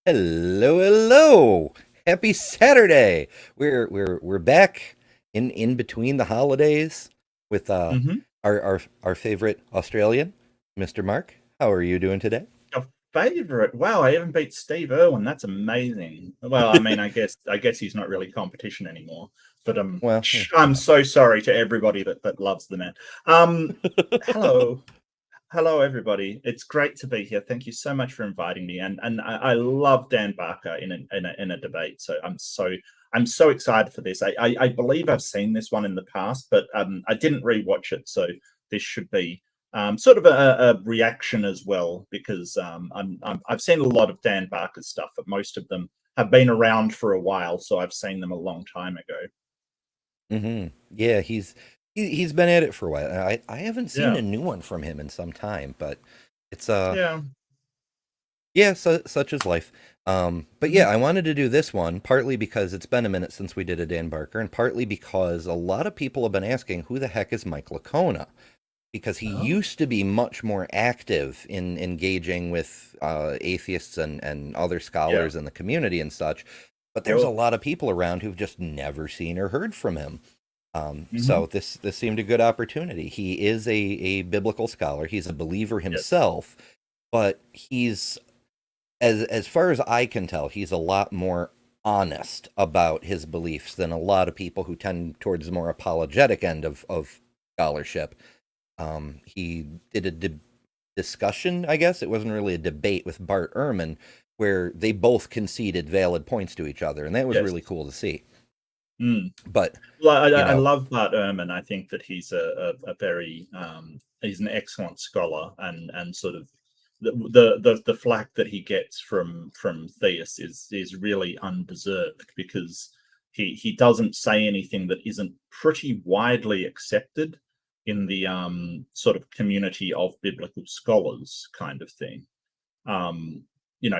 Hello, hello. Happy Saturday. We're back in between the holidays with Hmm. our favorite Australian, Mr. Mark. How are you doing today? Your favorite? Wow, I even beat Steve Irwin. That's amazing. Well, I mean, I guess he's not really competition anymore. But Well, yeah, I'm so sorry to everybody that loves the man. Um, hello, hello everybody. It's great to be here. Thank you so much for inviting me. And I love Dan Barker in a debate. So I'm so excited for this. I believe I've seen this one in the past, but I didn't rewatch it. So this should be sort of a reaction as well, because I've seen a lot of Dan Barker's stuff, but most of them have been around for a while, so I've seen them a long time ago. yeah, he's been at it for a while. I haven't seen Yeah, a new one from him in some time, but it's yeah. yeah, such is life. But yeah, Mhm. I wanted to do this one partly because it's been a minute since we did a Dan Barker, and partly because a lot of people have been asking who the heck is Mike Licona, because he Oh, used to be much more active in engaging with atheists and other yeah, scholars in the community and such. But there's a sure. lot of people around who've just never seen or heard from him. Hmm. So this seemed a good opportunity. He is a biblical scholar. He's a believer Yes. himself, but he's as far as I can tell, he's a lot more honest about his beliefs than a lot of people who tend towards the more apologetic end of scholarship. He did a discussion, I guess. It wasn't really a debate with Bart Ehrman, where they both conceded valid points to each other, and that was Yes. really cool to see. Mm. But, Well, you I know, love Bart Ehrman. I think that he's a very he's an excellent scholar, and sort of the flack that he gets from theists is really undeserved, because he doesn't say anything that isn't pretty widely accepted in the sort of community of biblical scholars, kind of thing. um,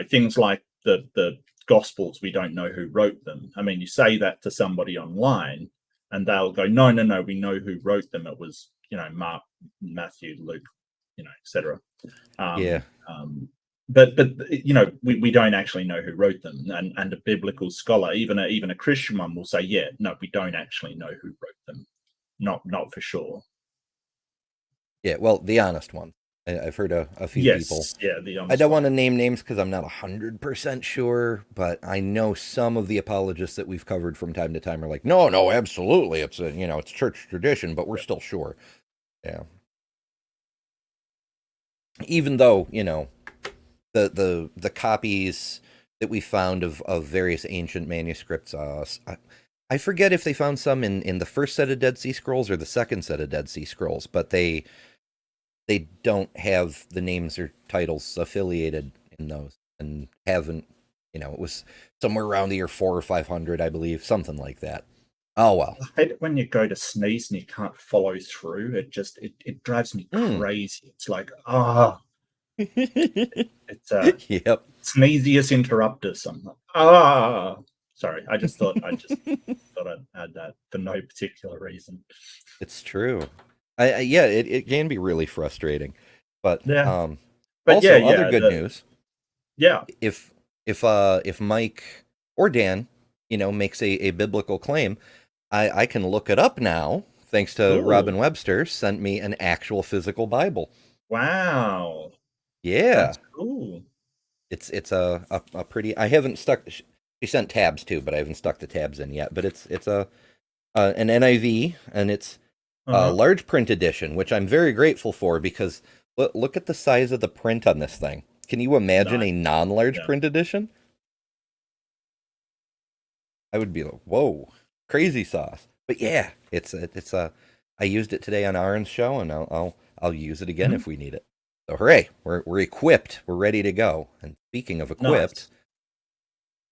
things like the Gospels, we don't know who wrote them. I mean, you say that to somebody online, and they'll go, "No, no, no, we know who wrote them. It was, Mark, Matthew, Luke, etc." yeah. But we don't actually know who wrote them, and a biblical scholar, even a Christian one, will say, "Yeah, no, we don't actually know who wrote them, not for sure." Yeah, well, the honest one. I've heard a few people. Yes, yeah, the I honest don't one. want to name names because I'm not 100% sure, but I know some of the apologists that we've covered from time to time are like, no, no, absolutely. It's it's church tradition, but we're Yeah. still sure. Yeah. Even though, the copies that we found of various ancient manuscripts, I forget if they found some in the first set of Dead Sea Scrolls or the second set of Dead Sea Scrolls, but they don't have the names or titles affiliated in those, and haven't. It was somewhere around the year 400 or 500, I believe, something like that. Oh well. I hate it when you go to sneeze and you can't follow through. It drives me Mm. crazy. It's like, it's Yep. sneeziest interruptus. I'm like, ah. Sorry, I just thought I'd add that for no particular reason. It's true. Yeah, it can be really frustrating, but Yeah, but yeah, also other yeah, good news. yeah. If Mike or Dan, makes a biblical claim, I can look it up now thanks to Ooh, Robin Webster sent me an actual physical Bible. wow, Yeah. that's It's a pretty. I haven't stuck. She sent tabs too, but I haven't stuck the tabs in yet. But it's a an NIV, and it's a Uh-huh. large print edition, which I'm very grateful for because look at the size of the print on this thing. Can you imagine Nice. a non-large Yeah. print edition? I would be like, whoa, crazy sauce. But yeah, it's a. I used it today on Aaron's show, and I'll use it again Mhm. if we need it. So hooray, we're equipped, we're ready to go. And speaking of equipped, Nice.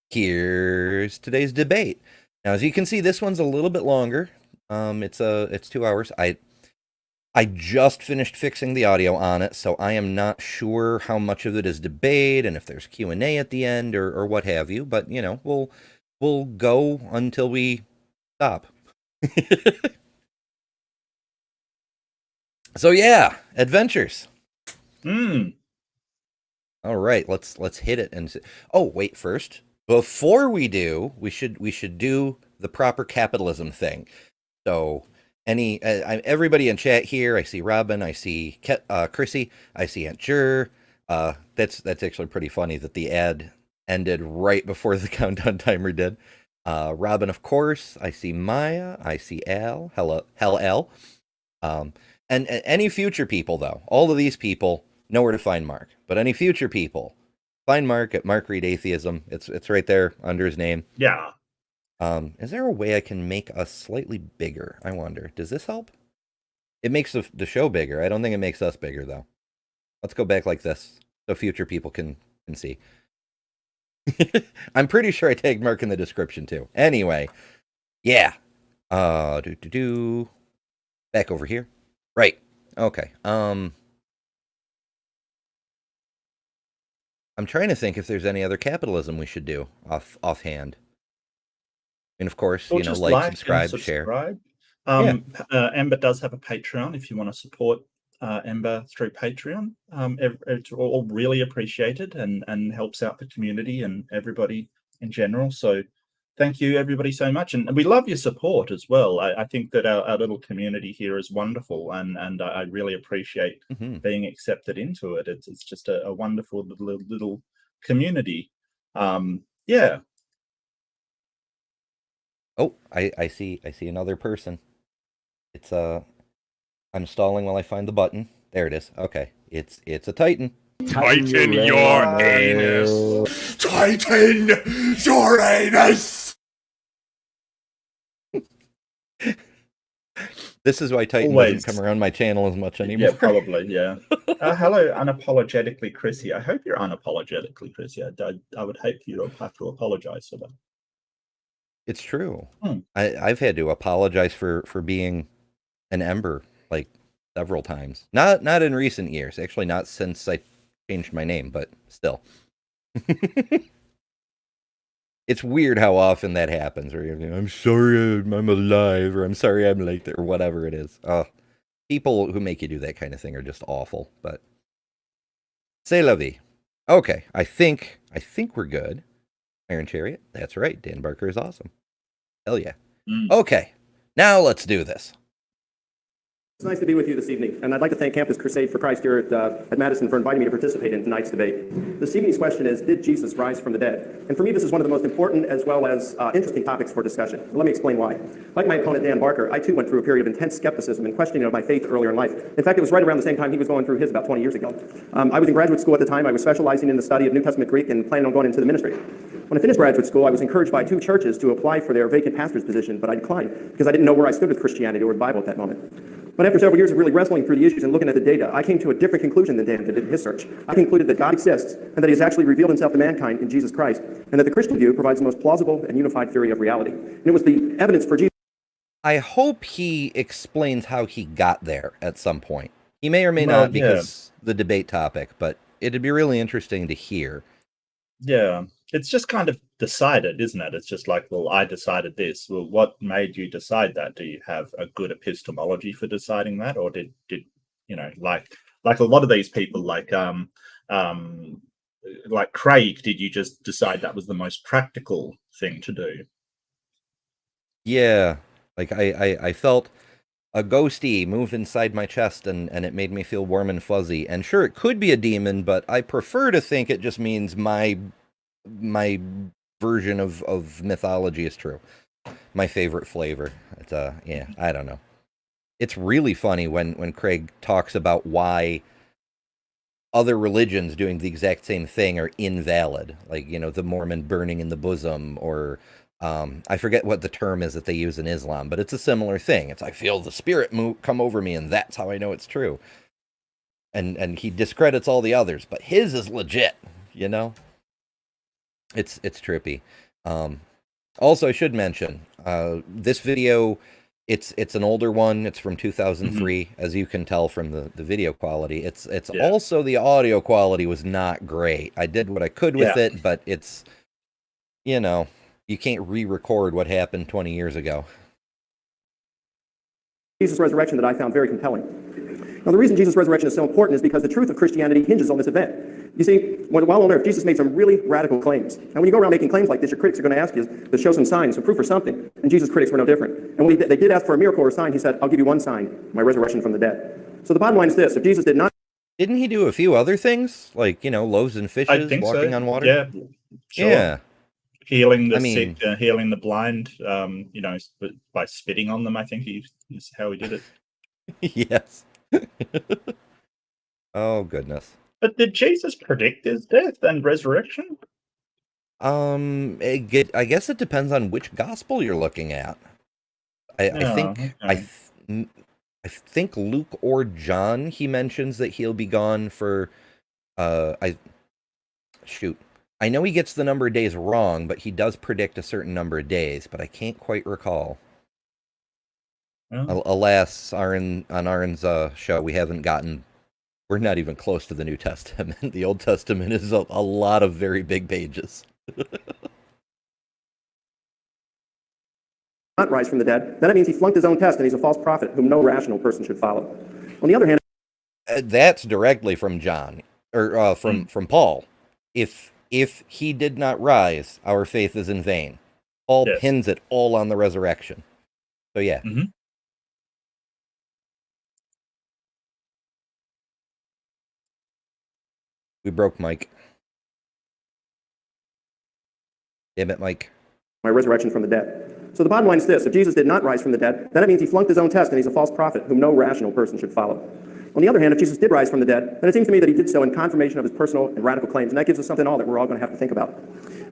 here's today's debate. Now, as you can see, this one's a little bit longer. It's 2 hours. I just finished fixing the audio on it, so I am not sure how much of it is debate and if there's Q&A at the end or what have you. But you know, we'll go until we stop. So yeah, adventures. Mm. All right, let's hit it and oh wait, first before we do, we should do the proper capitalism thing. So everybody in chat here, I see Robin, I see Chrissy, I see Aunt Jur. That's actually pretty funny that the ad ended right before the countdown timer did. Robin, of course, I see Maya, I see Al, hello, Hell L. Um, and any future people, though, all of these people know where to find Mark. But any future people, find Mark at Mark Reed Atheism. It's right there under his name. Yeah. Is there a way I can make us slightly bigger? I wonder. Does this help? It makes the show bigger. I don't think it makes us bigger, though. Let's go back like this so future people can see. I'm pretty sure I tagged Mark in the description, too. Anyway, yeah. Back over here. Right. Okay. I'm trying to think if there's any other capitalism we should do offhand. And of course, Or you know, just like, like and subscribe, share. subscribe. Yeah. Ember does have a Patreon if you want to support Ember through Patreon. It's all really appreciated and helps out the community and everybody in general. So thank you everybody so much, and we love your support as well. I think that our little community here is wonderful, and I really appreciate Hmm. being accepted into it. It's just a wonderful little community. Yeah. Oh, I see another person. It's I'm stalling while I find the button. There it is. Okay. It's a Titan. Tighten your anus. Tighten your anus. This is why Titan Always. doesn't come around my channel as much anymore. Yeah, probably. Yeah. Hello, unapologetically Chrissy. I hope you're unapologetically Chrissy. I would hate for you to have to apologize for that. It's true. Hmm. I've had to apologize for being an Ember like several times. Not in recent years. Actually, not since I changed my name, but still. It's weird how often that happens. Where you're, I'm sorry I'm alive, or I'm sorry I'm late, or whatever it is. People who make you do that kind of thing are just awful. But c'est la vie. Okay, I think we're good. Iron Chariot. That's right. Dan Barker is awesome. Hell yeah. Mm. Okay, now let's do this. It's nice to be with you this evening, and I'd like to thank Campus Crusade for Christ here at Madison for inviting me to participate in tonight's debate. This evening's question is, did Jesus rise from the dead? And for me, this is one of the most important as well as interesting topics for discussion. Let me explain why. Like my opponent, Dan Barker, I too went through a period of intense skepticism and questioning of my faith earlier in life. In fact, it was right around the same time he was going through his about 20 years ago. I was in graduate school at the time. I was specializing in the study of New Testament Greek and planning on going into the ministry. When I finished graduate school, I was encouraged by two churches to apply for their vacant pastor's position, but I declined because I didn't know where I stood with Christianity or the Bible at that moment. But after several years of really wrestling through the issues and looking at the data, I came to a different conclusion than Dan did in his search. I concluded that God exists and that he has actually revealed himself to mankind in Jesus Christ, and that the Christian view provides the most plausible and unified theory of reality. And it was the evidence for Jesus. I hope he explains how he got there at some point. He may or may not, because the debate topic, but it'd be really interesting to hear. Yeah, it's just kind of decided, isn't it? It's just like, well, I decided this. Well, what made you decide that? Do you have a good epistemology for deciding that, or did you know, like a lot of these people, like Craig, did you just decide that was the most practical thing to do? Yeah, like I felt a ghosty move inside my chest, and it made me feel warm and fuzzy. And sure, it could be a demon, but I prefer to think it just means my version of mythology is true. My favorite flavor. It's yeah, I don't know. It's really funny when Craig talks about why other religions doing the exact same thing are invalid. Like, you know, the Mormon burning in the bosom, or I forget what the term is that they use in Islam, but it's a similar thing. It's I feel the spirit come over me, and that's how I know it's true. And he discredits all the others, but his is legit, you know? It's trippy. Also, I should mention, this video, it's an older one. It's from 2003, as you can tell from the video quality. It's also the audio quality was not great. I did what I could with it, but it's, you know, you can't re-record what happened 20 years ago. Jesus' resurrection that I found very compelling. Now, the reason Jesus' resurrection is so important is because the truth of Christianity hinges on this event. You see, while on earth, Jesus made some really radical claims. And when you go around making claims like this, your critics are going to ask you to show some signs, some proof or something. And Jesus' critics were no different. And when they did ask for a miracle or a sign, he said, I'll give you one sign, my resurrection from the dead. So the bottom line is this: if Jesus did not... Didn't he do a few other things? Like, you know, loaves and fishes, walking on water? Yeah, sure. Yeah. Healing the sick, healing the blind, you know, by spitting on them, I think is how he did it. Yes. Oh, goodness. But did Jesus predict his death and resurrection? I guess it depends on which gospel you're looking at. I think Luke or John, he mentions that he'll be gone for, I know he gets the number of days wrong, but he does predict a certain number of days, but I can't quite recall. Alas, on Aaron's show, we're not even close to the New Testament. The Old Testament is a lot of very big pages. Not rise from the dead, then it means he flunked his own test and he's a false prophet whom no rational person should follow. On the other hand... That's directly from John, or from Paul. If he did not rise, our faith is in vain. Paul pins it all on the resurrection. So yeah. Mm-hmm. We broke Mike. Damn it, Mike. My resurrection from the dead. So the bottom line is this: if Jesus did not rise from the dead, then it means he flunked his own test and he's a false prophet whom no rational person should follow. On the other hand, if Jesus did rise from the dead, then it seems to me that he did so in confirmation of his personal and radical claims, and that gives us something all that we're all going to have to think about.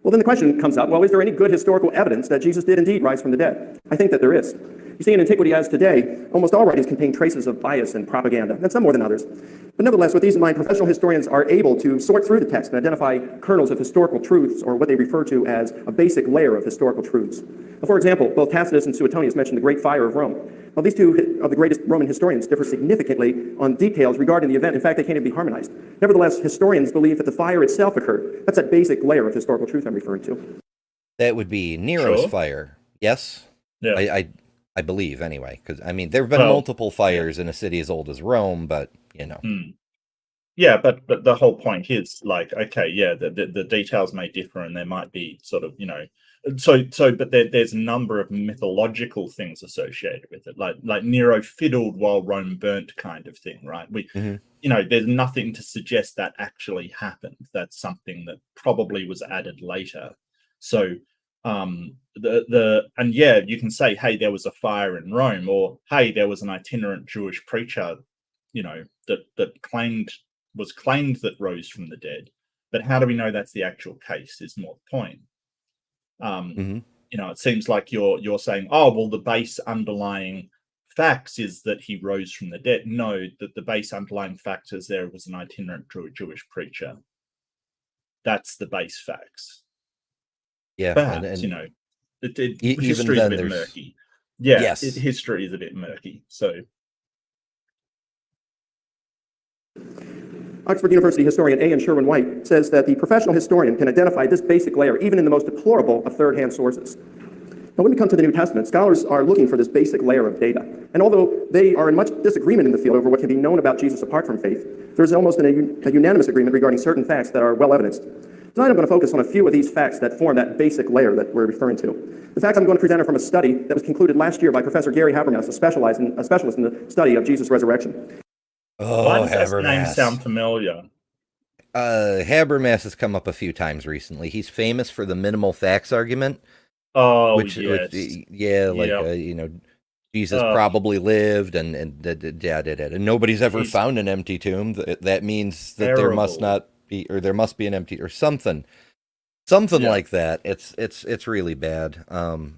Well, then the question comes up, well, is there any good historical evidence that Jesus did indeed rise from the dead? I think that there is. You see, in antiquity as today, almost all writings contain traces of bias and propaganda, and some more than others. But nevertheless, with these in mind, professional historians are able to sort through the text and identify kernels of historical truths, or what they refer to as a basic layer of historical truths. For example, both Tacitus and Suetonius mention the Great Fire of Rome. Well, these two of the greatest Roman historians differ significantly on details regarding the event. In fact, they can't even be harmonized. Nevertheless, historians believe that the fire itself occurred. That's that basic layer of historical truth I'm referring to. That would be Nero's fire. Yes? Yeah. I believe, anyway. Because, I mean, there have been multiple fires in a city as old as Rome, but, you know. Yeah, but the whole point is, like, okay, yeah, the details may differ, and there might be sort of, you know, but there's a number of mythological things associated with it, like Nero fiddled while Rome burnt kind of thing, right? You know, there's nothing to suggest that actually happened. That's something that probably was added later. So and yeah, you can say, hey, there was a fire in Rome, or hey, there was an itinerant Jewish preacher, you know, that claimed that rose from the dead. But how do we know that's the actual case is more the point. You know, it seems like you're saying, oh, well, the base underlying facts is that he rose from the dead. No, that the base underlying fact is there was an itinerant Jewish preacher. That's the base facts. Yeah, but and you know, history is a bit murky. Yeah, yes. History is a bit murky. So, Oxford University historian A. N. Sherwin-White says that the professional historian can identify this basic layer even in the most deplorable of third-hand sources. Now, when we come to the New Testament, scholars are looking for this basic layer of data. And although they are in much disagreement in the field over what can be known about Jesus apart from faith, there's almost a unanimous agreement regarding certain facts that are well evidenced. Tonight I'm going to focus on a few of these facts that form that basic layer that we're referring to. The facts I'm going to present are from a study that was concluded last year by Professor Gary Habermas, a specialist in the study of Jesus' resurrection. Why Oh, does that name Habermas. sound familiar? Habermas has come up a few times recently. He's famous for the minimal facts argument. Oh, Which, yes. Jesus probably lived, and nobody's ever found an empty tomb. That means that there must not be, or there must be an empty, or something like that. It's really bad.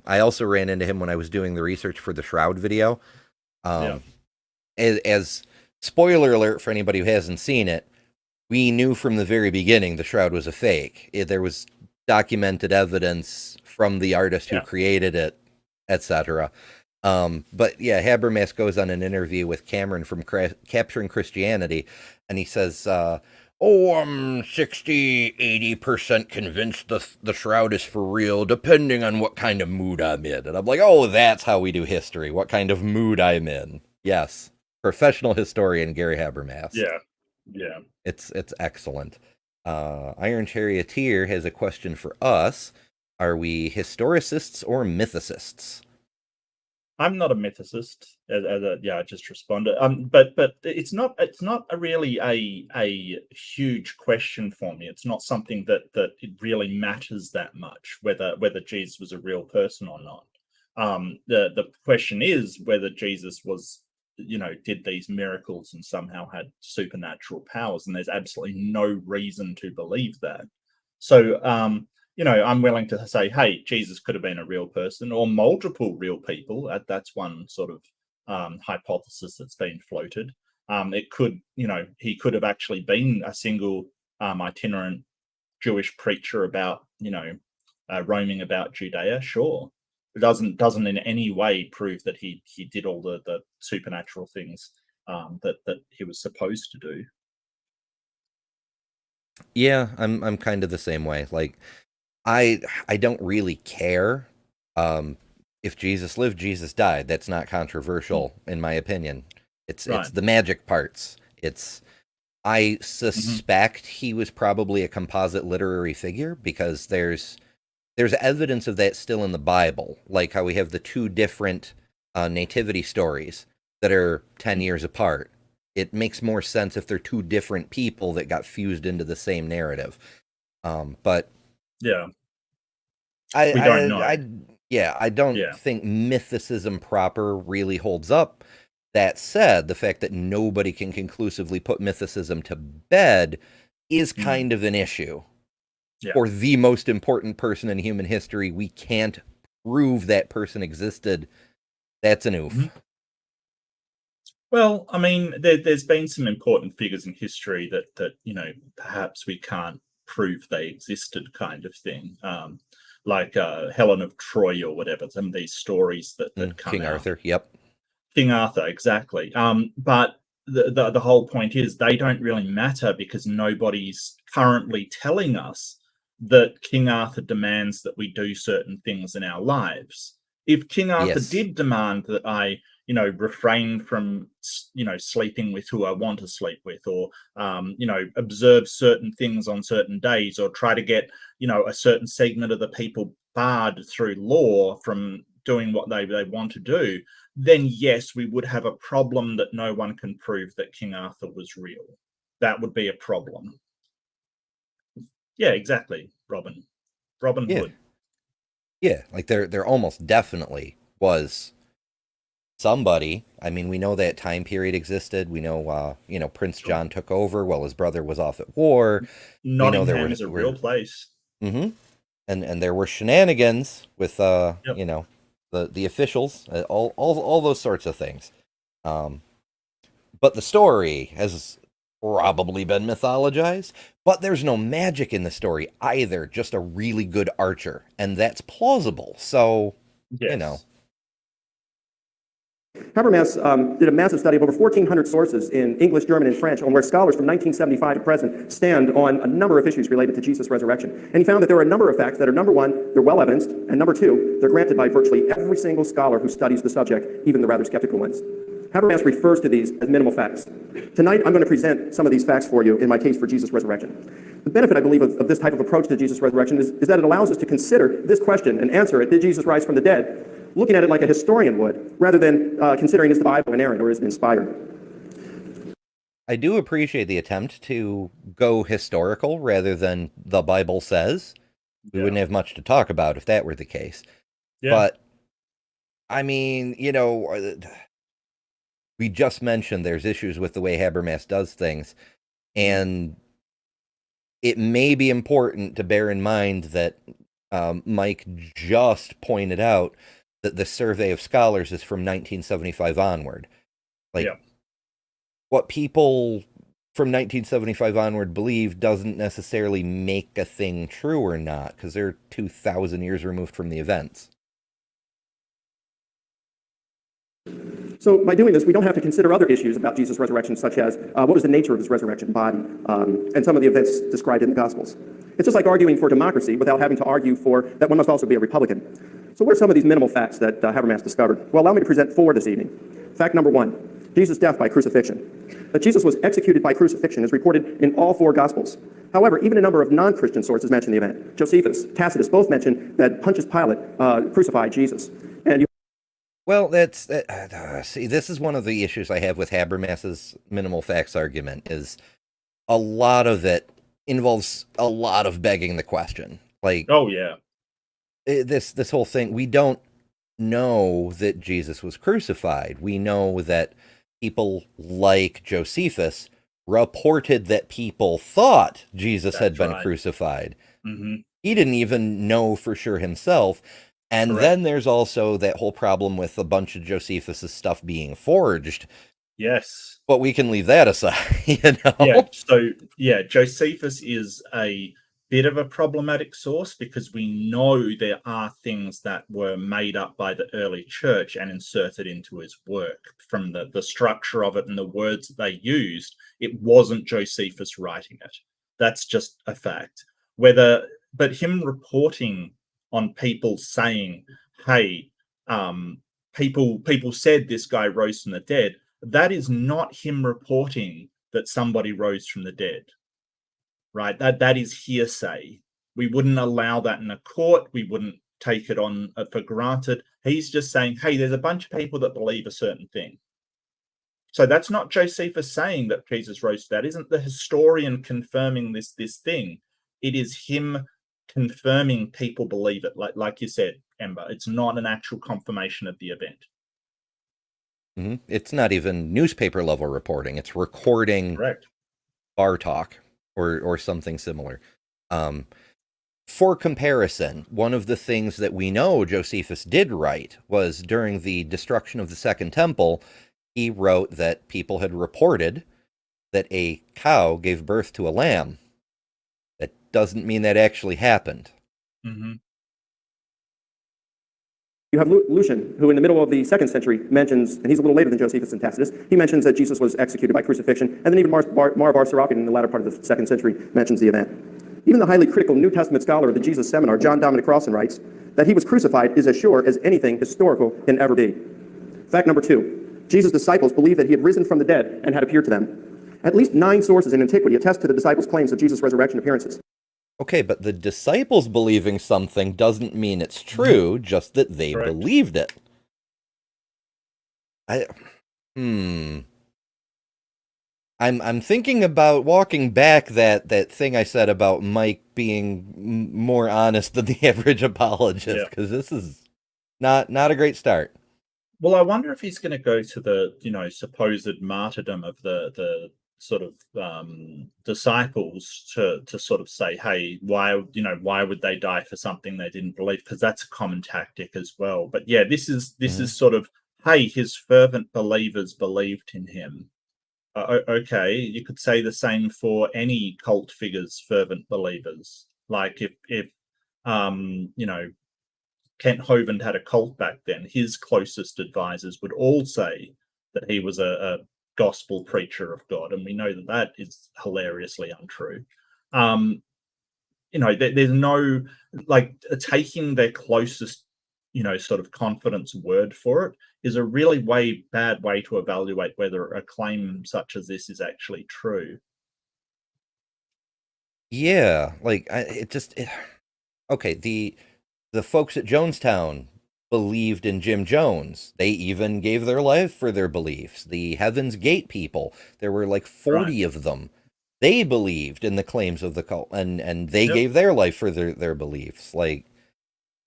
I also ran into him when I was doing the research for the Shroud video. As spoiler alert for anybody who hasn't seen it, we knew from the very beginning the Shroud was a fake. There was documented evidence from the artist who created it, etc. But yeah, Habermas goes on an interview with Cameron from Capturing Christianity, and he says, I'm 60-80% convinced the Shroud is for real, depending on what kind of mood I'm in. And I'm like, oh, that's how we do history, what kind of mood I'm in. Yes, professional historian Gary Habermas. Yeah. It's excellent. Iron Charioteer has a question for us. Are we historicists or mythicists? I'm not a mythicist. I just responded. But it's not really a huge question for me. It's not something that it really matters that much whether Jesus was a real person or not. The question is whether Jesus was, did these miracles and somehow had supernatural powers, and there's absolutely no reason to believe that. So, I'm willing to say, hey, Jesus could have been a real person or multiple real people. That's one sort of hypothesis that's been floated. It could, he could have actually been a single itinerant Jewish preacher about, roaming about Judea. Sure. It doesn't in any way prove that he did all the supernatural things that he was supposed to do. Yeah, I'm kind of the same way. Like, I don't really care if Jesus lived, Jesus died. That's not controversial in my opinion. It's the magic parts. I suspect he was probably a composite literary figure because there's evidence of that still in the Bible, like how we have the two different nativity stories that are 10 years apart. It makes more sense if they're two different people that got fused into the same narrative. But yeah, I don't know. I don't think mythicism proper really holds up. That said, the fact that nobody can conclusively put mythicism to bed is kind of an issue. Yeah. For the most important person in human history, we can't prove that person existed. That's an oof. Well, I mean, there's been some important figures in history that perhaps we can't prove they existed, kind of thing. Like Helen of Troy or whatever. Some of these stories that come King out. Arthur. Yep. King Arthur, exactly. But the whole point is they don't really matter because nobody's currently telling us that King Arthur demands that we do certain things in our lives. If King Arthur did demand that I, refrain from, sleeping with who I want to sleep with, or, observe certain things on certain days, or try to get, a certain segment of the people barred through law from doing what they want to do, then yes, we would have a problem that no one can prove that King Arthur was real. That would be a problem. Yeah, exactly, Robin Hood. Yeah, like there almost definitely was somebody. I mean, we know that time period existed. We know, Prince John took over while his brother was off at war. Nottingham is a real place. Mm-hmm. And there were shenanigans with, the officials, all those sorts of things. But the story has probably been mythologized, but there's no magic in the story either, just a really good archer, and that's plausible. So, Habermas did a massive study of over 1,400 sources in English, German, and French on where scholars from 1975 to present stand on a number of issues related to Jesus' resurrection. And he found that there are a number of facts that are, number one, they're well evidenced, and number two, they're granted by virtually every single scholar who studies the subject, even the rather skeptical ones. Habermas refers to these as minimal facts. Tonight, I'm going to present some of these facts for you in my case for Jesus' resurrection. The benefit, I believe, of this type of approach to Jesus' resurrection is that it allows us to consider this question and answer it, did Jesus rise from the dead, looking at it like a historian would, rather than considering is the Bible inerrant or is it inspired. I do appreciate the attempt to go historical rather than the Bible says. We wouldn't have much to talk about if that were the case. Yeah. But, I mean, you know, we just mentioned there's issues with the way Habermas does things. And it may be important to bear in mind that Mike just pointed out that the survey of scholars is from 1975 onward. Like, what people from 1975 onward believe doesn't necessarily make a thing true or not, because they're 2,000 years removed from the events. So by doing this, we don't have to consider other issues about Jesus' resurrection, such as what was the nature of his resurrection body, and some of the events described in the Gospels. It's just like arguing for democracy without having to argue for that one must also be a Republican. So what are some of these minimal facts that Habermas discovered? Well, allow me to present 4 this evening. Fact number 1, Jesus' death by crucifixion. That Jesus was executed by crucifixion is reported in all 4 Gospels. However, even a number of non-Christian sources mention the event. Josephus, Tacitus both mention that Pontius Pilate crucified Jesus. And well, see, this is one of the issues I have with Habermas's minimal facts argument, is a lot of it involves a lot of begging the question. Like, oh yeah, this whole thing, we don't know that Jesus was crucified. We know that people like Josephus reported that people thought Jesus had been crucified. Mm-hmm. He didn't even know for sure himself. And Correct. Then there's also that whole problem with a bunch of Josephus' stuff being forged. Yes. But we can leave that aside, you know? Yeah, so, yeah, Josephus is a bit of a problematic source because we know there are things that were made up by the early church and inserted into his work. From the structure of it and the words that they used, it wasn't Josephus writing it. That's just a fact. But him reporting on people saying, hey, people said this guy rose from the dead, that is not him reporting that somebody rose from the dead, right? That is hearsay. We wouldn't allow that in a court. We wouldn't take it on for granted. He's just saying, hey, there's a bunch of people that believe a certain thing. So that's not Josephus saying that Jesus rose. That isn't the historian confirming this thing. It is him confirming people believe it, like you said, Ember. It's not an actual confirmation of the event. Mm-hmm. It's not even newspaper level reporting. It's recording Correct. bar talk or something similar. For comparison, one of the things that we know Josephus did write was during the destruction of the Second Temple, he wrote that people had reported that a cow gave birth to a lamb. Doesn't mean that actually happened. Mm-hmm. You have Lucian, who in the middle of the 2nd century mentions, and he's a little later than Josephus and Tacitus, he mentions that Jesus was executed by crucifixion, and then even Mar bar Serapion in the latter part of the 2nd century mentions the event. Even the highly critical New Testament scholar of the Jesus Seminar, John Dominic Rawson, writes that he was crucified is as sure as anything historical can ever be. Fact number 2, Jesus' disciples believed that he had risen from the dead and had appeared to them. At least 9 sources in antiquity attest to the disciples' claims of Jesus' resurrection appearances. Okay, but the disciples believing something doesn't mean it's true, just that they believed it. I'm thinking about walking back that thing I said about Mike being more honest than the average apologist, because this is not a great start. Well, I wonder if he's going to go to the supposed martyrdom of the sort of disciples to sort of say, hey, why would they die for something they didn't believe? Because that's a common tactic as well. But yeah, this is sort of, hey, his fervent believers believed in him. Okay, you could say the same for any cult figure's fervent believers. Like if Kent Hovind had a cult back then, his closest advisors would all say that he was a gospel preacher of God, and we know that is hilariously untrue. There's no taking their closest sort of confidence word for it is a really bad way to evaluate whether a claim such as this is actually true. Yeah, like okay, the folks at Jonestown believed in Jim Jones. They even gave their life for their beliefs. The Heaven's Gate people, there were like 40 of them. They believed in the claims of the cult, and they gave their life for their beliefs. Like,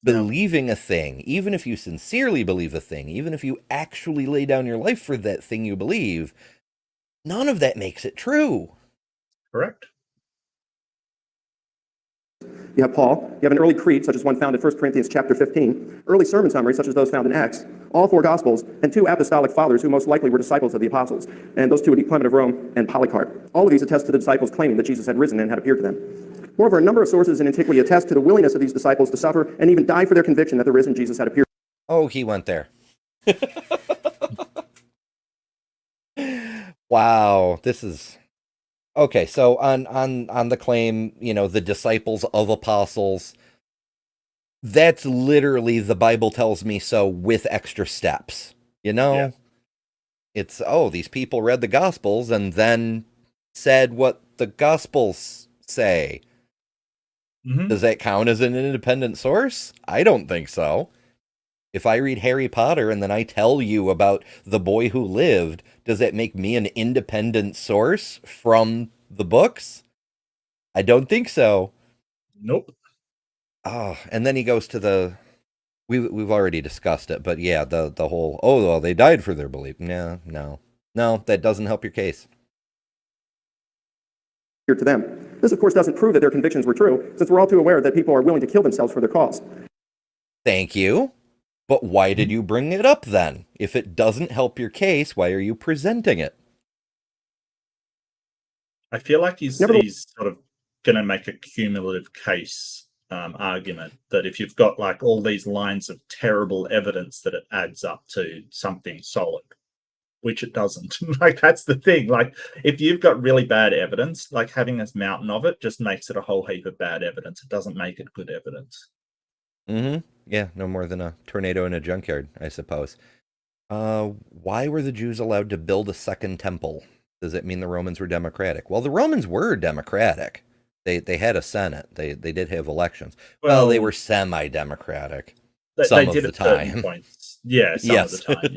believing a thing, even if you sincerely believe a thing, even if you actually lay down your life for that thing you believe, none of that makes it true. Correct. You have Paul, you have an early creed, such as one found in 1 Corinthians chapter 15, early sermon summaries, such as those found in Acts, all 4 Gospels, and 2 apostolic fathers who most likely were disciples of the apostles. And those 2 would be Clement of Rome and Polycarp. All of these attest to the disciples claiming that Jesus had risen and had appeared to them. Moreover, a number of sources in antiquity attest to the willingness of these disciples to suffer and even die for their conviction that the risen Jesus had appeared. Oh, he went there. Wow, this is... Okay, so on the claim, the disciples of apostles, that's literally the Bible tells me so with extra steps, Yeah. It's, these people read the Gospels and then said what the Gospels say. Mm-hmm. Does that count as an independent source? I don't think so. If I read Harry Potter and then I tell you about the boy who lived, does that make me an independent source from the books? I don't think so. Nope. Oh, and then he goes to we've already discussed it, but yeah, the whole, they died for their belief. No, that doesn't help your case. To them. This, of course, doesn't prove that their convictions were true, since we're all too aware that people are willing to kill themselves for their cause. Thank you. But why did you bring it up then? If it doesn't help your case, why are you presenting it? I feel like he's sort of going to make a cumulative case argument that if you've got like all these lines of terrible evidence that it adds up to something solid, which it doesn't. Like, that's the thing. Like, if you've got really bad evidence, like having this mountain of it just makes it a whole heap of bad evidence. It doesn't make it good evidence. Mm-hmm. Yeah, no more than a tornado in a junkyard, I suppose. Why were the Jews allowed to build a second temple? Does it mean the Romans were democratic? Well, the Romans were democratic. They had a Senate. They did have elections. Well, they were semi-democratic. Some of the time. Yeah, some of the time,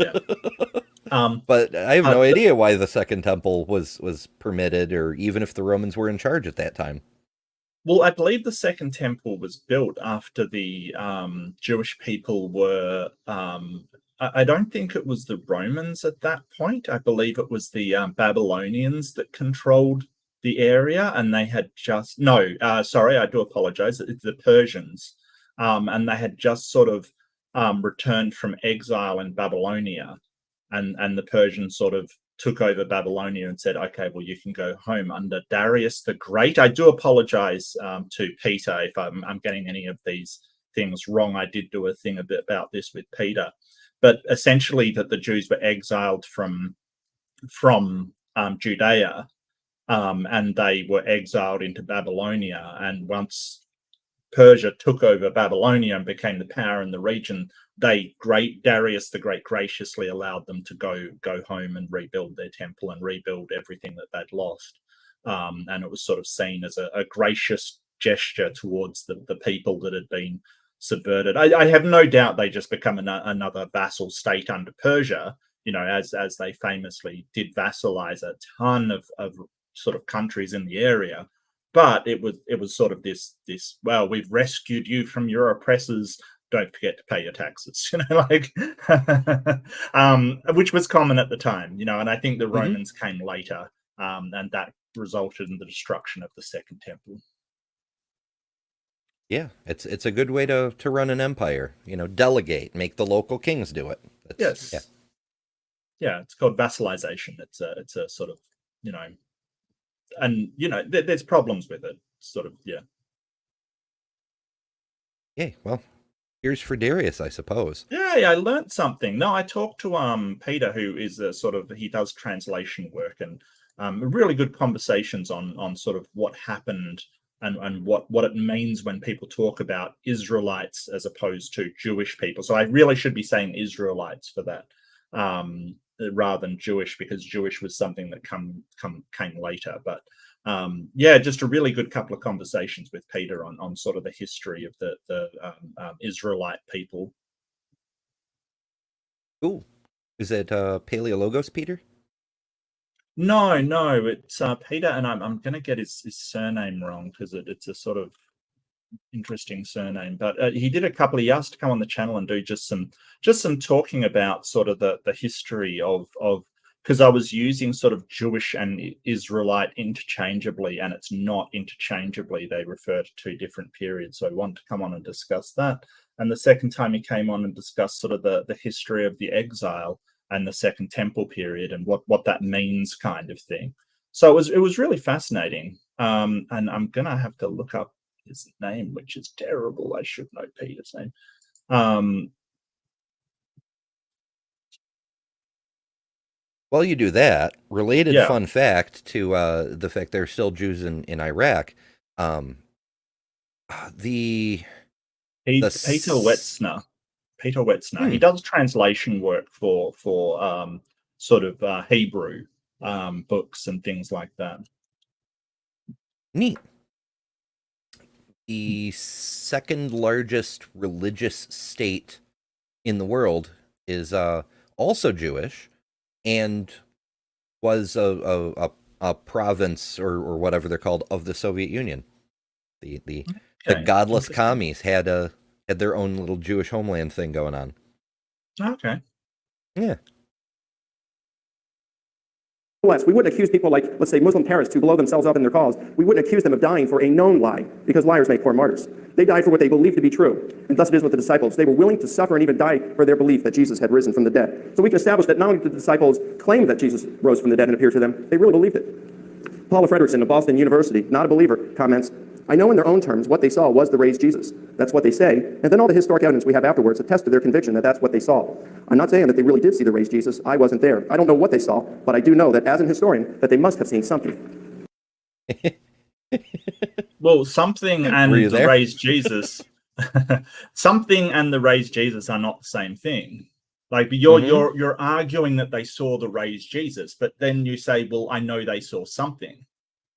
yeah. But I have no idea why the Second Temple was permitted, or even if the Romans were in charge at that time. Well, I believe the Second Temple was built after the Jewish people were... I don't think it was the Romans at that point. I believe it was the Babylonians that controlled the area, and they had just... No, sorry, I do apologize. It's the Persians. And they had just sort of returned from exile in Babylonia, and the Persians sort of took over Babylonia and said, okay, well, you can go home under Darius the Great. I do apologize to Peter if I'm getting any of these things wrong. I did do a thing a bit about this with Peter. But essentially that the Jews were exiled from Judea, and they were exiled into Babylonia. And once Persia took over Babylonia and became the power in the region, Darius the Great graciously allowed them to go home and rebuild their temple and rebuild everything that they'd lost. And it was sort of seen as a gracious gesture towards the people that had been subverted. I have no doubt they just become another vassal state under Persia, as they famously did vassalize a ton of sort of countries in the area. But it was sort of this, well, we've rescued you from your oppressors, don't forget to pay your taxes, which was common at the time, and I think the Romans came later, and that resulted in the destruction of the Second Temple. Yeah, it's a good way to run an empire, delegate, make the local kings do it. Yes. Yeah, it's called vassalization. It's a sort of, and there's problems with it, sort of. Yeah, well, here's for Darius, I suppose. Yeah, I learned something. No, I talked to Peter, who is he does translation work, and really good conversations on sort of what happened and what it means when people talk about Israelites as opposed to Jewish people. So I really should be saying Israelites for that, rather than Jewish, because Jewish was something that came later. But yeah, just a really good couple of conversations with Peter on sort of the history of the Israelite people. Cool. Is it Paleologos, Peter? No, it's Peter, and I'm going to get his surname wrong because it's a sort of interesting surname. But he asked to come on the channel and do just some talking about sort of the history of because I was using sort of Jewish and Israelite interchangeably, and it's not interchangeably. They refer to two different periods. So I wanted to come on and discuss that. And the second time he came on and discussed sort of the history of the exile and the Second Temple period and what that means, kind of thing. So it was really fascinating. And I'm gonna have to look up his name, which is terrible. I should know Peter's name. While you do that, related Yeah. fun fact to the fact there are still Jews in Iraq. Peter Wetzner. He does translation work for sort of Hebrew books and things like that. Neat. The second largest religious state in the world is also Jewish, and was a province or whatever they're called of the Soviet Union. The godless commies had their own little Jewish homeland thing going on. Okay. Yeah. We wouldn't accuse people like, let's say, Muslim terrorists who blow themselves up in their cause. We wouldn't accuse them of dying for a known lie, because liars make poor martyrs. They died for what they believed to be true. And thus it is with the disciples. They were willing to suffer and even die for their belief that Jesus had risen from the dead. So we can establish that not only did the disciples claim that Jesus rose from the dead and appeared to them, they really believed it. Paula Frederickson of Boston University, not a believer, comments, I know in their own terms what they saw was the raised Jesus. That's what they say. And then all the historic evidence we have afterwards attests to their conviction that that's what they saw. I'm not saying that they really did see the raised Jesus. I wasn't there. I don't know what they saw, but I do know that as an historian, that they must have seen something. Well, something and the raised Jesus, something and the raised Jesus are not the same thing. Like you're arguing that they saw the raised Jesus, but then you say, well, I know they saw something.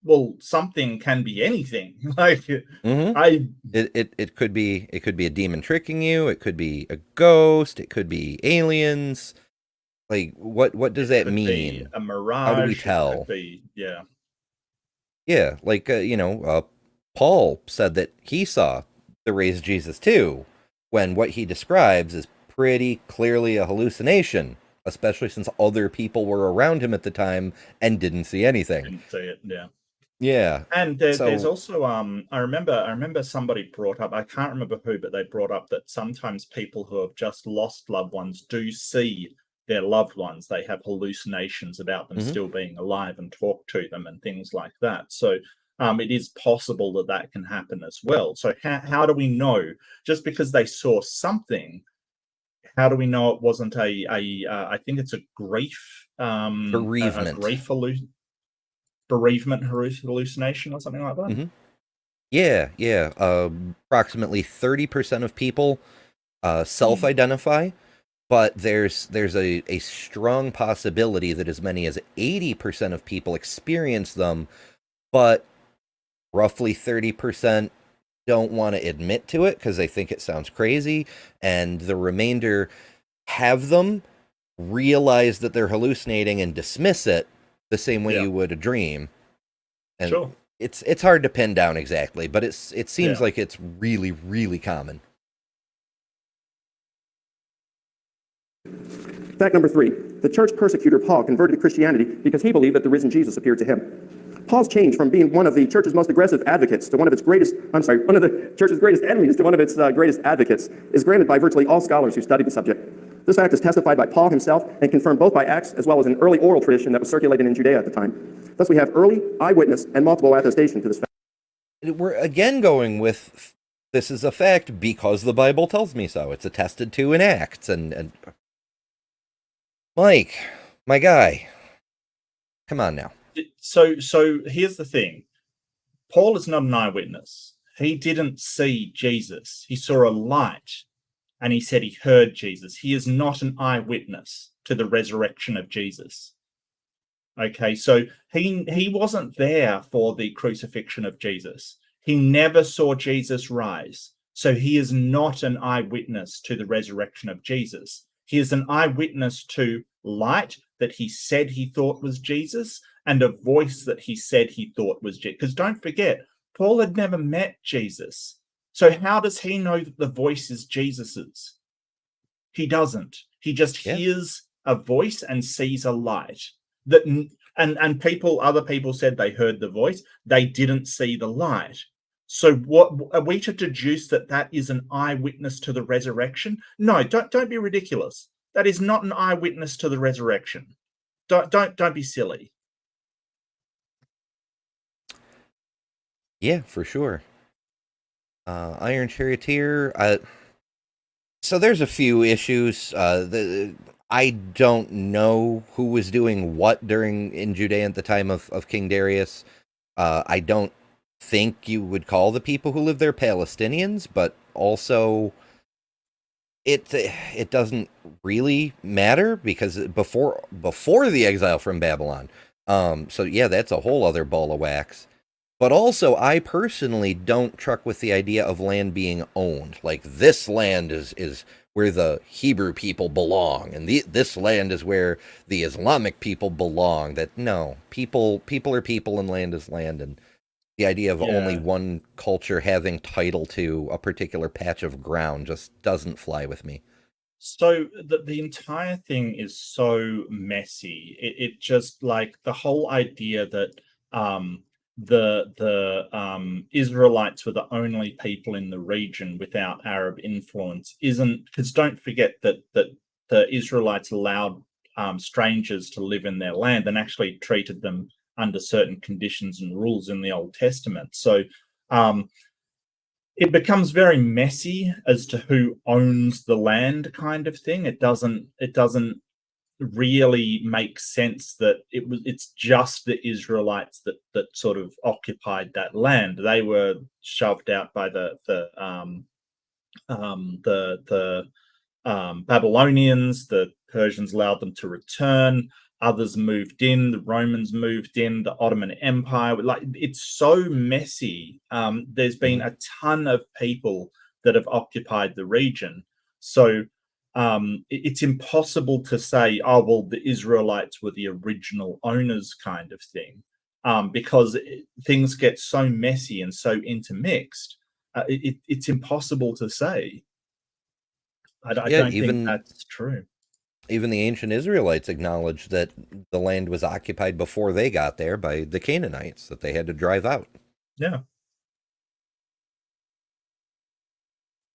Well, something can be anything. Like it could be a demon tricking you. It could be a ghost. It could be aliens. Like what does that mean? A mirage. How do we tell? Yeah, like Paul said that he saw the raised Jesus too, when what he describes is pretty clearly a hallucination, especially since other people were around him at the time and didn't see anything. Didn't see it, yeah. Yeah. And there's also I remember somebody brought up, I can't remember who, but they brought up that sometimes people who have just lost loved ones do see their loved ones. They have hallucinations about them still being alive and talk to them and things like that. So it is possible that can happen as well. So how do we know, just because they saw something, how do we know it wasn't I think it's a grief bereavement. Bereavement hallucination or something like that? Yeah. Approximately 30% of people self-identify, but there's a strong possibility that as many as 80% of people experience them, but roughly 30% don't want to admit to it because they think it sounds crazy, and the remainder have them, realize that they're hallucinating, and dismiss it the same way you would a dream. And sure. It's hard to pin down exactly, but it seems like it's really, really common. Fact number 3. The church persecutor Paul converted to Christianity because he believed that the risen Jesus appeared to him. Paul's change from being one of the church's most aggressive advocates to one of the church's greatest enemies to one of its greatest advocates is granted by virtually all scholars who study the subject. This fact is testified by Paul himself and confirmed both by Acts as well as an early oral tradition that was circulated in Judea at the time. Thus we have early eyewitness and multiple attestation to this fact. We're again going with, this is a fact because the Bible tells me so. It's attested to in Acts. And Mike, my guy, come on now. So here's the thing. Paul is not an eyewitness. He didn't see Jesus. He saw a light, and he said he heard Jesus. He is not an eyewitness to the resurrection of Jesus. Okay, so he wasn't there for the crucifixion of Jesus. He never saw Jesus rise. So he is not an eyewitness to the resurrection of Jesus. He is an eyewitness to light that he said he thought was Jesus, and a voice that he said he thought was Jesus. Because don't forget, Paul had never met Jesus. So how does he know that the voice is Jesus's? He doesn't. He just hears a voice and sees a light. That and other people said they heard the voice. They didn't see the light. So what are we to deduce that is an eyewitness to the resurrection? No, don't be ridiculous. That is not an eyewitness to the resurrection. Don't be silly. Yeah, for sure. Iron Charioteer. So there's a few issues. I don't know who was doing what in Judea at the time of King Darius. I don't think you would call the people who live there Palestinians, but also it doesn't really matter because before the exile from Babylon. So yeah, that's a whole other ball of wax. But also, I personally don't truck with the idea of land being owned. Like, this land is where the Hebrew people belong, and this land is where the Islamic people belong. That, no, people are people and land is land, and the idea of only one culture having title to a particular patch of ground just doesn't fly with me. So the entire thing is so messy. It just, like, the whole idea that the Israelites were the only people in the region without Arab influence isn't, because don't forget that the Israelites allowed strangers to live in their land and actually treated them under certain conditions and rules in the Old Testament. So it becomes very messy as to who owns the land, kind of thing. It doesn't really make sense that it's just the Israelites that sort of occupied that land. They were shoved out by the Babylonians. The Persians allowed them to return. Others moved in. The Romans moved in. The Ottoman Empire. Like, it's so messy. There's been a ton of people that have occupied the region. So it's impossible to say, oh, well, the Israelites were the original owners, kind of thing, because things get so messy and so intermixed. It's impossible to say. I don't think that's true. Even the ancient Israelites acknowledged that the land was occupied before they got there by the Canaanites, that they had to drive out. Yeah.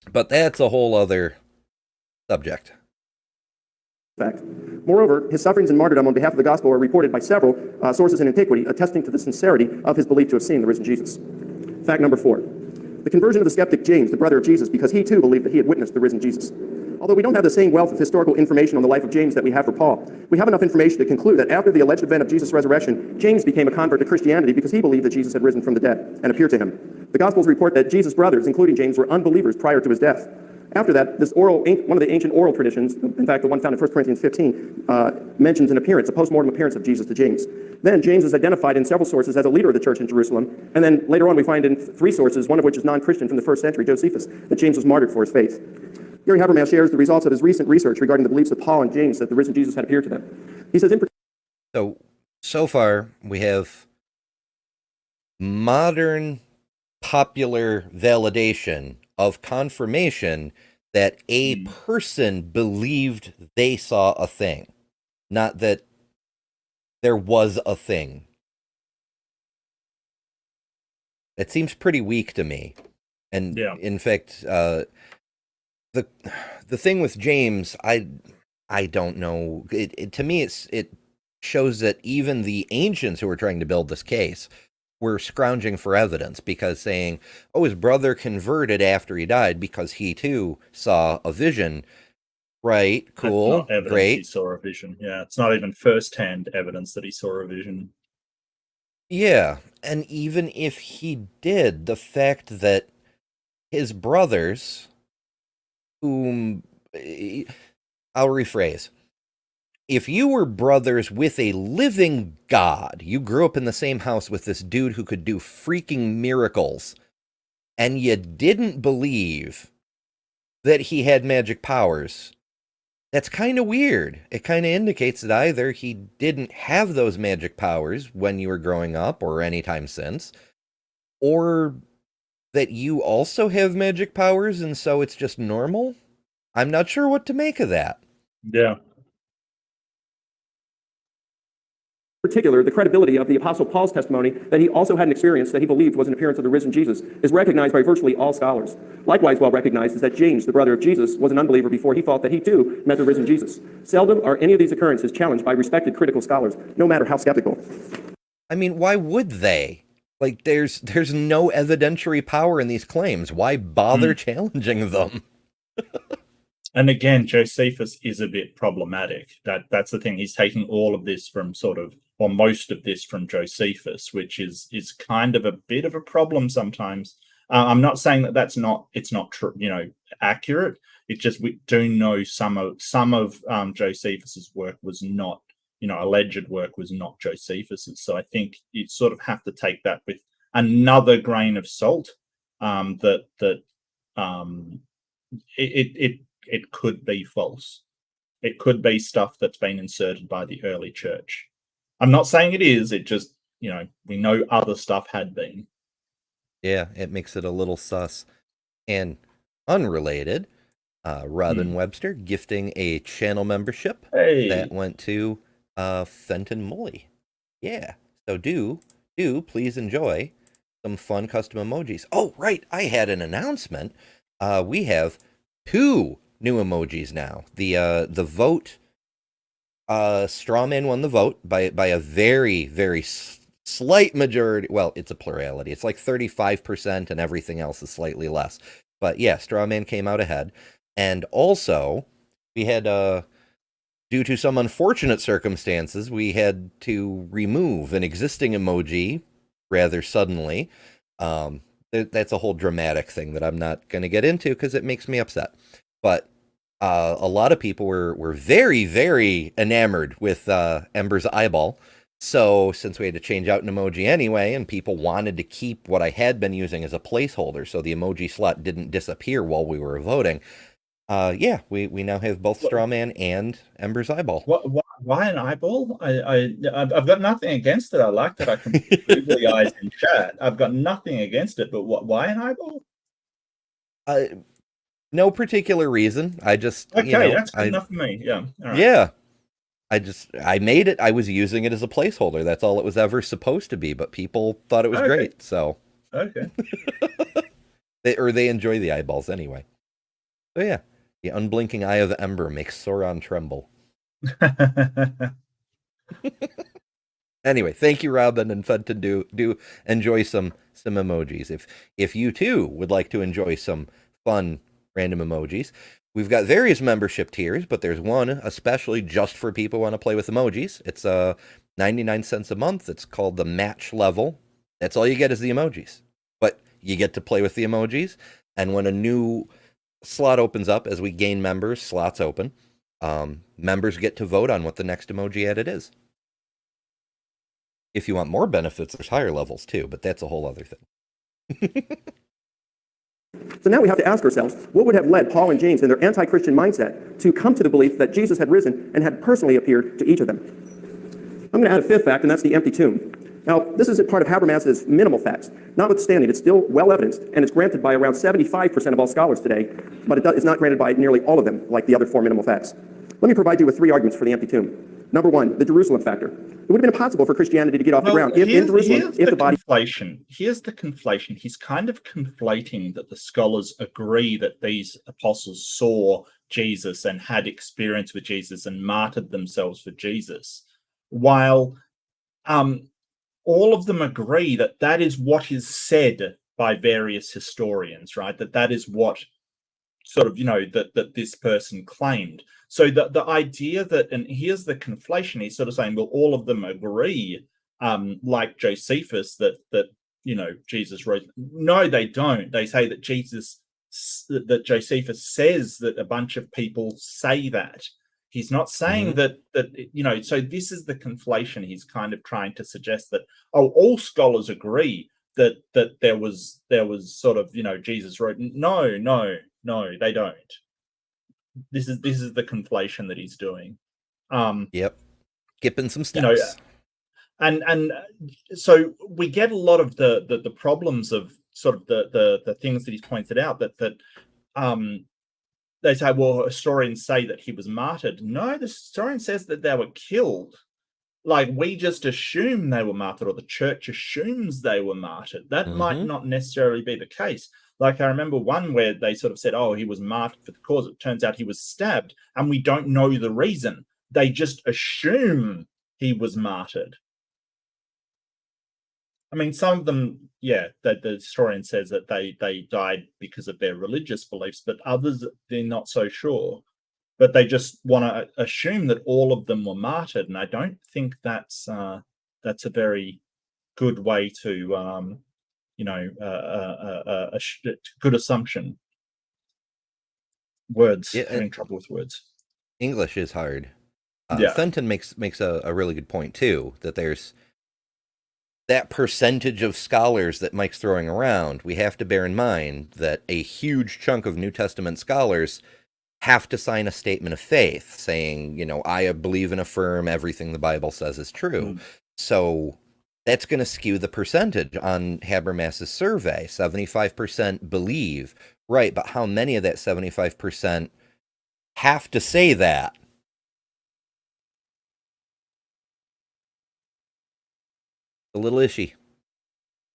But that's a whole other subject. Fact. Moreover, his sufferings and martyrdom on behalf of the gospel are reported by several sources in antiquity, attesting to the sincerity of his belief to have seen the risen Jesus. Fact number 4. The conversion of the skeptic James, the brother of Jesus, because he too believed that he had witnessed the risen Jesus. Although we don't have the same wealth of historical information on the life of James that we have for Paul, we have enough information to conclude that after the alleged event of Jesus' resurrection, James became a convert to Christianity because he believed that Jesus had risen from the dead and appeared to him. The Gospels report that Jesus' brothers, including James, were unbelievers prior to his death. After that, one of the ancient oral traditions, in fact, the one found in 1 Corinthians 15, mentions an appearance, a post-mortem appearance of Jesus to James. Then James is identified in several sources as a leader of the church in Jerusalem, and then later on we find in 3 sources, one of which is non-Christian from the 1st century, Josephus, that James was martyred for his faith. Gary Habermas shares the results of his recent research regarding the beliefs of Paul and James that the risen Jesus had appeared to them. He says, So far, we have modern popular validation of confirmation that a person believed they saw a thing, not that there was a thing. It seems pretty weak to me. And in fact, the thing with James, I don't know. To me, it shows that even the ancients who were trying to build this case were scrounging for evidence, because saying, oh, his brother converted after he died because he too saw a vision. Right, cool, great. He saw a vision. Yeah, it's not even first-hand evidence that he saw a vision. Yeah, and even if he did, the fact that his brothers, whom I'll rephrase, if you were brothers with a living God, you grew up in the same house with this dude who could do freaking miracles, and you didn't believe that he had magic powers, that's kind of weird. It kind of indicates that either he didn't have those magic powers when you were growing up or anytime since, or that you also have magic powers and so it's just normal. I'm not sure what to make of that. Yeah. particular, the credibility of the Apostle Paul's testimony that he also had an experience that he believed was an appearance of the risen Jesus is recognized by virtually all scholars. Likewise well recognized is that James, the brother of Jesus, was an unbeliever before he thought that he too met the risen Jesus. Seldom are any of these occurrences challenged by respected critical scholars, no matter how skeptical. I mean, why would they? Like, there's no evidentiary power in these claims. Why bother challenging them? And again, Josephus is a bit problematic. That's the thing. He's taking all of this from sort of, or most of this from Josephus, which is kind of a bit of a problem sometimes. I'm not saying that it's not true, accurate. It's just we do know some of Josephus's work was not, alleged work was not Josephus's. So I think you sort of have to take that with another grain of salt. It could be false. It could be stuff that's been inserted by the early church. I'm not saying it is. It just, we know other stuff had been. Yeah, it makes it a little sus. And unrelated, Robin Webster gifting a channel membership that went to Fenton Mully. Yeah, so do please enjoy some fun custom emojis. Oh, right, I had an announcement. We have 2 new emojis now. The vote, Strawman won the vote by a very, very slight majority. Well, it's a plurality. It's like 35% and everything else is slightly less. But yeah, Strawman came out ahead. And also, we had, due to some unfortunate circumstances, we had to remove an existing emoji rather suddenly. That's a whole dramatic thing that I'm not going to get into because it makes me upset. But a lot of people were very, very enamored with Ember's eyeball. So since we had to change out an emoji anyway, and people wanted to keep what I had been using as a placeholder, so the emoji slot didn't disappear while we were voting, we now have both Strawman and Ember's eyeball. Why an eyeball? I've got nothing against it. I like that I can googly eyes in chat. I've got nothing against it, but why an eyeball? No particular reason. I just that's good enough for me. Yeah. All right. Yeah. I made it. I was using it as a placeholder. That's all it was ever supposed to be, but people thought it was great. So okay. they enjoy the eyeballs anyway. So yeah, the unblinking eye of Ember makes Sauron tremble. Anyway, thank you, Robin and Fenton. Do enjoy some emojis. If you too would like to enjoy some fun random emojis, we've got various membership tiers, but there's one especially just for people who want to play with emojis. It's 99 cents a month. It's called the match level. That's all you get is the emojis, but you get to play with the emojis. And when a new slot opens up, as we gain members, slots open. Members get to vote on what the next emoji added is. If you want more benefits, there's higher levels too, but that's a whole other thing. So now we have to ask ourselves, what would have led Paul and James in their anti-Christian mindset to come to the belief that Jesus had risen and had personally appeared to each of them? I'm going to add a 5th fact, and that's the empty tomb. Now, this isn't part of Habermas's minimal facts. Notwithstanding, it's still well evidenced, and it's granted by around 75% of all scholars today, but it's not granted by nearly all of them, like the other 4 minimal facts. Let me provide you with 3 arguments for the empty tomb. Number 1, the Jerusalem factor. It would have been impossible for Christianity to get off the ground if in Jerusalem, if the body... Here's the conflation. He's kind of conflating that the scholars agree that these apostles saw Jesus and had experience with Jesus and martyred themselves for Jesus, while all of them agree that that is what is said by various historians, right? That is what sort of, that this person claimed. So the idea that, and here's the conflation, he's sort of saying, well, all of them agree like Josephus, that Jesus rose. No, they don't. They say that that Josephus says that a bunch of people say that. He's not saying that so this is the conflation he's kind of trying to suggest, that all scholars agree that there was sort of Jesus wrote. No, they don't. This is the conflation that he's doing. Yep, skipping some steps. And so we get a lot of the problems of sort of the things that he's pointed out, that they say, well, historians say that he was martyred. No, the historian says that they were killed. Like, we just assume they were martyred, or the church assumes they were martyred. That might not necessarily be the case. Like, I remember one where they sort of said, oh, he was martyred for the cause. It turns out he was stabbed, and we don't know the reason. They just assume he was martyred. I mean, some of them, that the historian says that they died because of their religious beliefs, but others, they're not so sure. But they just want to assume that all of them were martyred, and I don't think that's a very good way to, a good assumption. Words, having trouble with words. English is hard. Yeah. Fenton makes a really good point too, that there's that percentage of scholars that Mike's throwing around. We have to bear in mind that a huge chunk of New Testament scholars have to sign a statement of faith saying, I believe and affirm everything the Bible says is true. So that's going to skew the percentage on Habermas's survey. 75% believe, right? But how many of that 75% have to say that? A little ishy.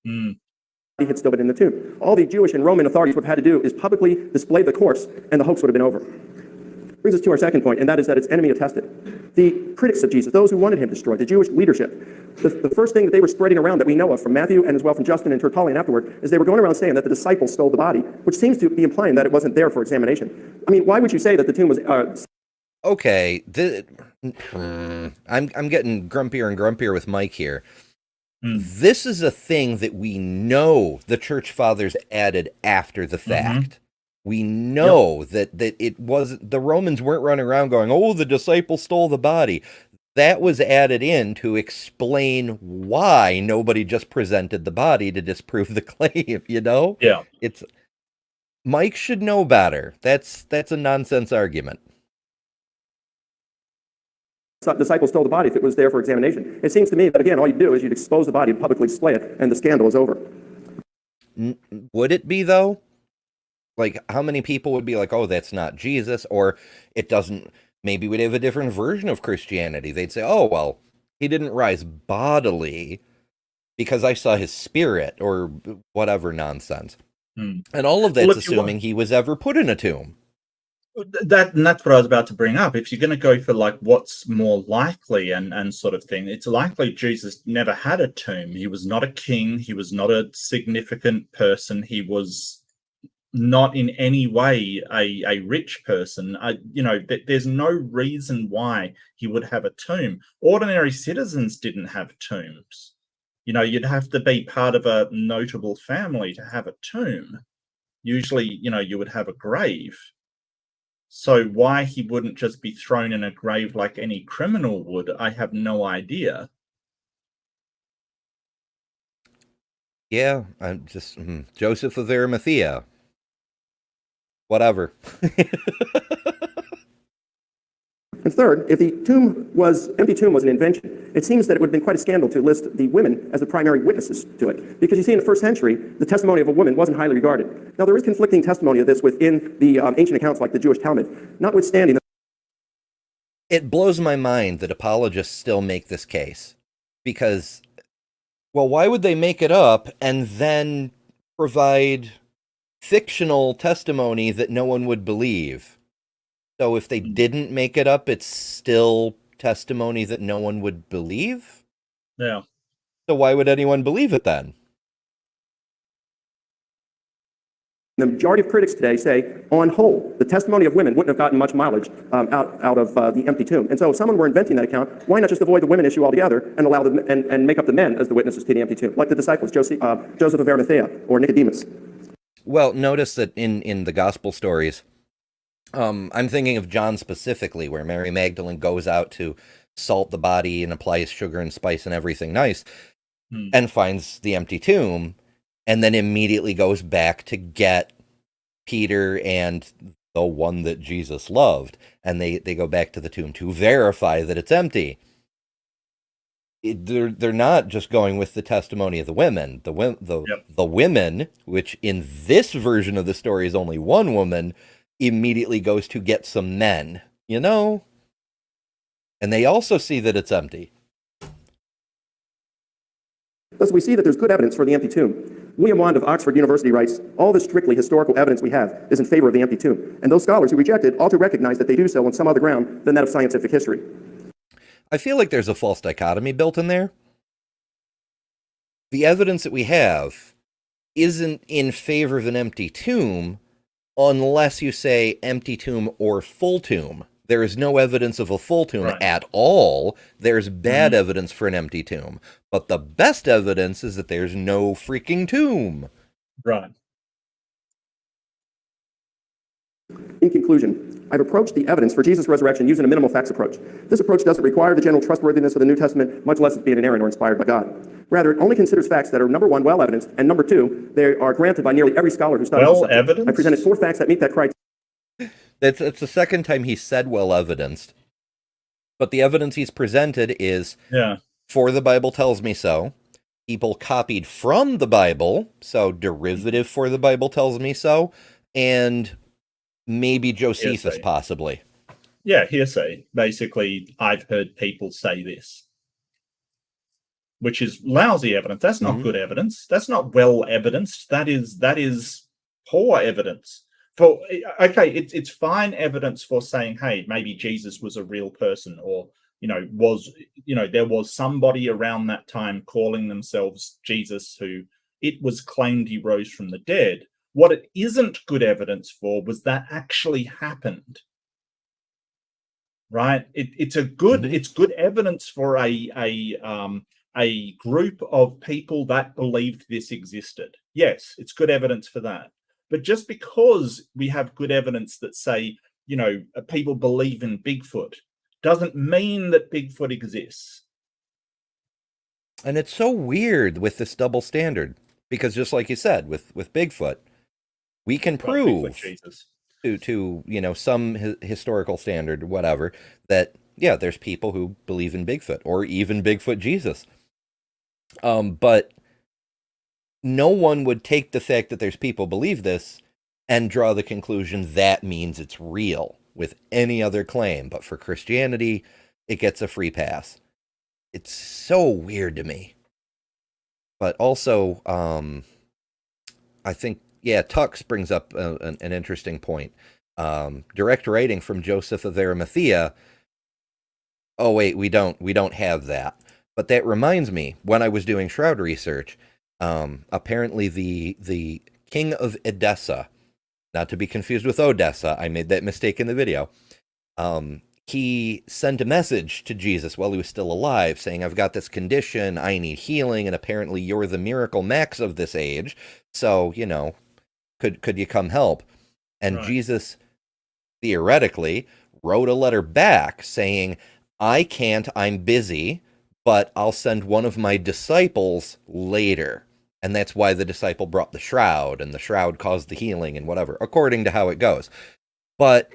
He had still been in the tomb. All the Jewish and Roman authorities would have had to do is publicly display the corpse, and the hoax would have been over. Brings us to our second point, and that is that it's enemy attested. The critics of Jesus, those who wanted him destroyed, the Jewish leadership, the first thing that they were spreading around that we know of from Matthew and as well from Justin and Tertullian afterward is they were going around saying that the disciples stole the body, which seems to be implying that it wasn't there for examination. I mean, why would you say that the tomb was... Okay, I'm getting grumpier and grumpier with Mike here. This is a thing that we know the church fathers added after the fact. We know that it wasn't, the Romans weren't running around going, oh, the disciples stole the body. That was added in to explain why nobody just presented the body to disprove the claim, Yeah. Mike should know better. That's a nonsense argument. Disciples stole the body if it was there for examination. It seems to me that, again, all you do is you'd expose the body, publicly display it, and the scandal is over. Would it be, though? Like, how many people would be like, oh, that's not Jesus, or it doesn't, maybe we'd have a different version of Christianity. They'd say, oh, well, he didn't rise bodily because I saw his spirit, or whatever nonsense. And all of that's assuming he was ever put in a tomb. That's what I was about to bring up. If you're going to go for like what's more likely and sort of thing, it's likely Jesus never had a tomb. He was not a king. He was not a significant person. He was not in any way a rich person. There's no reason why he would have a tomb. Ordinary citizens didn't have tombs. You'd have to be part of a notable family to have a tomb. Usually, you would have a grave. So why he wouldn't just be thrown in a grave like any criminal would, I have no idea. Yeah, I'm just Joseph of Arimathea. Whatever. And third, if the empty tomb was an invention, it seems that it would have been quite a scandal to list the women as the primary witnesses to it. Because you see, in the first century, the testimony of a woman wasn't highly regarded. Now, there is conflicting testimony of this within the ancient accounts like the Jewish Talmud, notwithstanding. It blows my mind that apologists still make this case. Because, well, why would they make it up and then provide fictional testimony that no one would believe? So if they didn't make it up, it's still testimony that no one would believe? Yeah. So why would anyone believe it then? The majority of critics today say, on whole, the testimony of women wouldn't have gotten much mileage out of the empty tomb. And so if someone were inventing that account, why not just avoid the women issue altogether and allow them and make up the men as the witnesses to the empty tomb, like the disciples, Joseph of Arimathea or Nicodemus? Well, notice that in the gospel stories, I'm thinking of John specifically, where Mary Magdalene goes out to salt the body and applies sugar and spice and everything nice, and finds the empty tomb, and then immediately goes back to get Peter and the one that Jesus loved, and they go back to the tomb to verify that it's empty. They're not just going with the testimony of the women. The women, which in this version of the story is only one woman, immediately goes to get some men, you know? And they also see that it's empty. Thus, we see that there's good evidence for the empty tomb. William Wand of Oxford University writes, all the strictly historical evidence we have is in favor of the empty tomb, and those scholars who reject it ought to recognize that they do so on some other ground than that of scientific history. I feel like there's a false dichotomy built in there. The evidence that we have isn't in favor of an empty tomb unless you say empty tomb or full tomb. There is no evidence of a full tomb at all. There's bad evidence for an empty tomb. But the best evidence is that there's no freaking tomb. Right. In conclusion, I've approached the evidence for Jesus' resurrection using a minimal facts approach. This approach doesn't require the general trustworthiness of the New Testament, much less it being inerrant or inspired by God. Rather, it only considers facts that are, number one, well evidenced, and number two, they are granted by nearly every scholar who studies the subject. Evidence? I presented 4 facts that meet that criteria. It's the second time he said well evidenced. But the evidence he's presented is, for the Bible tells me so. People copied from the Bible, so derivative for the Bible tells me so, and maybe Josephus hearsay. Possibly. Yeah, hearsay. Basically, I've heard people say this, which is lousy evidence. That's not good evidence. That's not well evidenced. That is poor evidence. It's fine evidence for saying, hey, maybe Jesus was a real person, or there was somebody around that time calling themselves Jesus who it was claimed he rose from the dead. What it isn't good evidence for was that actually happened. Right? It's good evidence for a group of people that believed this existed. Yes, it's good evidence for that. But just because we have good evidence that say, people believe in Bigfoot, doesn't mean that Bigfoot exists. And it's so weird with this double standard, because just like you said, with Bigfoot, we can prove to some historical standard, whatever, that, there's people who believe in Bigfoot, or even Bigfoot Jesus. But no one would take the fact that there's people believe this and draw the conclusion that means it's real with any other claim. But for Christianity, it gets a free pass. It's so weird to me. But also, I think, Tux brings up an interesting point. Direct writing from Joseph of Arimathea. Oh, wait, we don't have that. But that reminds me, when I was doing Shroud research, apparently the king of Edessa, not to be confused with Odessa, I made that mistake in the video, he sent a message to Jesus while he was still alive saying, I've got this condition, I need healing, and apparently you're the miracle max of this age, so, could you come help? And Jesus, theoretically, wrote a letter back saying, I can't, I'm busy, but I'll send one of my disciples later. And that's why the disciple brought the shroud, and the shroud caused the healing and whatever, according to how it goes. But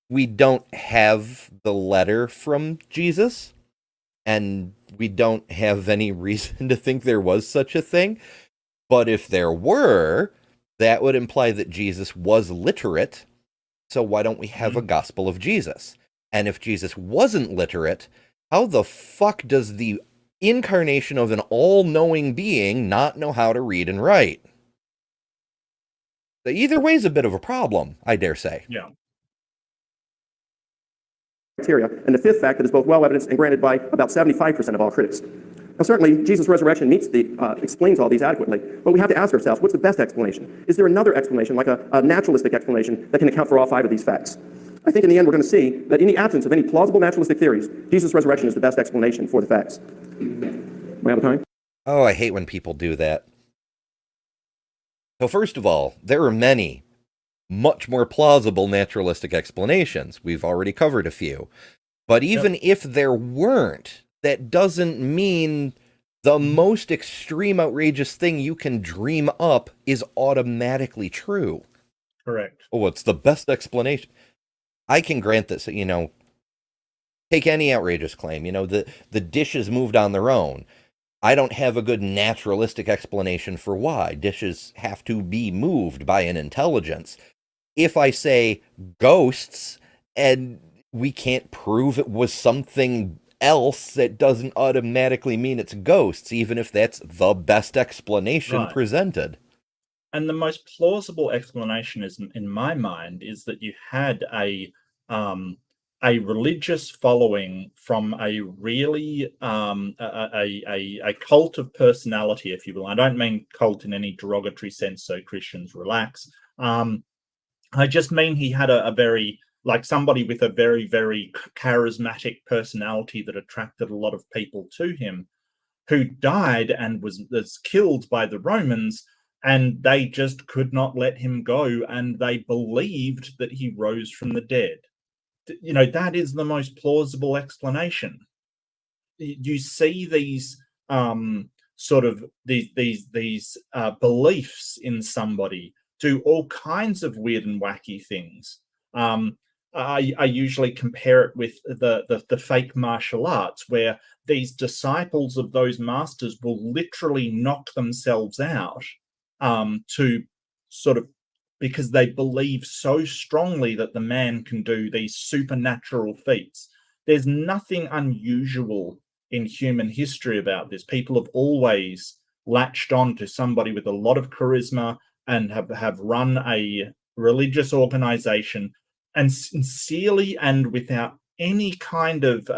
we don't have the letter from Jesus, and we don't have any reason to think there was such a thing. But if there were, that would imply that Jesus was literate. So why don't we have a gospel of Jesus? And if Jesus wasn't literate, how the fuck does the incarnation of an all-knowing being not know how to read and write? So either way is a bit of a problem, I dare say. Yeah. Criteria, and the 5th fact that is both well evidenced and granted by about 75% of all critics. Now, certainly, Jesus' resurrection explains all these adequately, but we have to ask ourselves, what's the best explanation? Is there another explanation, like a naturalistic explanation, that can account for all 5 of these facts? I think in the end, we're going to see that in the absence of any plausible naturalistic theories, Jesus' resurrection is the best explanation for the facts. Am I out of time? Oh, I hate when people do that. So first of all, there are many, much more plausible naturalistic explanations. We've already covered a few. But even if there weren't, that doesn't mean the most extreme, outrageous thing you can dream up is automatically true. Correct. Oh, it's the best explanation. I can grant this, take any outrageous claim, the dishes moved on their own. I don't have a good naturalistic explanation for why dishes have to be moved by an intelligence. If I say ghosts and we can't prove it was something else, that doesn't automatically mean it's ghosts, even if that's the best explanation presented. And the most plausible explanation is, in my mind, is that you had a religious following from a really a cult of personality, if you will. I don't mean cult in any derogatory sense, so Christians relax. I just mean he had a very, like, somebody with a very, very charismatic personality that attracted a lot of people to him, who died and was killed by the Romans, and they just could not let him go, and they believed that he rose from the dead. That is the most plausible explanation. You see these these beliefs in somebody do all kinds of weird and wacky things. I usually compare it with the fake martial arts, where these disciples of those masters will literally knock themselves out to sort of, because they believe so strongly that the man can do these supernatural feats. There's nothing unusual in human history about this. People have always latched on to somebody with a lot of charisma and have run a religious organization, and sincerely and without any kind of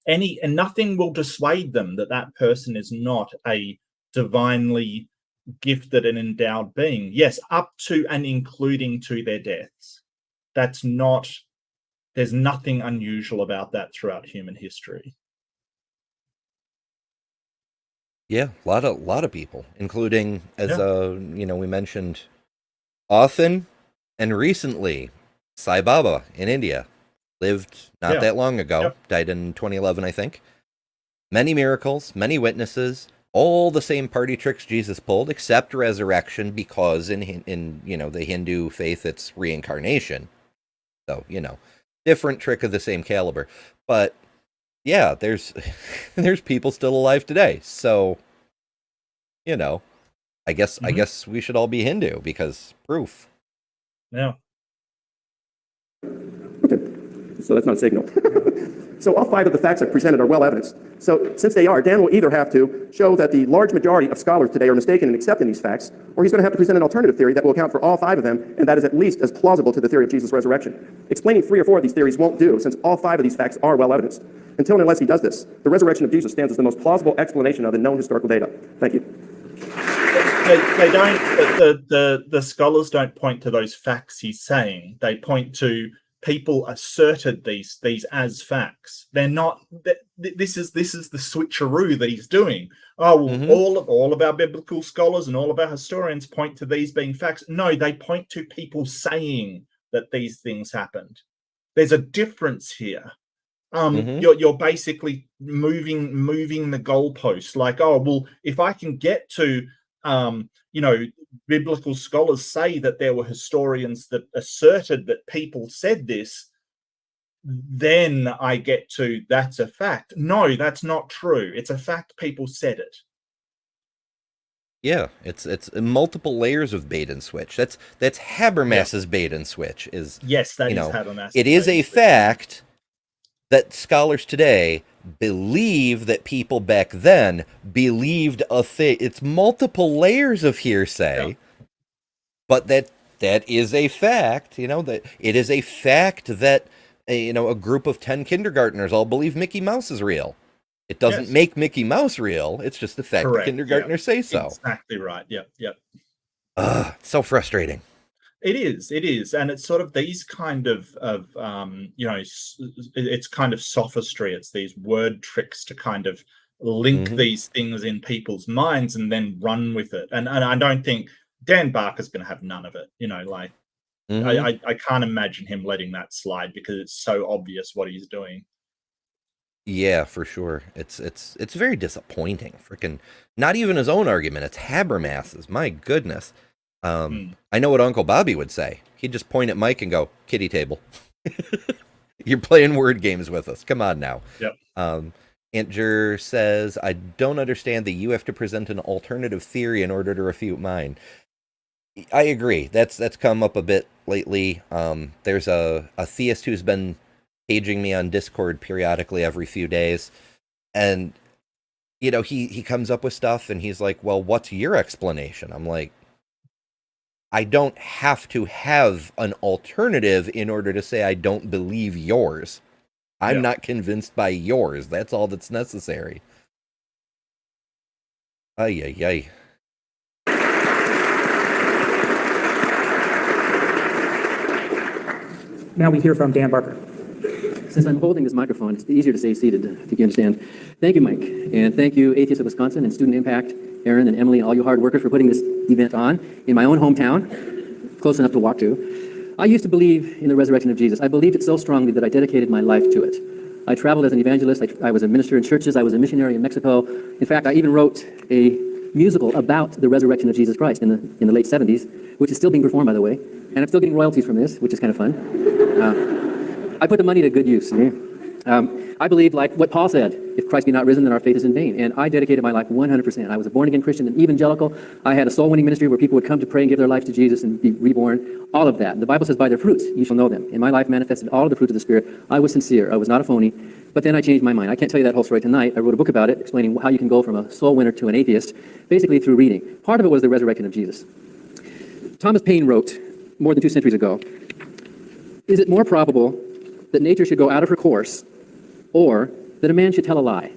and nothing will dissuade them that person is not a divinely gifted and endowed being. Yes, up to and including to their deaths. There's nothing unusual about that throughout human history. Yeah, a lot of people, including, as we mentioned often and recently, Sai Baba in India lived not that long ago, died in 2011, I think. Many miracles, many witnesses, all the same party tricks Jesus pulled, except resurrection, because in the Hindu faith it's reincarnation. So, different trick of the same caliber. But yeah, there's people still alive today. So, I guess we should all be Hindu, because proof. Yeah. Okay. So that's not a signal. So all 5 of the facts I've presented are well evidenced. So since they are, Dan will either have to show that the large majority of scholars today are mistaken in accepting these facts, or he's going to have to present an alternative theory that will account for all 5 of them, and that is at least as plausible to the theory of Jesus' resurrection. Explaining 3 or 4 of these theories won't do, since all 5 of these facts are well evidenced. Until and unless he does this, the resurrection of Jesus stands as the most plausible explanation of the known historical data. Thank you. They don't. The scholars don't point to those facts he's saying. They point to people asserted these as facts. They're not. This is the switcheroo that he's doing. Oh, well, all of our biblical scholars and all of our historians point to these being facts. No, they point to people saying that these things happened. There's a difference here. You're basically moving the goalpost. Like, oh, well, if I can get to biblical scholars say that there were historians that asserted that people said this, then I get to, that's a fact. No, that's not true. It's a fact people said it. Yeah, it's multiple layers of bait and switch. That's Habermas's bait and switch. Is yes, that is Habermas. It is a fact that scholars today believe that people back then believed a thing. It's multiple layers of hearsay, but that is a fact. That it is a fact that a group of 10 kindergartners all believe Mickey Mouse is real. It doesn't Yes. make Mickey Mouse real. It's just the fact Correct, that kindergartners say so. Exactly right. Yep. It's so frustrating. It is, and it's sort of these kind of it's kind of sophistry. It's these word tricks to kind of link these things in people's minds and then run with it. And I don't think Dan Barker's going to have none of it. I can't imagine him letting that slide because it's so obvious what he's doing. Yeah, for sure. It's very disappointing. Freaking, not even his own argument. It's Habermas's. My goodness. I know what Uncle Bobby would say. He'd just point at Mike and go, "Kitty table." You're playing word games with us. Come on now. Yep. Antjer says, "I don't understand that you have to present an alternative theory in order to refute mine." I agree. That's come up a bit lately. There's a theist who's been paging me on Discord periodically every few days, and he comes up with stuff and he's like, "Well, what's your explanation?" I'm like, I don't have to have an alternative in order to say I don't believe yours. I'm not convinced by yours. That's all that's necessary. Ay, ay, ay. Now we hear from Dan Barker. Since I'm holding this microphone, it's easier to say seated, if you can understand. Thank you, Mike. And thank you, Atheists of Wisconsin and Student Impact, Aaron and Emily, and all you hard workers for putting this event on in my own hometown, close enough to walk to. I used to believe in the resurrection of Jesus. I believed it so strongly that I dedicated my life to it. I traveled as an evangelist. I was a minister in churches. I was a missionary in Mexico. In fact, I even wrote a musical about the resurrection of Jesus Christ in the late 70s, which is still being performed, by the way. And I'm still getting royalties from this, which is kind of fun. I put the money to good use. I believe, like what Paul said, if Christ be not risen, then our faith is in vain. And I dedicated my life 100%. I was a born-again Christian and evangelical. I had a soul-winning ministry where people would come to pray and give their life to Jesus and be reborn. All of that. The Bible says, by their fruits you shall know them. And my life manifested all of the fruits of the Spirit. I was sincere. I was not a phony. But then I changed my mind. I can't tell you that whole story tonight. I wrote a book about it, explaining how you can go from a soul winner to an atheist, basically through reading. Part of it was the resurrection of Jesus. Thomas Paine wrote, more than 2 centuries ago, is it more probable that nature should go out of her course, or that a man should tell a lie?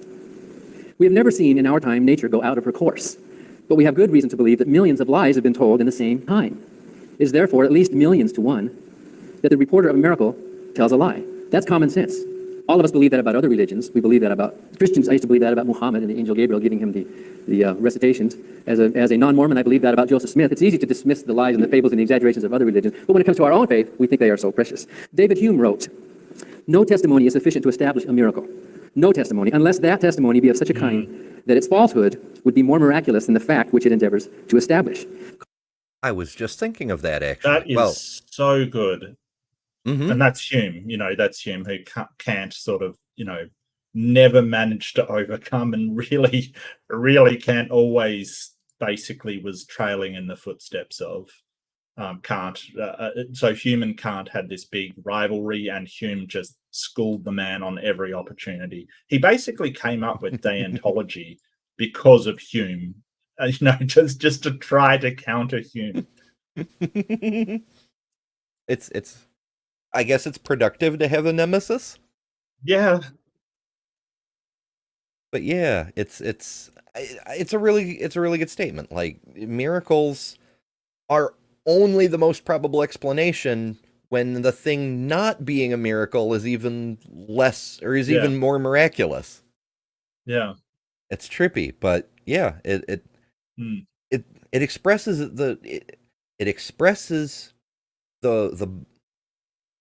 We have never seen in our time nature go out of her course, but we have good reason to believe that millions of lies have been told in the same time. It is therefore at least millions to one that the reporter of a miracle tells a lie. That's common sense. All of us believe that about other religions. We believe that about Christians. I used to believe that about Muhammad and the angel Gabriel giving him the recitations. As a non-Mormon, I believe that about Joseph Smith. It's easy to dismiss the lies and the fables and the exaggerations of other religions, but when it comes to our own faith, we think they are so precious. David Hume wrote, "No testimony is sufficient to establish a miracle. No testimony, unless that testimony be of such a kind that its falsehood would be more miraculous than the fact which it endeavors to establish." I was just thinking of that, actually. That is so good. And that's Hume, that's Hume who Kant sort of, never managed to overcome and really Kant always basically was trailing in the footsteps of Kant. So Hume and Kant had this big rivalry and Hume just schooled the man on every opportunity. He basically came up with deontology because of Hume, just to try to counter Hume. It's I guess it's productive to have a nemesis. Yeah. But yeah, it's a really good statement. Like, miracles are only the most probable explanation when the thing not being a miracle is even less or is even more miraculous. Yeah. It's trippy, but yeah, it expresses it expresses the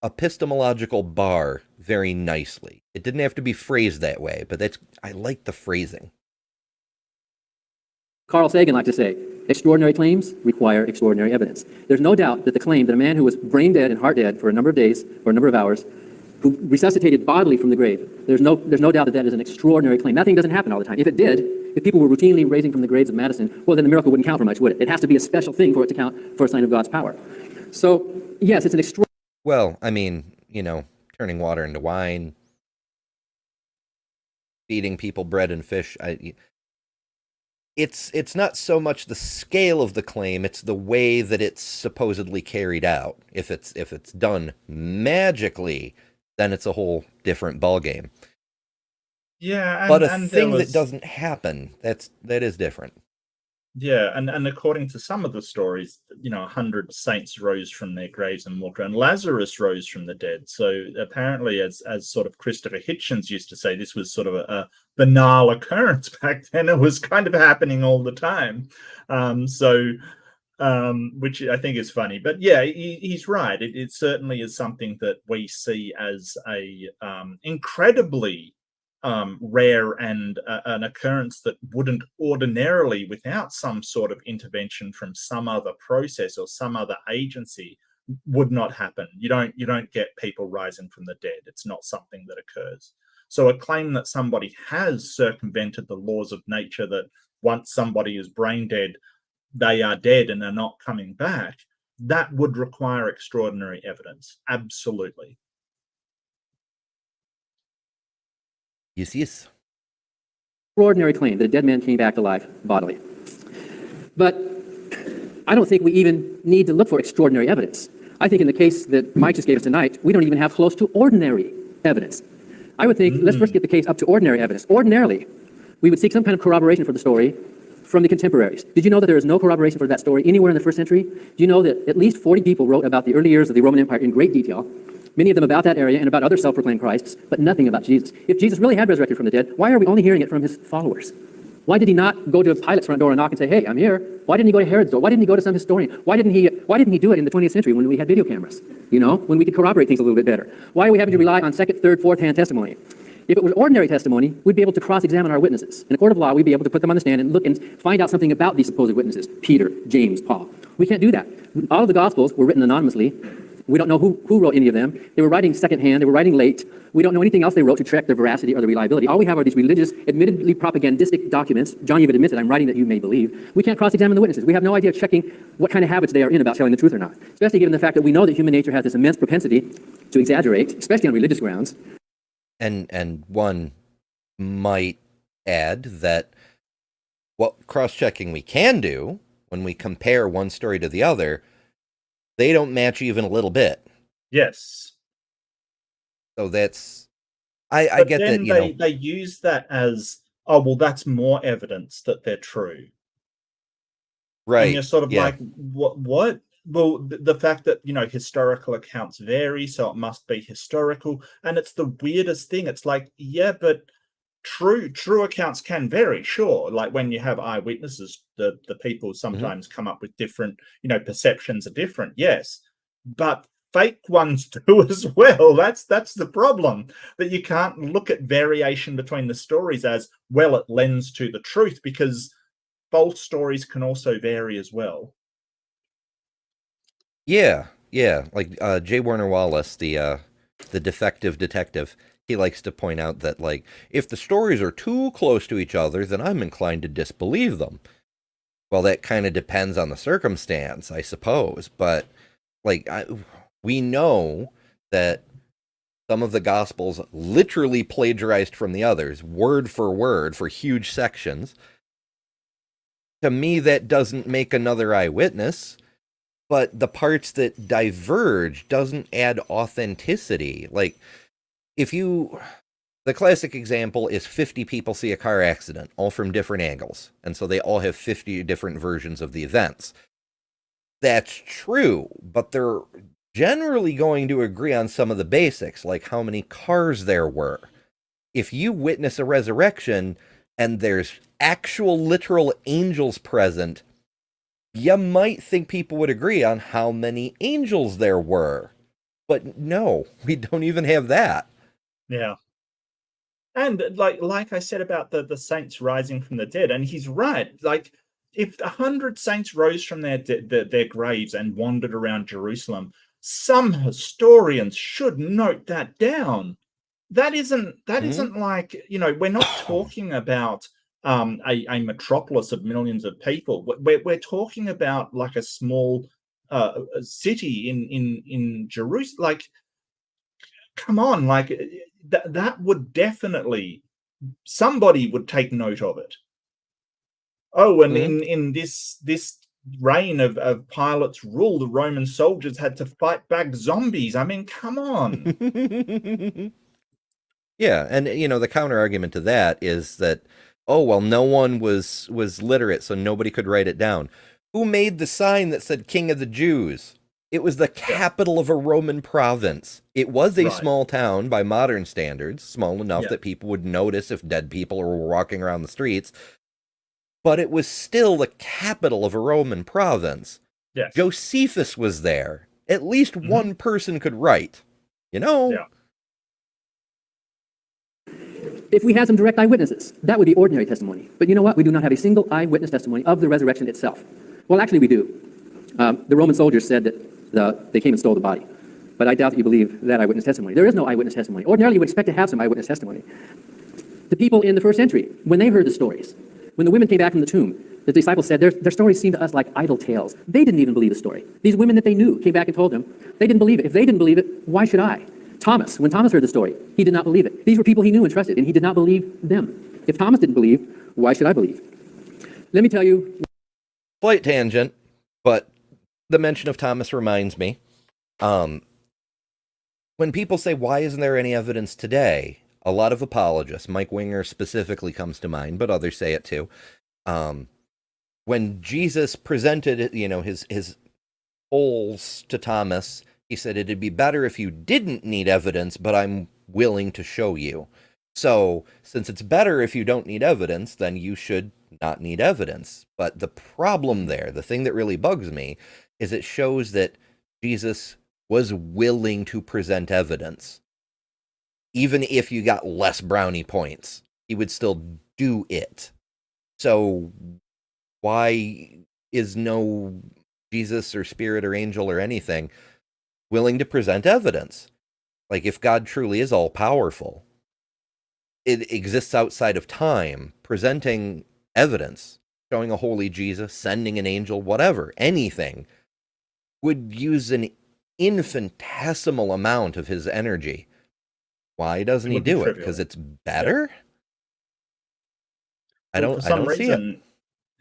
epistemological bar very nicely. It didn't have to be phrased that way, but I like the phrasing. Carl Sagan liked to say, extraordinary claims require extraordinary evidence. There's no doubt that the claim that a man who was brain dead and heart dead for a number of days or a number of hours, who resuscitated bodily from the grave, there's no doubt that that is an extraordinary claim. That thing doesn't happen all the time. If it did, if people were routinely raising from the graves of Madison, well, then the miracle wouldn't count for much, would it? It has to be a special thing for it to count for a sign of God's power. So, yes, it's an extraordinary... Well, I mean, turning water into wine, feeding people bread and fish. It's not so much the scale of the claim; it's the way that it's supposedly carried out. If it's done magically, then it's a whole different ballgame. Yeah, But a and there thing that was doesn't happen, that is different. yeah, and according to some of the stories, 100 saints rose from their graves and walked around. Lazarus rose from the dead. So apparently, as sort of Christopher Hitchens used to say, this was sort of a banal occurrence back then. It was kind of happening all the time. Which I think is funny. But yeah, he's right. It certainly is something that we see as a incredibly rare and an occurrence that wouldn't ordinarily, without some sort of intervention from some other process or some other agency, would not happen. You don't get people rising from the dead. It's not something that occurs. So a claim that somebody has circumvented the laws of nature, that once somebody is brain dead, they are dead and are not coming back, that would require extraordinary evidence. Absolutely. Yes. Extraordinary claim that a dead man came back to life bodily. But I don't think we even need to look for extraordinary evidence. I think in the case that Mike just gave us tonight, we don't even have close to ordinary evidence. I would think, let's first get the case up to ordinary evidence. Ordinarily, we would seek some kind of corroboration for the story from the contemporaries. Did you know that there is no corroboration for that story anywhere in the first century? Do you know that at least 40 people wrote about the early years of the Roman Empire in great detail, many of them about that area and about other self-proclaimed Christs, but nothing about Jesus? If Jesus really had resurrected from the dead, why are we only hearing it from his followers? Why did he not go to Pilate's front door and knock and say, hey, I'm here? Why didn't he go to Herod's door? Why didn't he go to some historian? Why didn't he do it in the 20th century when we had video cameras? When we could corroborate things a little bit better? Why are we having to rely on second, third, fourth-hand testimony? If it was ordinary testimony, we'd be able to cross-examine our witnesses. In a court of law, we'd be able to put them on the stand and look and find out something about these supposed witnesses, Peter, James, Paul. We can't do that. All of the Gospels were written anonymously. We don't know who wrote any of them. They were writing secondhand. They were writing late. We don't know anything else they wrote to check their veracity or their reliability. All we have are these religious, admittedly propagandistic documents. John even admits that I'm writing that you may believe. We can't cross-examine the witnesses. We have no idea of checking what kind of habits they are in about telling the truth or not, especially given the fact that we know that human nature has this immense propensity to exaggerate, especially on religious grounds. And one might add that what cross-checking we can do when we compare one story to the other, they don't match even a little bit. Yes. So that's, I get that, they use that as, oh, well, that's more evidence that they're true. right. And you're sort of yeah. like, what? Well, the fact that, historical accounts vary, so it must be historical. And it's the weirdest thing. It's like, yeah, but true accounts can vary, sure. Like when you have eyewitnesses, the people sometimes come up with different, perceptions are different, yes. But fake ones do as well. That's the problem, that you can't look at variation between the stories as, well, it lends to the truth, because false stories can also vary as well. Yeah. Like J. Warner Wallace, the defective detective, he likes to point out that, like, if the stories are too close to each other, then I'm inclined to disbelieve them. Well, that kind of depends on the circumstance, I suppose. But, like, we know that some of the Gospels literally plagiarized from the others, word for word, for huge sections. To me, that doesn't make another eyewitness. But the parts that diverge doesn't add authenticity. Like, the classic example is 50 people see a car accident, all from different angles. And so they all have 50 different versions of the events. That's true, but they're generally going to agree on some of the basics, like how many cars there were. If you witness a resurrection and there's actual literal angels present, you might think people would agree on how many angels there were. But no, we don't even have that. Yeah. And like I said about the saints rising from the dead, and he's right. Like, if 100 saints rose from their graves and wandered around Jerusalem, some historians should note that down. That isn't like, we're not talking about a metropolis of millions of people. We're talking about like a small city in Jerusalem. Like, come on, like that would definitely, somebody would take note of it. Oh, and in this reign of Pilate's rule, the Roman soldiers had to fight back zombies. I mean, come on. Yeah, and the counter argument to that is that, oh well, no one was literate, so nobody could write it down. Who made the sign that said King of the Jews? It was the capital of a Roman province. It was a small town by modern standards, small enough that people would notice if dead people were walking around the streets. But it was still the capital of a Roman province. Yes. Josephus was there. At least one person could write. Yeah. If we had some direct eyewitnesses, that would be ordinary testimony. But you know what? We do not have a single eyewitness testimony of the resurrection itself. Well, actually, we do. The Roman soldiers said that they came and stole the body. But I doubt that you believe that eyewitness testimony. There is no eyewitness testimony. Ordinarily, you would expect to have some eyewitness testimony. The people in the first century, when they heard the stories, when the women came back from the tomb, the disciples said, their stories seem to us like idle tales. They didn't even believe the story. These women that they knew came back and told them, they didn't believe it. If they didn't believe it, why should I? Thomas, when Thomas heard the story, he did not believe it. These were people he knew and trusted, and he did not believe them. If Thomas didn't believe, why should I believe? Let me tell you. Slight tangent, but the mention of Thomas reminds me. When people say, why isn't there any evidence today? A lot of apologists, Mike Winger specifically comes to mind, but others say it too. When Jesus presented, his holes to Thomas, he said, it'd be better if you didn't need evidence, but I'm willing to show you. So, since it's better if you don't need evidence, then you should not need evidence. But the problem there, the thing that really bugs me, is it shows that Jesus was willing to present evidence. Even if you got less brownie points, he would still do it. So, why is no Jesus or spirit or angel or anything willing to present evidence? Like, if God truly is all-powerful, it exists outside of time, presenting evidence, showing a holy Jesus, sending an angel, whatever, anything, would use an infinitesimal amount of his energy. Why doesn't he do it? Because it's better? I don't see it.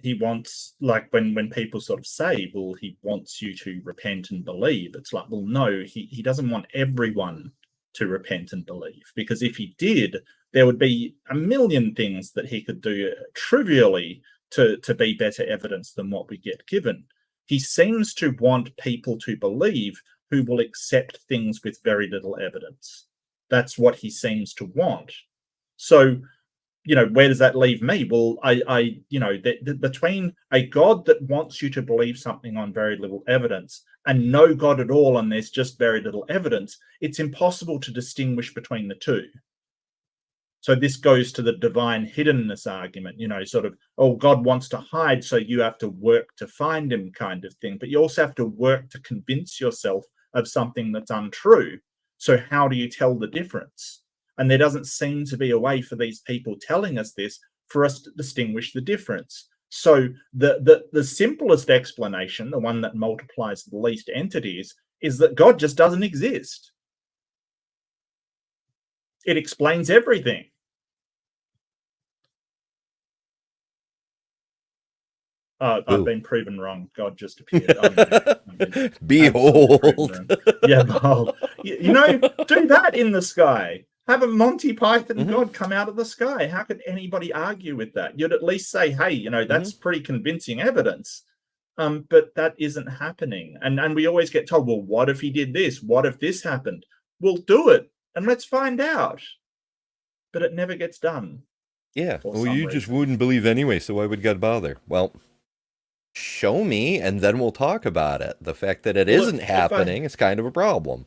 He wants, like, when people sort of say, well, he wants you to repent and believe, it's like, well, no, he doesn't want everyone to repent and believe, because if he did, there would be a million things that he could do trivially to be better evidence than what we get given. He seems to want people to believe who will accept things with very little evidence. That's what he seems to want. So, where does that leave me? Well, between a God that wants you to believe something on very little evidence and no God at all, and there's just very little evidence, it's impossible to distinguish between the two. So this goes to the divine hiddenness argument, sort of, oh, God wants to hide, so you have to work to find him kind of thing. But you also have to work to convince yourself of something that's untrue. So how do you tell the difference? And there doesn't seem to be a way for these people telling us this for us to distinguish the difference. So the simplest explanation, the one that multiplies the least entities, is that God just doesn't exist. It explains everything. I've been proven wrong. God just appeared. Behold. Yeah, behold. Do that in the sky. Have a Monty Python God come out of the sky. How could anybody argue with that? You'd at least say, hey, that's pretty convincing evidence. But that isn't happening. And we always get told, well, what if he did this? What if this happened? We'll do it and let's find out. But it never gets done. Yeah. Well, you just wouldn't believe anyway, so why would God bother? Well, show me and then we'll talk about it. The fact that it isn't happening is kind of a problem.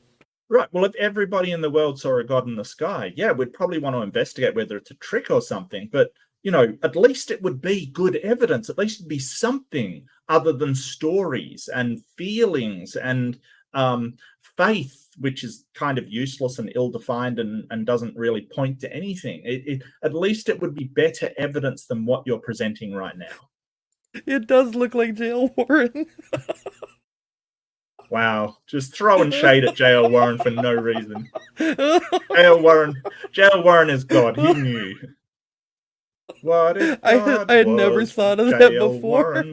Right. Well, if everybody in the world saw a God in the sky, yeah, we'd probably want to investigate whether it's a trick or something. But, at least it would be good evidence. At least it'd be something other than stories and feelings and faith, which is kind of useless and ill-defined and doesn't really point to anything. At least it would be better evidence than what you're presenting right now. It does look like J.L. Warren. Wow, just throwing shade at J.L. Warren for no reason. J.L. Warren is God. He knew. What if God I had never thought of that before.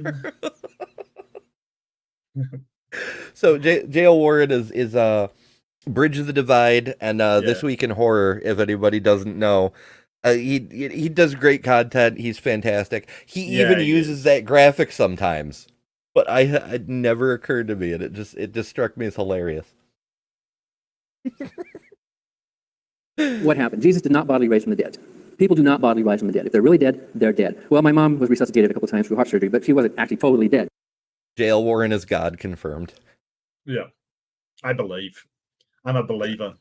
So J.L. Warren is Bridge the Divide and This Yeah. Week in Horror, if anybody doesn't know. He does great content. He's fantastic. He Yeah, even he uses is. that graphic sometimes. But it never occurred to me, and it just struck me as hilarious. What happened? Jesus did not bodily rise from the dead. People do not bodily rise from the dead. If they're really dead, they're dead. Well, my mom was resuscitated a couple times through heart surgery, but she wasn't actually totally dead. Jail Warren is God confirmed. Yeah. I believe. I'm a believer.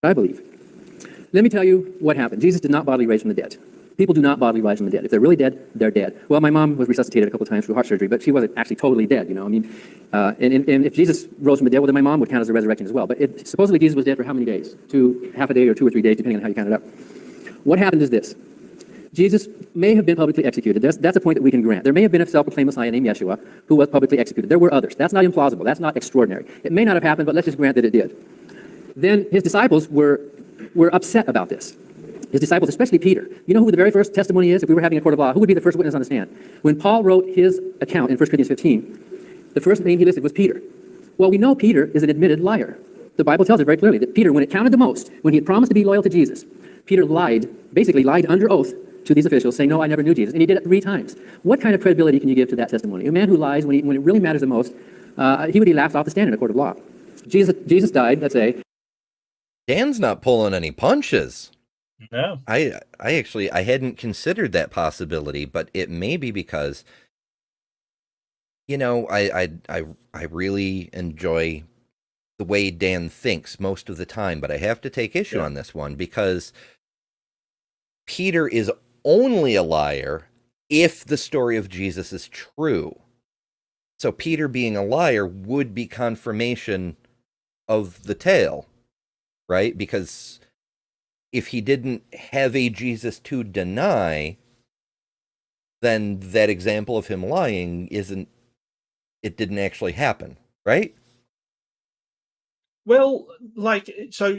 I believe. Let me tell you what happened. Jesus did not bodily rise from the dead. People do not bodily rise from the dead. If they're really dead, they're dead. Well, my mom was resuscitated a couple times through heart surgery, but she wasn't actually totally dead, you know. I mean, and if Jesus rose from the dead, well, then my mom would count as a resurrection as well. But supposedly Jesus was dead for how many days? Half a day or 2 or 3 days, depending on how you count it up. What happened is this. Jesus may have been publicly executed. That's a point that we can grant. There may have been a self-proclaimed Messiah named Yeshua who was publicly executed. There were others. That's not implausible. That's not extraordinary. It may not have happened, but let's just grant that it did. Then his disciples were upset about this. His disciples, especially Peter. You know who the very first testimony is? If we were having a court of law, who would be the first witness on the stand? When Paul wrote his account in 1 Corinthians 15, the first name he listed was Peter. Well, we know Peter is an admitted liar. The Bible tells it very clearly that Peter, when it counted the most, when he had promised to be loyal to Jesus, Peter basically lied under oath to these officials, saying, no, I never knew Jesus. And he did it 3 times. What kind of credibility can you give to that testimony? A man who lies when it really matters the most, he would be laughed off the stand in a court of law. Jesus died, let's say. Dan's not pulling any punches. No. I hadn't considered that possibility, but it may be because, you know, I really enjoy the way Dan thinks most of the time, but I have to take issue on this one because Peter is only a liar if the story of Jesus is true. So Peter being a liar would be confirmation of the tale, right? Because if he didn't have a Jesus to deny, then that example of him lying it didn't actually happen, right? Well, like, so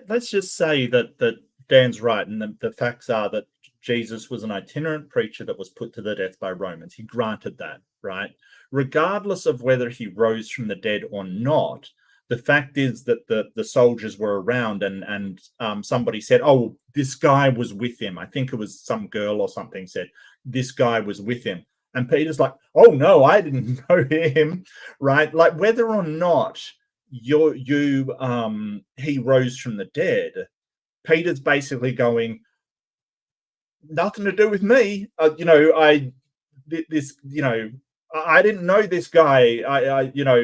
let's just say that Dan's right, and the facts are that Jesus was an itinerant preacher that was put to the death by Romans. He granted that, right? Regardless of whether he rose from the dead or not, the fact is that the soldiers were around, and somebody said, "Oh, this guy was with him." I think it was some girl or something said, "This guy was with him," and Peter's like, "Oh no, I didn't know him," right? Like whether or not he rose from the dead, Peter's basically going, nothing to do with me. I didn't know this guy.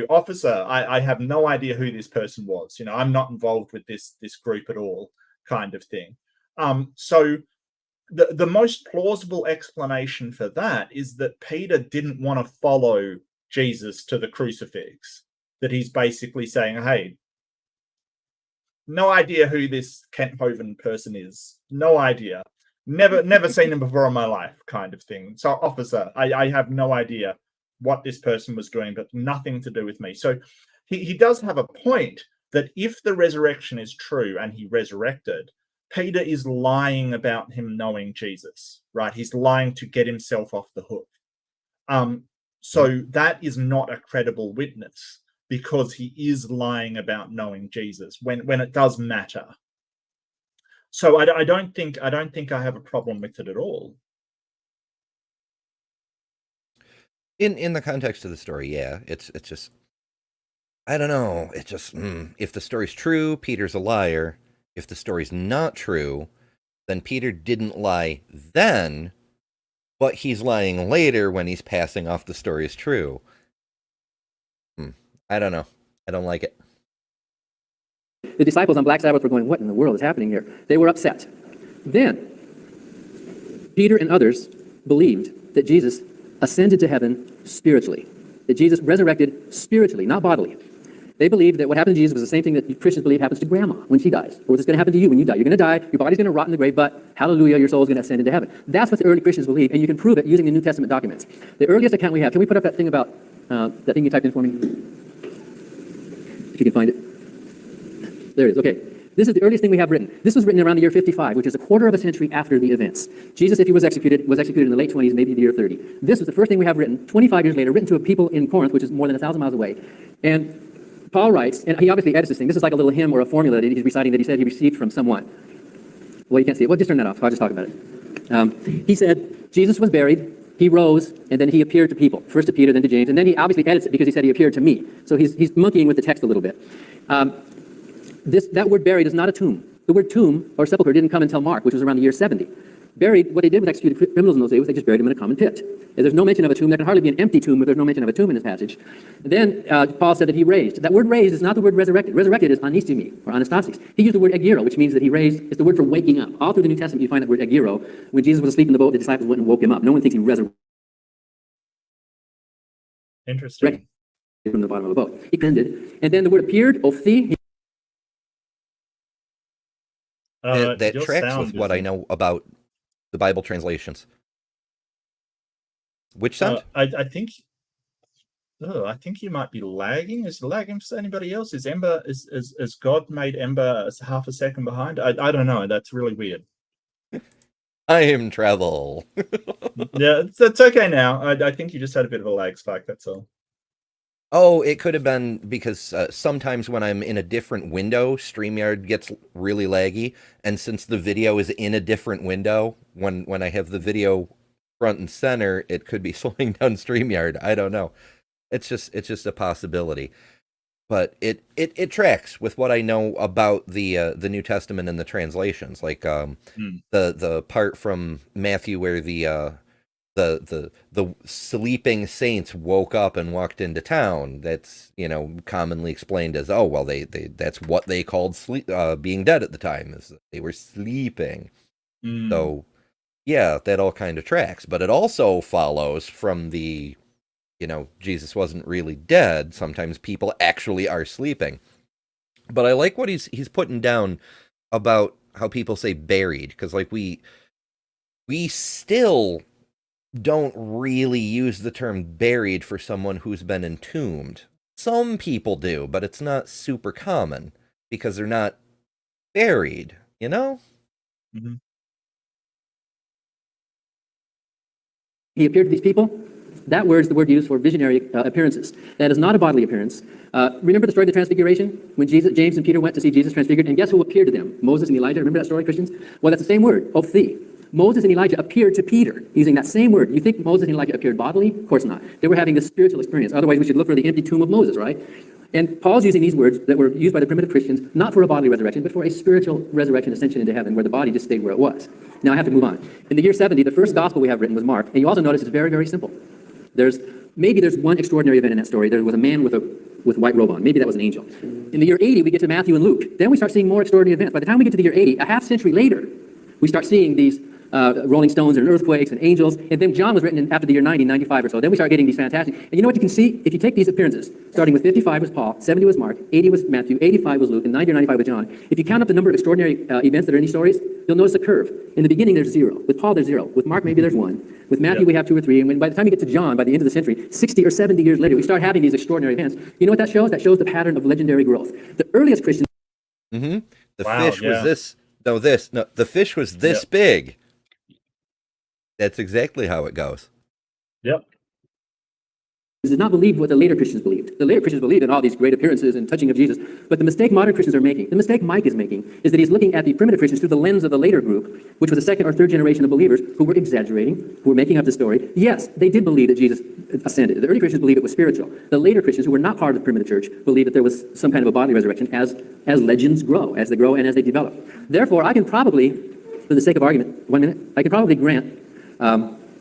Officer, I have no idea who this person was. I'm not involved with this group at all, kind of thing. So the most plausible explanation for that is that Peter didn't want to follow Jesus to the crucifix. That he's basically saying, hey, no idea who this Kent Hovind person is. No idea. Never seen him before in my life, kind of thing. So, officer, I have no idea what this person was doing, but nothing to do with me. So he does have a point that if the resurrection is true and he resurrected, Peter is lying about him knowing Jesus, right? He's lying to get himself off the hook. So that is not a credible witness, because he is lying about knowing Jesus when it does matter. So I don't think I have a problem with it at all. In the context of the story, yeah, it's just, I don't know. It's just if the story's true, Peter's a liar. If the story's not true, then Peter didn't lie then, but he's lying later when he's passing off the story as true. I don't know. I don't like it. The disciples on Black Sabbath were going, what in the world is happening here? They were upset. Then, Peter and others believed that Jesus ascended to heaven spiritually, that Jesus resurrected spiritually, not bodily. They believed that what happened to Jesus was the same thing that Christians believe happens to grandma when she dies, or what's going to happen to you when you die. You're going to die, your body's going to rot in the grave, but hallelujah, your soul is going to ascend into heaven. That's what the early Christians believe, and you can prove it using the New Testament documents. The earliest account we have, can we put up that thing about, that thing you typed in for me? If you can find it. There it is, okay. This is the earliest thing we have written. This was written around the year 55, which is a quarter of a century after the events. Jesus, if he was executed in the late 20s, maybe the year 30. This was the first thing we have written, 25 years later, written to a people in Corinth, which is more than 1,000 miles away. And Paul writes, and he obviously edits this thing. This is like a little hymn or a formula that he's reciting that he said he received from someone. Well, you can't see it. Well, just turn that off. I'll just talk about it. He said, Jesus was buried, he rose, and then he appeared to people. First to Peter, then to James, and then he obviously edits it because he said he appeared to me. So he's monkeying with the text a little bit. That word buried is not a tomb. The word tomb or sepulcher didn't come until Mark, which was around the year 70. Buried, what they did with executed criminals in those days was they just buried them in a common pit. And there's no mention of a tomb. There can hardly be an empty tomb if there's no mention of a tomb in this passage. And then Paul said that he raised. That word raised is not the word resurrected. Resurrected is anistemi or anastasis. He used the word egiro, which means that he raised. It's the word for waking up. All through the New Testament you find that word egiro. When Jesus was asleep in the boat, the disciples went and woke him up. No one thinks he resurrected Interesting. from the bottom of the boat. He ended. And then the word appeared, ophthi. That Your tracks sound with what I isn't- know about the Bible translations. Which sound? I think. Oh, I think you might be lagging. Is it lagging for anybody else? Is Ember is God made Ember half a second behind? I don't know. That's really weird. Time travel. Yeah, it's okay now. I think you just had a bit of a lag spike. That's all. Oh, it could have been because sometimes when I'm in a different window, StreamYard gets really laggy. And since the video is in a different window, when I have the video front and center, it could be slowing down StreamYard. I don't know. It's just a possibility. But it tracks with what I know about the New Testament and the translations. Like the part from Matthew where the sleeping saints woke up and walked into town. That's, commonly explained as, oh, well, they that's what they called sleep, being dead at the time, is they were sleeping. So yeah, that all kind of tracks, but it also follows from the, Jesus wasn't really dead. Sometimes people actually are sleeping. But I like what he's putting down about how people say buried, because like we still don't really use the term buried for someone who's been entombed. Some people do, but it's not super common because they're not buried, Mm-hmm. He appeared to these people. That word is the word used for visionary appearances. That is not a bodily appearance. Remember the story of the Transfiguration? When James and Peter went to see Jesus transfigured, and guess who appeared to them? Moses and Elijah. Remember that story, Christians? Well, that's the same word, ophthi. Moses and Elijah appeared to Peter using that same word. You think Moses and Elijah appeared bodily? Of course not. They were having this spiritual experience. Otherwise, we should look for the empty tomb of Moses, right? And Paul's using these words that were used by the primitive Christians, not for a bodily resurrection, but for a spiritual resurrection, ascension into heaven, where the body just stayed where it was. Now I have to move on. In the year 70, the first gospel we have written was Mark. And you also notice it's very, very simple. There's one extraordinary event in that story. There was a man with a white robe on. Maybe that was an angel. In the year 80, we get to Matthew and Luke. Then we start seeing more extraordinary events. By the time we get to the year 80, a half century later, we start seeing these rolling stones and earthquakes and angels. And then John was written after the year 90, 95 or so. Then we start getting these fantastic. And you know what you can see? If you take these appearances, starting with 55 was Paul, 70 was Mark, 80 was Matthew, 85 was Luke, and 90 or 95 was John. If you count up the number of extraordinary events that are in these stories, you'll notice a curve. In the beginning, there's 0. With Paul, there's 0. With Mark, maybe there's 1. With Matthew, we have 2 or 3. And by the time you get to John, by the end of the century, 60 or 70 years later, we start having these extraordinary events. You know what that shows? That shows the pattern of legendary growth. The earliest Christians... Mm-hmm. The fish was this... No, the fish was this big. That's exactly how it goes. Yep. Did not believe what the later Christians believed. The later Christians believed in all these great appearances and touching of Jesus. But the mistake modern Christians are making, the mistake Mike is making, is that he's looking at the primitive Christians through the lens of the later group, which was the second or third generation of believers who were exaggerating, who were making up the story. Yes, they did believe that Jesus ascended. The early Christians believed it was spiritual. The later Christians, who were not part of the primitive church, believed that there was some kind of a bodily resurrection as legends grow, as they grow and as they develop. Therefore, I can probably, for the sake of argument, 1 minute, I can probably grant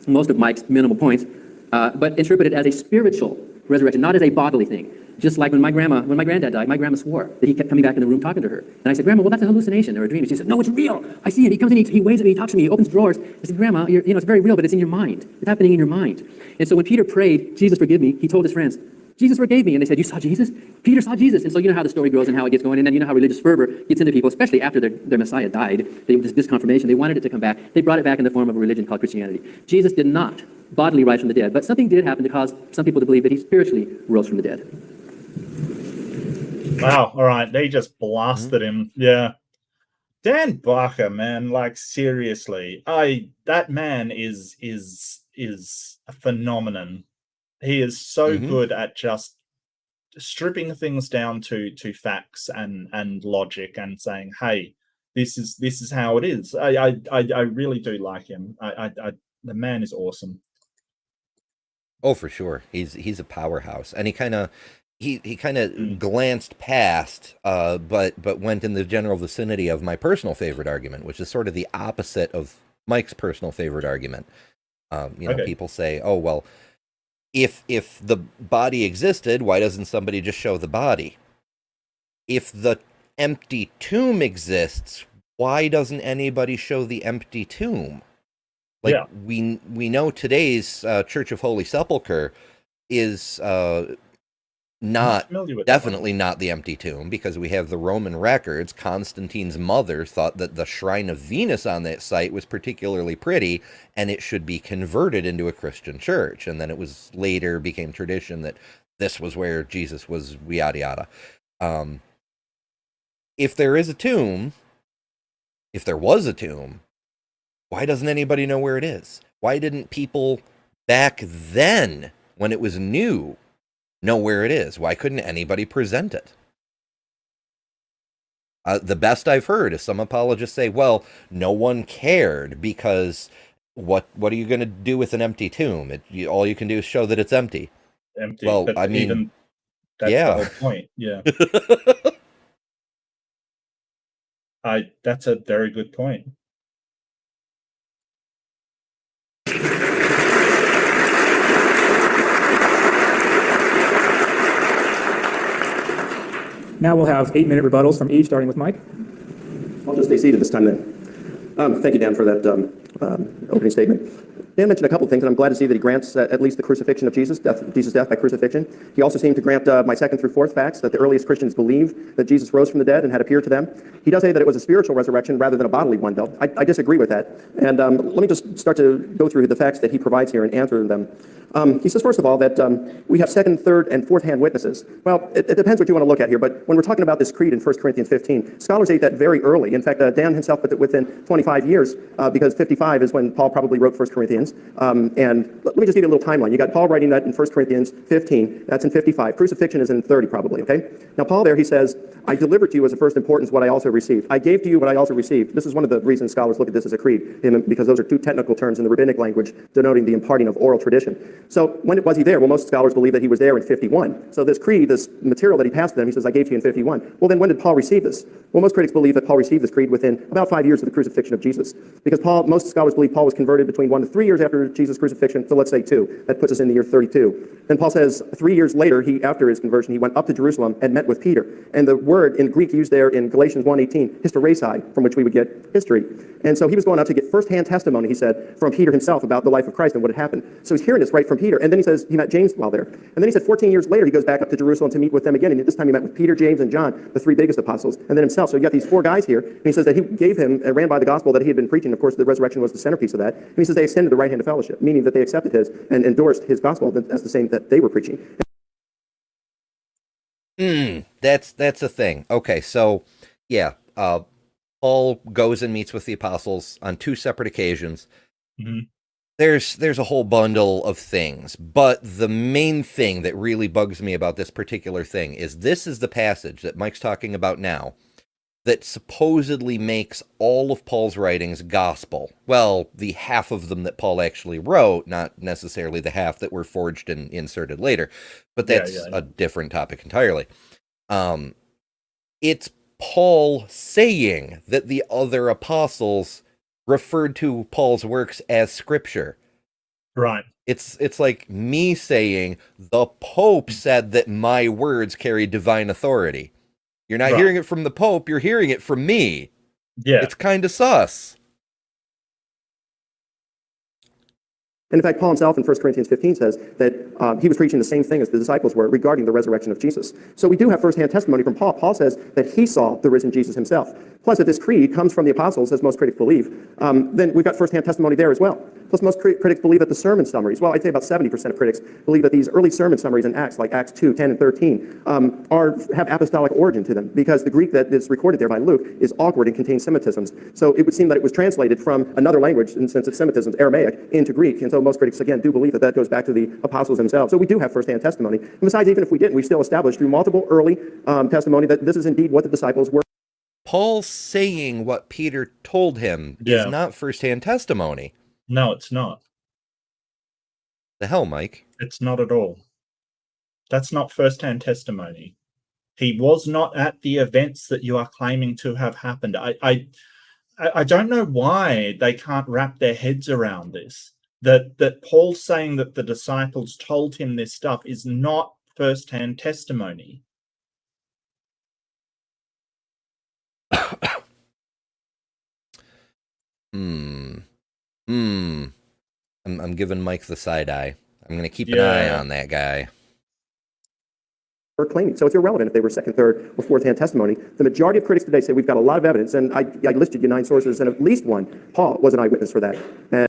most of Mike's minimal points, but interpret it as a spiritual resurrection, not as a bodily thing. Just like when my granddad died, my grandma swore that he kept coming back in the room talking to her. And I said, Grandma, well, that's a hallucination or a dream. And she said, no, it's real. I see it. He comes in, he waves at me, he talks to me, he opens drawers. I said, Grandma, it's very real, but it's in your mind. It's happening in your mind. And so when Peter prayed, Jesus, forgive me, he told his friends, Jesus forgave me. And they said, you saw Jesus? Peter saw Jesus. And so you know how the story grows and how it gets going. And then you know how religious fervor gets into people, especially after their Messiah died. This confirmation, they wanted it to come back. They brought it back in the form of a religion called Christianity. Jesus did not bodily rise from the dead, but something did happen to cause some people to believe that he spiritually rose from the dead. Wow. All right. They just blasted him. Yeah. Dan Barker, man, like seriously, that man is a phenomenon. He is so good at just stripping things down to facts and logic and saying, hey, this is how it is. I really do like him. The man is awesome. Oh, for sure. He's a powerhouse, and he kind of glanced past, but went in the general vicinity of my personal favorite argument, which is sort of the opposite of Mike's personal favorite argument. People say, oh well, if the body existed, why doesn't somebody just show the body? If the empty tomb exists, why doesn't anybody show the empty tomb? Like, we know today's Church of Holy Sepulchre is definitely not the empty tomb, because we have the Roman records. Constantine's mother thought that the shrine of Venus on that site was particularly pretty, and it should be converted into a Christian church. And then it was later became tradition that this was where Jesus was, yada yada. If there was a tomb, why doesn't anybody know where it is? Why didn't people back then, when it was new, know where it is? Why couldn't anybody present it? The best I've heard is some apologists say, well, no one cared because what are you going to do with an empty tomb? All you can do is show that it's empty. Empty. Well, but I mean, even that's the whole point. Yeah. That's a very good point. Now we'll have 8-minute rebuttals from each, starting with Mike. I'll just stay seated this time then. Thank you, Dan, for that opening statement. Dan mentioned a couple of things, and I'm glad to see that he grants at least the crucifixion of Jesus' death by crucifixion. He also seemed to grant my second through fourth facts, that the earliest Christians believed that Jesus rose from the dead and had appeared to them. He does say that it was a spiritual resurrection rather than a bodily one, though. I disagree with that. And let me just start to go through the facts that he provides here and answer them. He says, first of all, that we have second, third, and fourth-hand witnesses. Well, it depends what you want to look at here, but when we're talking about this creed in 1 Corinthians 15, scholars date that very early. In fact, Dan himself put it within 25 years, because 55 is when Paul probably wrote 1 Corinthians. And let me just give you a little timeline. You got Paul writing that in 1 Corinthians 15. That's in 55. Crucifixion is in 30, probably, okay? Now, Paul there, he says, I delivered to you as of first importance what I also received. I gave to you what I also received. This is one of the reasons scholars look at this as a creed, because those are two technical terms in the rabbinic language denoting the imparting of oral tradition. So when was he there? Well, most scholars believe that he was there in 51. So this creed, this material that he passed to them, he says, I gave to you in 51. Well, then when did Paul receive this? Well, most critics believe that Paul received this creed within about 5 years of the crucifixion of Jesus. Because most scholars believe Paul was converted between 1 to 3 years after Jesus' crucifixion. So let's say 2. That puts us in the year 32. Then Paul says 3 years later, after his conversion, he went up to Jerusalem and met with Peter. And the word in Greek used there in Galatians 1:18, hysteresai, from which we would get history. And so he was going up to get firsthand testimony, he said, from Peter himself about the life of Christ and what had happened. So he's hearing this right from Peter. And then he says he met James while there. And then he said 14 years later, he goes back up to Jerusalem to meet with them again. And this time he met with Peter, James, and John, the 3 biggest apostles, and then himself. So you got these 4 guys here. And he says that he gave him and ran by the gospel that he had been preaching. Of course, the resurrection was the centerpiece of that. And he says they extended the right hand of fellowship, meaning that they accepted his and endorsed his gospel as the same that they were preaching. That's a thing. Okay, so yeah, Paul goes and meets with the apostles on 2 separate occasions. Mm-hmm. There's a whole bundle of things, but the main thing that really bugs me about this particular thing is this is the passage that Mike's talking about now that supposedly makes all of Paul's writings gospel. Well, the half of them that Paul actually wrote, not necessarily the half that were forged and inserted later, but that's a different topic entirely. It's Paul saying that the other apostles referred to Paul's works as scripture. Right. It's like me saying the Pope said that my words carry divine authority. You're not hearing it from the Pope, you're hearing it from me. Yeah. It's kind of sus. And in fact, Paul himself in 1 Corinthians 15 says that he was preaching the same thing as the disciples were regarding the resurrection of Jesus. So we do have firsthand testimony from Paul. Paul says that he saw the risen Jesus himself. Plus, if this creed comes from the apostles, as most critics believe, then we've got firsthand testimony there as well. Plus, most critics believe that the sermon summaries, well, I'd say about 70% of critics believe that these early sermon summaries in Acts, like Acts 2, 10, and 13, have apostolic origin to them, because the Greek that is recorded there by Luke is awkward and contains Semitisms. So it would seem that it was translated from another language, and since it's Semitisms, Aramaic, into Greek. And so most critics, again, do believe that that goes back to the apostles themselves. So we do have firsthand testimony. And besides, even if we didn't, we still established through multiple early testimony that this is indeed what the disciples were. Paul saying what Peter told him is not firsthand testimony. No, it's not. The hell, Mike? It's not at all. That's not firsthand testimony. He was not at the events that you are claiming to have happened. I don't know why they can't wrap their heads around this. That Paul saying that the disciples told him this stuff is not firsthand testimony. I'm giving Mike the side eye. I'm going to keep an eye on that guy. Claiming. So it's irrelevant if they were second, third, or fourth-hand testimony. The majority of critics today say we've got a lot of evidence, and I listed you 9 sources, and at least one, Paul, was an eyewitness for that. And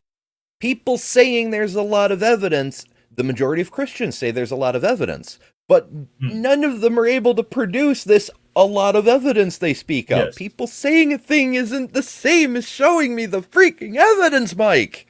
people saying there's a lot of evidence, the majority of Christians say there's a lot of evidence, but none of them are able to produce this a lot of evidence they speak of. Yes. People saying a thing isn't the same as showing me the freaking evidence, Mike.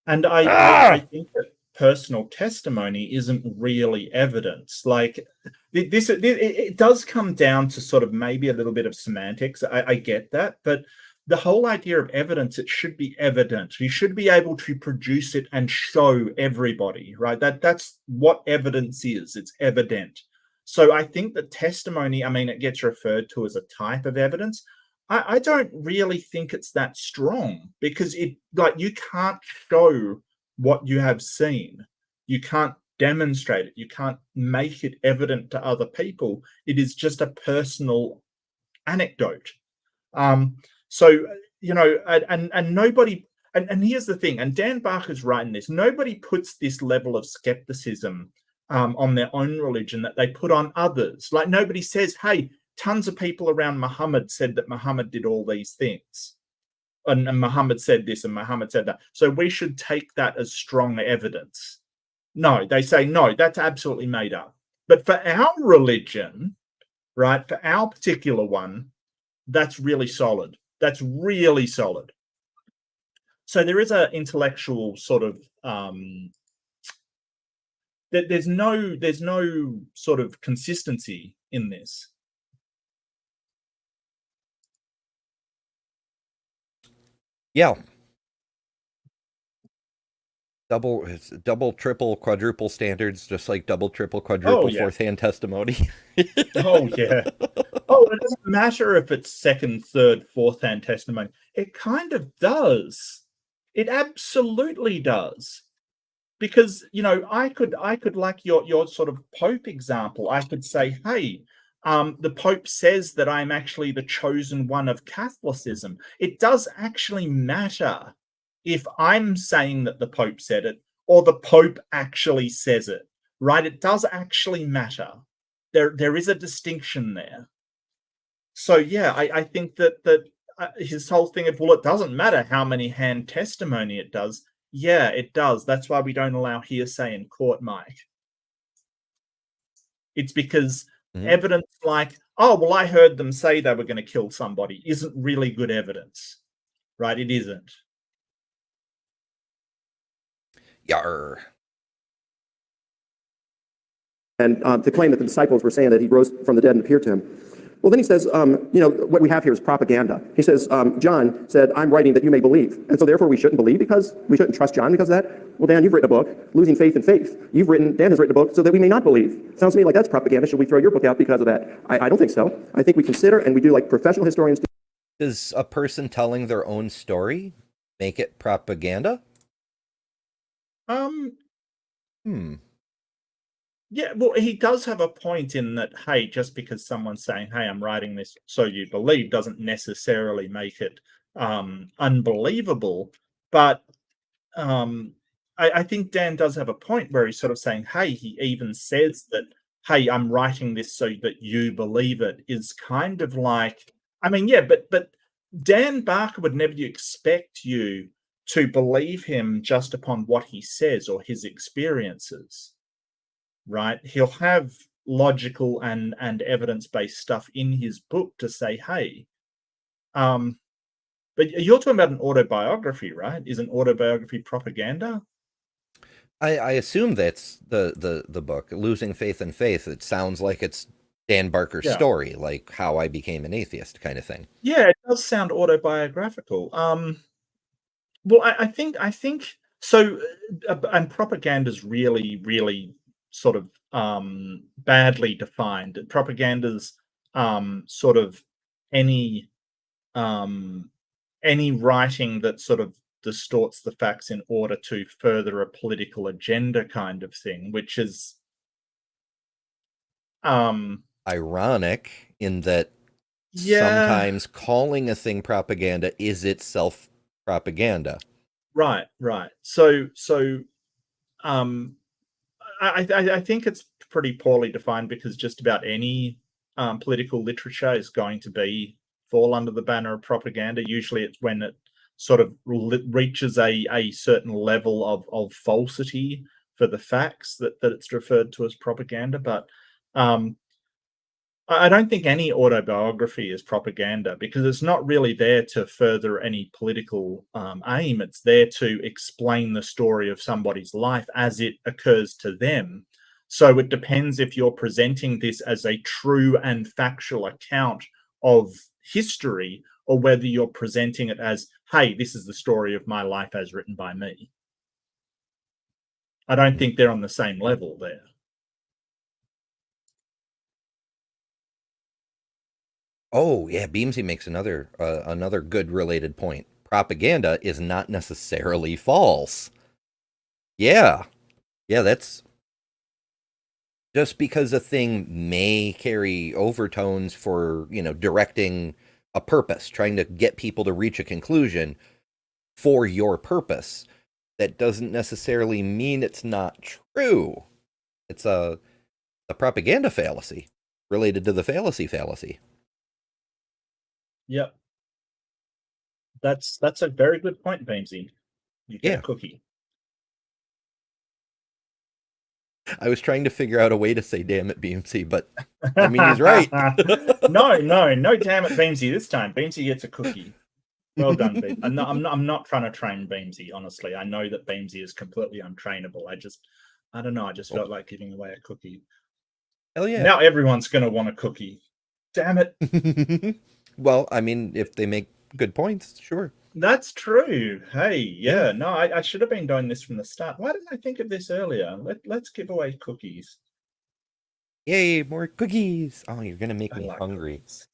And I think that personal testimony isn't really evidence. Like this, it does come down to sort of maybe a little bit of semantics. I get that, but the whole idea of evidence, it should be evident. You should be able to produce it and show everybody, right? That's what evidence is. It's evident. So I think that testimony, I mean, it gets referred to as a type of evidence. I don't really think it's that strong, because it, like, you can't show what you have seen. You can't demonstrate it. You can't make it evident to other people. It is just a personal anecdote. So, you know, and nobody, and here's the thing, and Dan Barker's right in this, nobody puts this level of skepticism on their own religion that they put on others. Like, nobody says, hey, tons of people around Muhammad said that Muhammad did all these things. And Muhammad said this and Muhammad said that. So we should take that as strong evidence. No, they say, no, that's absolutely made up. But for our religion, right, for our particular one, that's really solid. That's really solid. So there is an intellectual sort of there's no sort of consistency in this. Yeah. Double, triple, quadruple standards, just like double, triple, quadruple fourth-hand testimony. Oh, yeah. Oh, it doesn't matter if it's second, third, fourth-hand testimony. It kind of does. It absolutely does. Because, you know, I could like your sort of Pope example. I could say, hey, the Pope says that I'm actually the chosen one of Catholicism. It does actually matter if I'm saying that the Pope said it or the Pope actually says it, right? It does actually matter. There is a distinction there. So, yeah, I think that his whole thing of, well, it doesn't matter how many hand testimony it does. Yeah, it does. That's why we don't allow hearsay in court, Mike. It's because evidence like, oh, well, I heard them say they were going to kill somebody isn't really good evidence, right? It isn't. Yarr. And to claim that the disciples were saying that he rose from the dead and appeared to him. Well, then he says, you know, what we have here is propaganda. He says, John said, I'm writing that you may believe. And so therefore we shouldn't believe because we shouldn't trust John because of that. Well, Dan, you've written a book, Losing Faith in Faith. Dan has written a book so that we may not believe. Sounds to me like that's propaganda. Should we throw your book out because of that? I don't think so. I think we consider, and we do like professional historians do. Does a person telling their own story make it propaganda? Yeah, well, he does have a point in that, hey, just because someone's saying, hey, I'm writing this so you believe, doesn't necessarily make it unbelievable. But I think Dan does have a point where he's sort of saying, hey, he even says that, hey, I'm writing this so that you believe it, is kind of like, I mean, yeah, but Dan Barker would never expect you to believe him just upon what he says or his experiences, right? He'll have logical and evidence-based stuff in his book to say, hey, but you're talking about an autobiography, right? Is an autobiography propaganda? I assume that's the book, Losing Faith in Faith. It sounds like it's Dan Barker's story, like how I became an atheist kind of thing. Yeah, it does sound autobiographical. Well, I think so, and propaganda's really, really sort of badly defined. Propaganda's sort of any writing that sort of distorts the facts in order to further a political agenda kind of thing, which is ironic in that sometimes calling a thing propaganda is itself propaganda. Right. So I think it's pretty poorly defined, because just about any political literature is going to fall under the banner of propaganda. Usually it's when it sort of reaches a certain level of falsity for the facts that it's referred to as propaganda. But I don't think any autobiography is propaganda, because it's not really there to further any political aim. It's there to explain the story of somebody's life as it occurs to them. So it depends if you're presenting this as a true and factual account of history, or whether you're presenting it as, hey, this is the story of my life as written by me. I don't think they're on the same level there. Oh, yeah, Beamsy makes another good related point. Propaganda is not necessarily false. Yeah, that's just because a thing may carry overtones for, directing a purpose, trying to get people to reach a conclusion for your purpose. That doesn't necessarily mean it's not true. It's a propaganda fallacy related to the fallacy. Yep. That's a very good point, Beamsy. You get a cookie. I was trying to figure out a way to say damn it, Beamsy, but I mean, he's right. No, damn it, Beamsy this time. Beamsy gets a cookie. Well done, Beamsy. I'm not trying to train Beamsy, honestly. I know that Beamsy is completely untrainable. I don't know, I just felt like giving away a cookie. Hell yeah. Now everyone's going to want a cookie. Damn it. Well, I mean, if they make good points, sure. That's true. Hey, yeah. No, I should have been doing this from the start. Why didn't I think of this earlier? Let's give away cookies. Yay, more cookies. Oh, you're going to make me hungry. Cookies.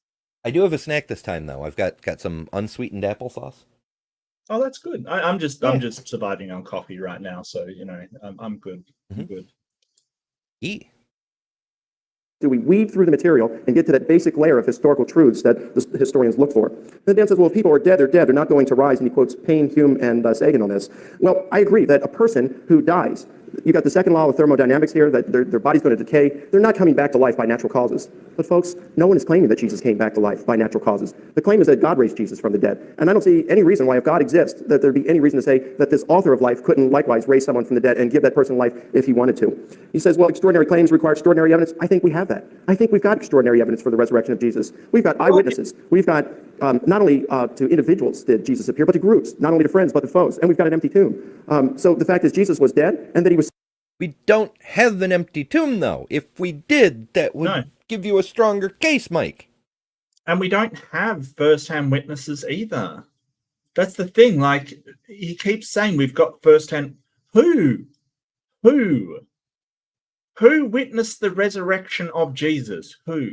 I do have a snack this time, though. I've got some unsweetened applesauce. Oh, that's good. I'm just surviving on coffee right now, so I'm good. I'm good. Eat. Do we weed through the material and get to that basic layer of historical truths that the historians look for? Then Dan says, well, if people are dead, they're dead. They're not going to rise. And he quotes Paine, Hume, and Sagan on this. Well, I agree that a person who dies, you got the second law of thermodynamics here, that their body's going to decay. They're not coming back to life by natural causes. But folks, no one is claiming that Jesus came back to life by natural causes. The claim is that God raised Jesus from the dead. And I don't see any reason why, if God exists, that there'd be any reason to say that this author of life couldn't likewise raise someone from the dead and give that person life if he wanted to. He says, well, extraordinary claims require extraordinary evidence. I think we have that. I think we've got extraordinary evidence for the resurrection of Jesus. We've got eyewitnesses. We've got not only to individuals did Jesus appear, but to groups, not only to friends, but to foes. And we've got an empty tomb. So the fact is Jesus was dead and that he was... We don't have an empty tomb, though. If we did, that would give you a stronger case, Mike. And we don't have first-hand witnesses either. That's the thing. Like, he keeps saying we've got first-hand... Who witnessed the resurrection of Jesus? Who?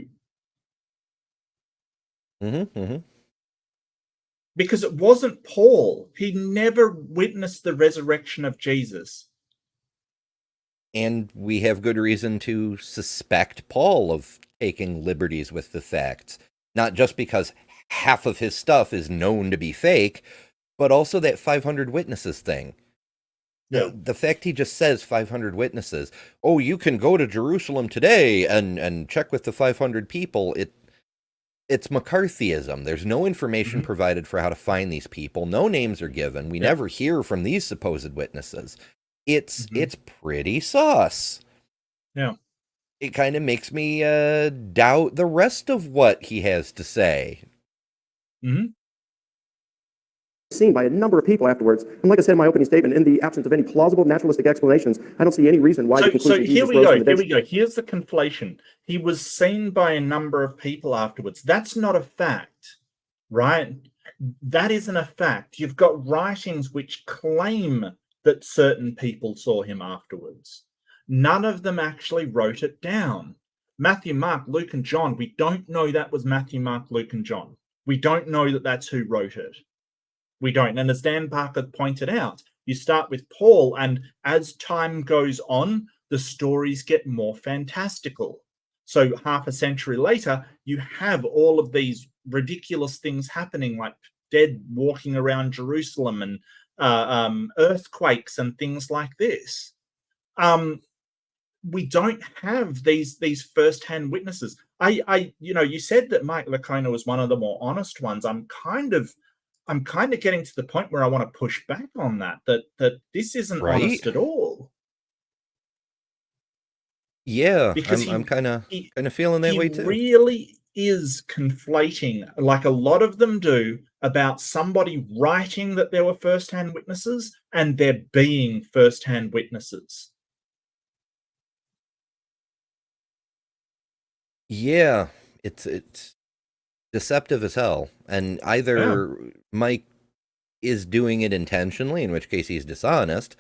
Because it wasn't Paul. He never witnessed the resurrection of Jesus. And we have good reason to suspect Paul of taking liberties with the facts. Not just because half of his stuff is known to be fake, but also that 500 witnesses thing. Yeah. The fact he just says 500 witnesses, oh, you can go to Jerusalem today and check with the 500 people. it's McCarthyism. There's no information provided for how to find these people. No names are given. We never hear from these supposed witnesses. It's pretty sus. Yeah. It kind of makes me doubt the rest of what he has to say. Seen by a number of people afterwards. And like I said in my opening statement, in the absence of any plausible naturalistic explanations, I don't see any reason why the conclusion So here Jesus we rose go. from the dead. Here we go. Here's the conflation. He was seen by a number of people afterwards. That's not a fact, right? That isn't a fact. You've got writings which claim that certain people saw him afterwards. None of them actually wrote it down. Matthew, Mark, Luke, and John, we don't know that was Matthew, Mark, Luke, and John. We don't know that that's who wrote it. We don't. And as Dan Parker pointed out, you start with Paul, and as time goes on, the stories get more fantastical. So half a century later, you have all of these ridiculous things happening, like dead walking around Jerusalem and earthquakes and things like this. We don't have these first-hand witnesses. You said that Mike Licona was one of the more honest ones. I'm kind of getting to the point where I want to push back on that this isn't honest at all. Yeah, Because I'm kind of feeling that way too. He really is conflating, like a lot of them do, about somebody writing that there were first-hand witnesses and there being first-hand witnesses. Yeah, it's deceptive as hell. And either Mike is doing it intentionally, in which case he's dishonest,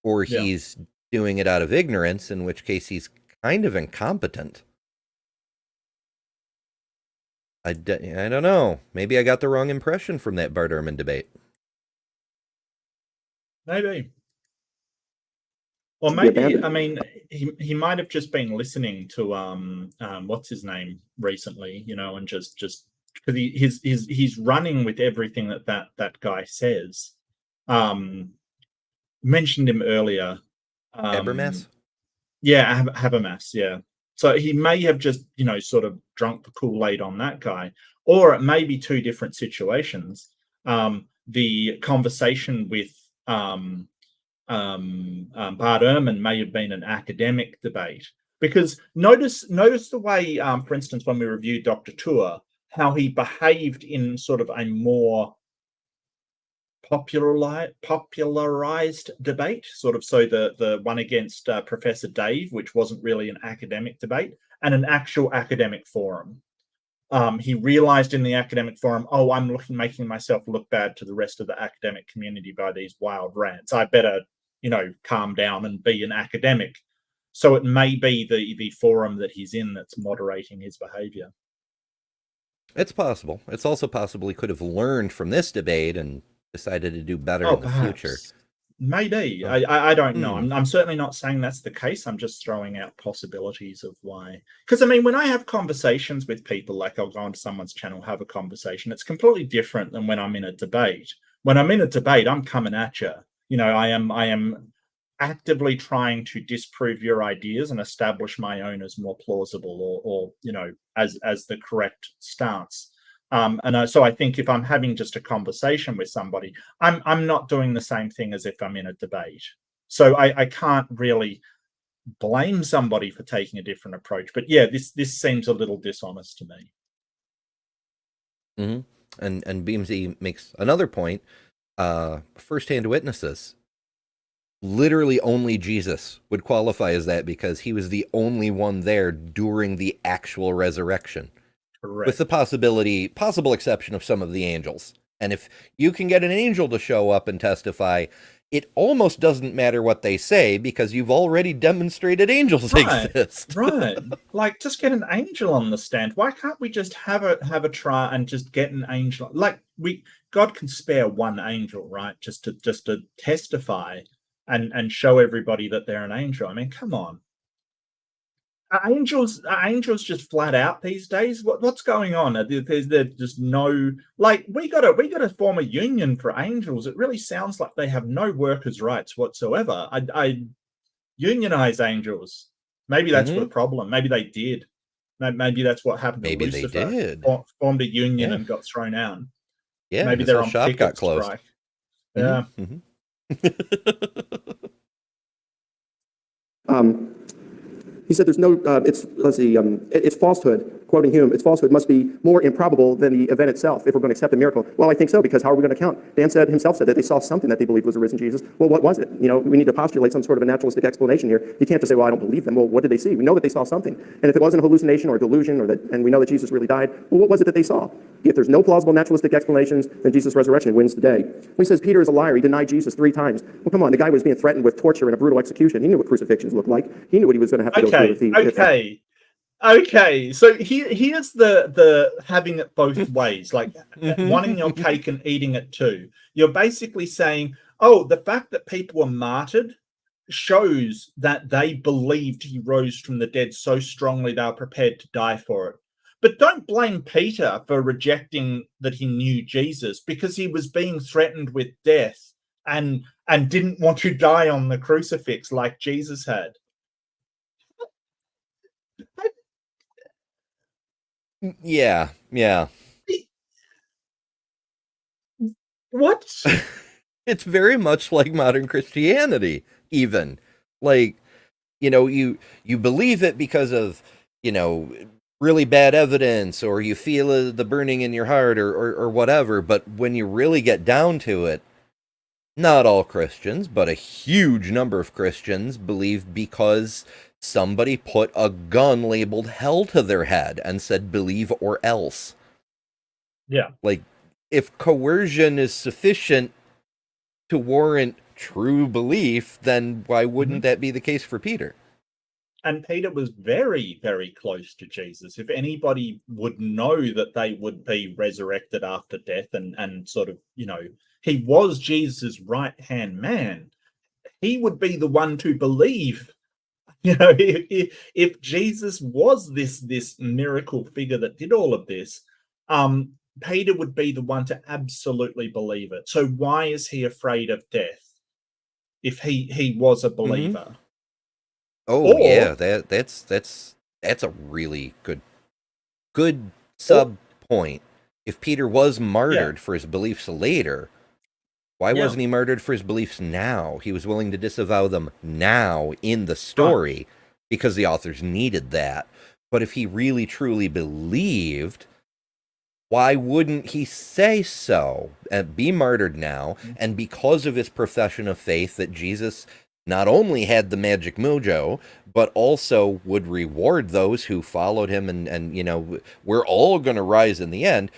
or he's doing it out of ignorance, in which case he's kind of incompetent. I don't know. Maybe I got the wrong impression from that Bart Ehrman debate. Maybe. Or maybe, I mean, he might have just been listening to what's his name recently, and just because he's running with everything that guy says. Mentioned him earlier. Habermas? Yeah, Habermas, yeah. So he may have just, sort of drunk the Kool-Aid on that guy. Or it may be two different situations. The conversation with Bart Ehrman may have been an academic debate. Because notice the way, for instance, when we reviewed Dr. Tour, how he behaved in sort of a more popularized debate, sort of. So the one against Professor Dave, which wasn't really an academic debate, and an actual academic forum. He realized in the academic forum, I'm making myself look bad to the rest of the academic community by these wild rants. I better, calm down and be an academic. So it may be the forum that he's in that's moderating his behavior. It's possible. It's also possible he could have learned from this debate and decided to do better in the future. Maybe. I don't know. I'm certainly not saying that's the case. I'm just throwing out possibilities of why. Because, I mean, when I have conversations with people, like I'll go onto someone's channel, have a conversation, it's completely different than when I'm in a debate. When I'm in a debate, I'm coming at you. I am actively trying to disprove your ideas and establish my own as more plausible or as the correct stance. So I think if I'm having just a conversation with somebody, I'm not doing the same thing as if I'm in a debate. So I can't really blame somebody for taking a different approach. But yeah, this seems a little dishonest to me. And Beamsy makes another point. First-hand witnesses. Literally only Jesus would qualify as that because he was the only one there during the actual resurrection. Correct. With the possible exception of some of the angels. And if you can get an angel to show up and testify, it almost doesn't matter what they say because you've already demonstrated angels exist. Right. Like, just get an angel on the stand. Why can't we just have a try and just get an angel? Like, God can spare one angel, right? Just to testify and show everybody that they're an angel. I mean, come on. Are angels just flat out these days? What's going on? There's just no, like, we gotta form a union for angels. It really sounds like they have no workers' rights whatsoever. I unionize angels. Maybe that's the problem. Maybe they did. Maybe that's what happened to Maybe they Lucifer. did. Formed a union Yeah. and got thrown out. Yeah, Maybe his they're whole on shop got picket closed. strike. Yeah. Mhm. He said there's no, it's falsehood. Quoting Hume, it's falsehood must be more improbable than the event itself if we're going to accept a miracle. Well, I think so, because how are we going to count? Dan himself said that they saw something that they believed was a risen Jesus. Well, what was it? We need to postulate some sort of a naturalistic explanation here. You can't just say, well, I don't believe them. Well, what did they see? We know that they saw something. And if it wasn't a hallucination or a delusion, and we know that Jesus really died, well, what was it that they saw? If there's no plausible naturalistic explanations, then Jesus' resurrection wins the day. When he says Peter is a liar, he denied Jesus 3 times. Well, come on, the guy was being threatened with torture and a brutal execution. He knew what crucifixions looked like. He knew what he was going to have to go through. Okay. So here's the having it both ways, like wanting your cake and eating it too. You're basically saying, oh, the fact that people were martyred shows that they believed he rose from the dead so strongly they were prepared to die for it. But don't blame Peter for rejecting that he knew Jesus, because he was being threatened with death and didn't want to die on the crucifix like Jesus had. Yeah. What? It's very much like modern Christianity, even. Like, you believe it because of, really bad evidence, or you feel the burning in your heart, or whatever. But when you really get down to it, not all Christians, but a huge number of Christians believe because somebody put a gun labeled hell to their head and said, believe or else. Yeah. Like, if coercion is sufficient to warrant true belief, then why wouldn't that be the case for Peter? And Peter was very, very close to Jesus. If anybody would know that they would be resurrected after death and sort of, he was Jesus' right-hand man, he would be the one to believe. If Jesus was this miracle figure that did all of this, Peter would be the one to absolutely believe it. So why is he afraid of death if he was a believer? Mm-hmm. Oh, yeah, that's a really good sub point. If Peter was martyred for his beliefs later, why wasn't he martyred for his beliefs now? He was willing to disavow them now in the story because the authors needed that. But if he really truly believed, why wouldn't he say so and be martyred now? And because of his profession of faith that Jesus not only had the magic mojo, but also would reward those who followed him, and we're all going to rise in the end.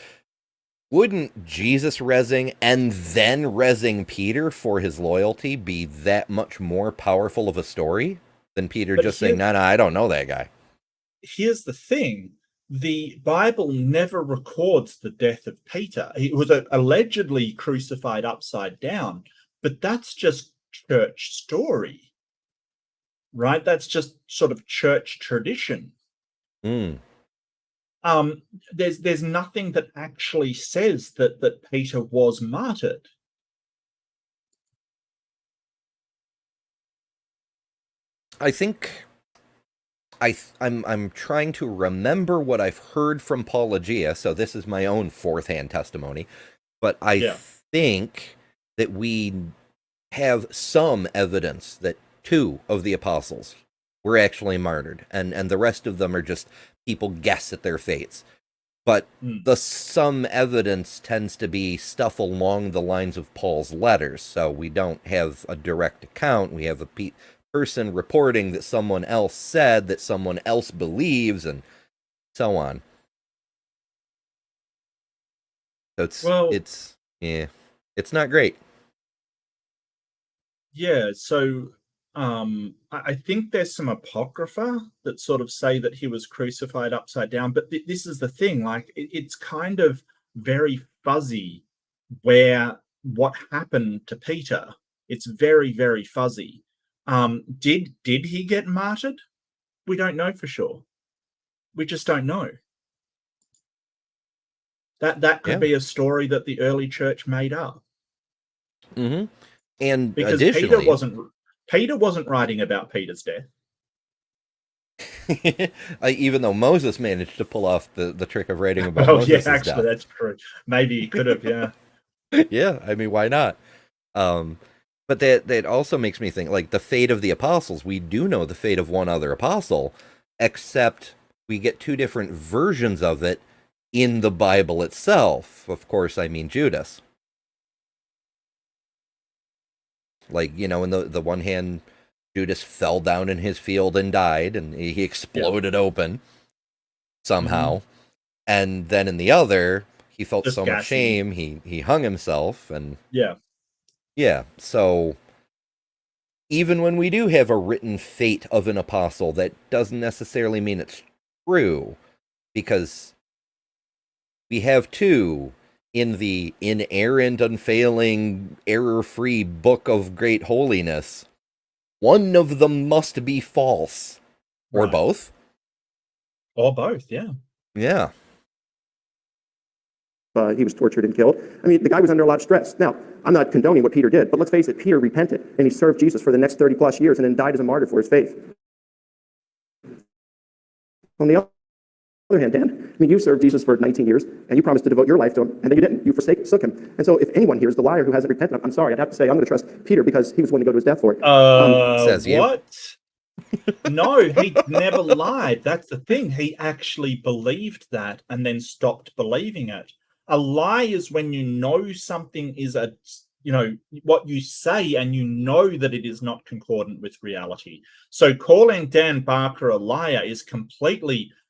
Wouldn't Jesus rezzing and then rezzing Peter for his loyalty be that much more powerful of a story than Peter just saying, no, I don't know that guy? Here's the thing. The Bible never records the death of Peter. He was allegedly crucified upside down, but that's just church story, right? That's just sort of church tradition. There's nothing that actually says that Peter was martyred. I think I'm trying to remember what I've heard from Paulogia, so this is my own fourth-hand testimony, but I think that we have some evidence that 2 of the apostles were actually martyred, and the rest of them are just people guess at their fates. But the some evidence tends to be stuff along the lines of Paul's letters, so we don't have a direct account. We have a person reporting that someone else said that someone else believes, and so on. So it's not great. Yeah, so I think there's some apocrypha that sort of say that he was crucified upside down, but this is the thing, like it's kind of very fuzzy what happened to Peter. It's very, very fuzzy. Did he get martyred? We don't know for sure. We just don't know. That could be a story that the early church made up. And because additionally, Peter wasn't writing about Peter's death. Even though Moses managed to pull off the trick of writing about Oh yeah, Moses' actually, death. that's true. Maybe he could have. Yeah. Yeah, I mean, why not? But that also makes me think, like, the fate of the apostles. We do know the fate of one other apostle, except we get two different versions of it in the Bible itself. Of course, I mean Judas. Like, in the one hand, Judas fell down in his field and died, and he exploded open somehow. And then in the other, he felt Just so much gassy. shame, he hung himself, and Yeah. so even when we do have a written fate of an apostle, that doesn't necessarily mean it's true, because we have two in the inerrant, unfailing, error-free book of great holiness. One of them must be false, or Right. both. Or both. Yeah. Yeah. He was tortured and killed. I mean, the guy was under a lot of stress. Now, I'm not condoning what Peter did, but let's face it, Peter repented, and he served Jesus for the next 30 plus years and then died as a martyr for his faith. On the other hand, Dan, I mean, you served Jesus for 19 years, and you promised to devote your life to him, and then you didn't. You forsook him. And so if anyone here is the liar who hasn't repented, I'm sorry, I'd have to say I'm going to trust Peter because he was willing to go to his death for it. Says you. What? No, he never lied. That's the thing. He actually believed that and then stopped believing it. A lie is when you know something is what you say and you know that it is not concordant with reality. So calling Dan Barker a liar is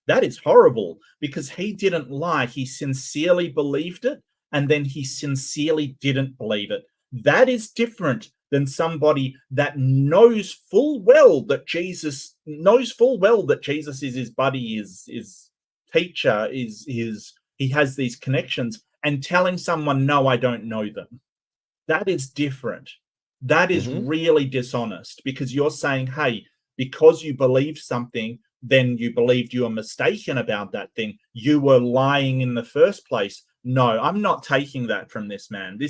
that is horrible, because he didn't lie. He sincerely believed it, and then he sincerely didn't believe it. That is different than somebody that knows full well that Jesus is his buddy, his teacher, he has these connections, and telling someone, no, I don't know them. That is different. That is really dishonest, because you're saying, hey, because you believed something, then you believed you were mistaken about that thing. You were lying in the first place. No, I'm not taking that from this man.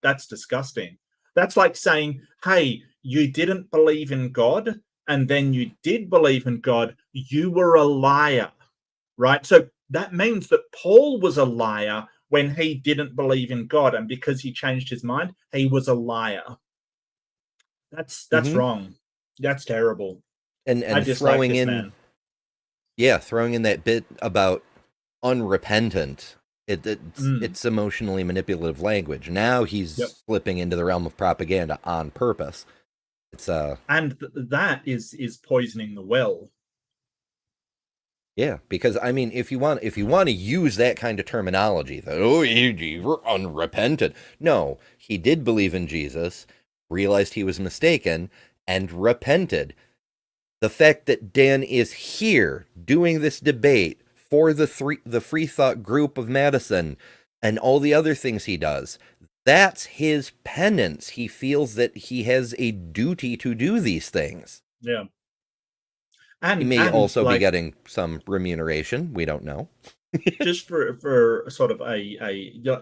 That's disgusting. That's like saying, hey, you didn't believe in God, and then you did believe in God. You were a liar, right? So that means that Paul was a liar when he didn't believe in God, and because he changed his mind, he was a liar. That's wrong. That's terrible. And I dislike throwing this in man. throwing in that bit about unrepentant. It's emotionally manipulative language. Now he's slipping into the realm of propaganda on purpose. It's and that is poisoning the well. Yeah, because I mean, if you want to use that kind of terminology, that you were unrepentant. No, he did believe in Jesus, realized he was mistaken, and repented. The fact that Dan is here doing this debate for the free thought group of Madison and all the other things he does, that's his penance. He feels that he has a duty to do these things. Yeah. He may also be getting some remuneration. We don't know. Just for sort of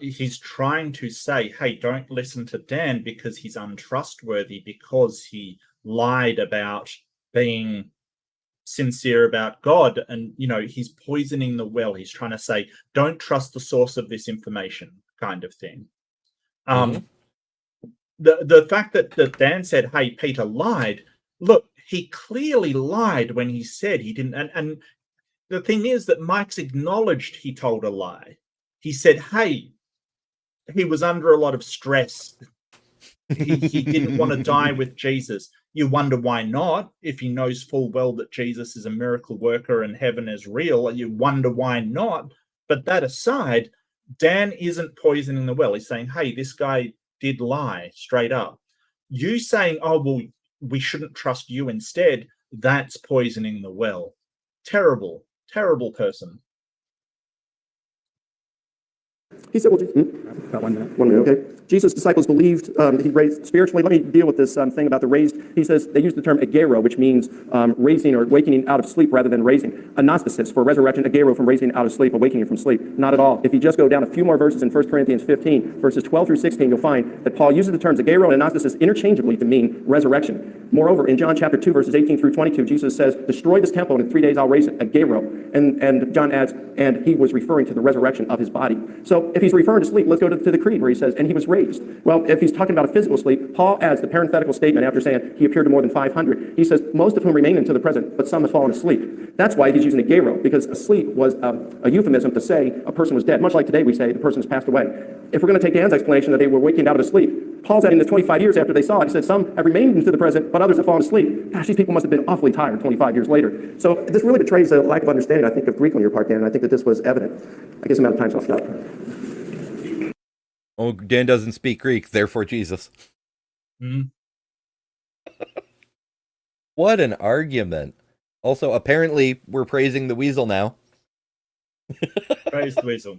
he's trying to say, hey, don't listen to Dan because he's untrustworthy, because he lied about being sincere about God, and he's poisoning the well. He's trying to say, don't trust the source of this information, kind of thing. The fact that Dan said, hey, Peter lied, look, he clearly lied when he said he didn't. And the thing is that Mike's acknowledged he told a lie. He said, hey, he was under a lot of stress. He didn't want to die with Jesus. You wonder why not? If he knows full well that Jesus is a miracle worker and heaven is real, you wonder why not. But that aside, Dan isn't poisoning the well. He's saying, hey, this guy did lie straight up. You saying, oh, well, we shouldn't trust you instead, that's poisoning the well. Terrible, terrible person. He said, well, About 1 minute. 1 minute, okay. Jesus' disciples believed he raised spiritually. Let me deal with this thing about the raised. He says they use the term agero, which means raising or waking out of sleep rather than raising. Anastasis for resurrection, agero from raising out of sleep, awakening from sleep. Not at all. If you just go down a few more verses in 1 Corinthians 15, verses 12 through 16, you'll find that Paul uses the terms agero and anastasis interchangeably to mean resurrection. Moreover, in John chapter 2, verses 18 through 22, Jesus says, destroy this temple and in 3 days I'll raise it, agero. And John adds, and he was referring to the resurrection of his body. So if he's referring to sleep, let's go to the creed where he says, and he was raised. Well, if he's talking about a physical sleep, Paul adds the parenthetical statement after saying he appeared to more than 500. He says, most of whom remain until the present, but some have fallen asleep. That's why he's using a agero, because asleep was a euphemism to say a person was dead. Much like today we say the person has passed away. If we're going to take Dan's explanation that they were waking out of a sleep, Paul's adding the 25 years after they saw it. He said some have remained into the present, but others have fallen asleep. Gosh, these people must have been awfully tired 25 years later. So this really betrays a lack of understanding, I think, of Greek on your part, Dan, and I think that this was evident. I guess I'm out of time, so I'll stop. Oh, Dan doesn't speak Greek, therefore Jesus. Mm. What an argument. Also, apparently, we're praising the weasel now. Praise the weasel.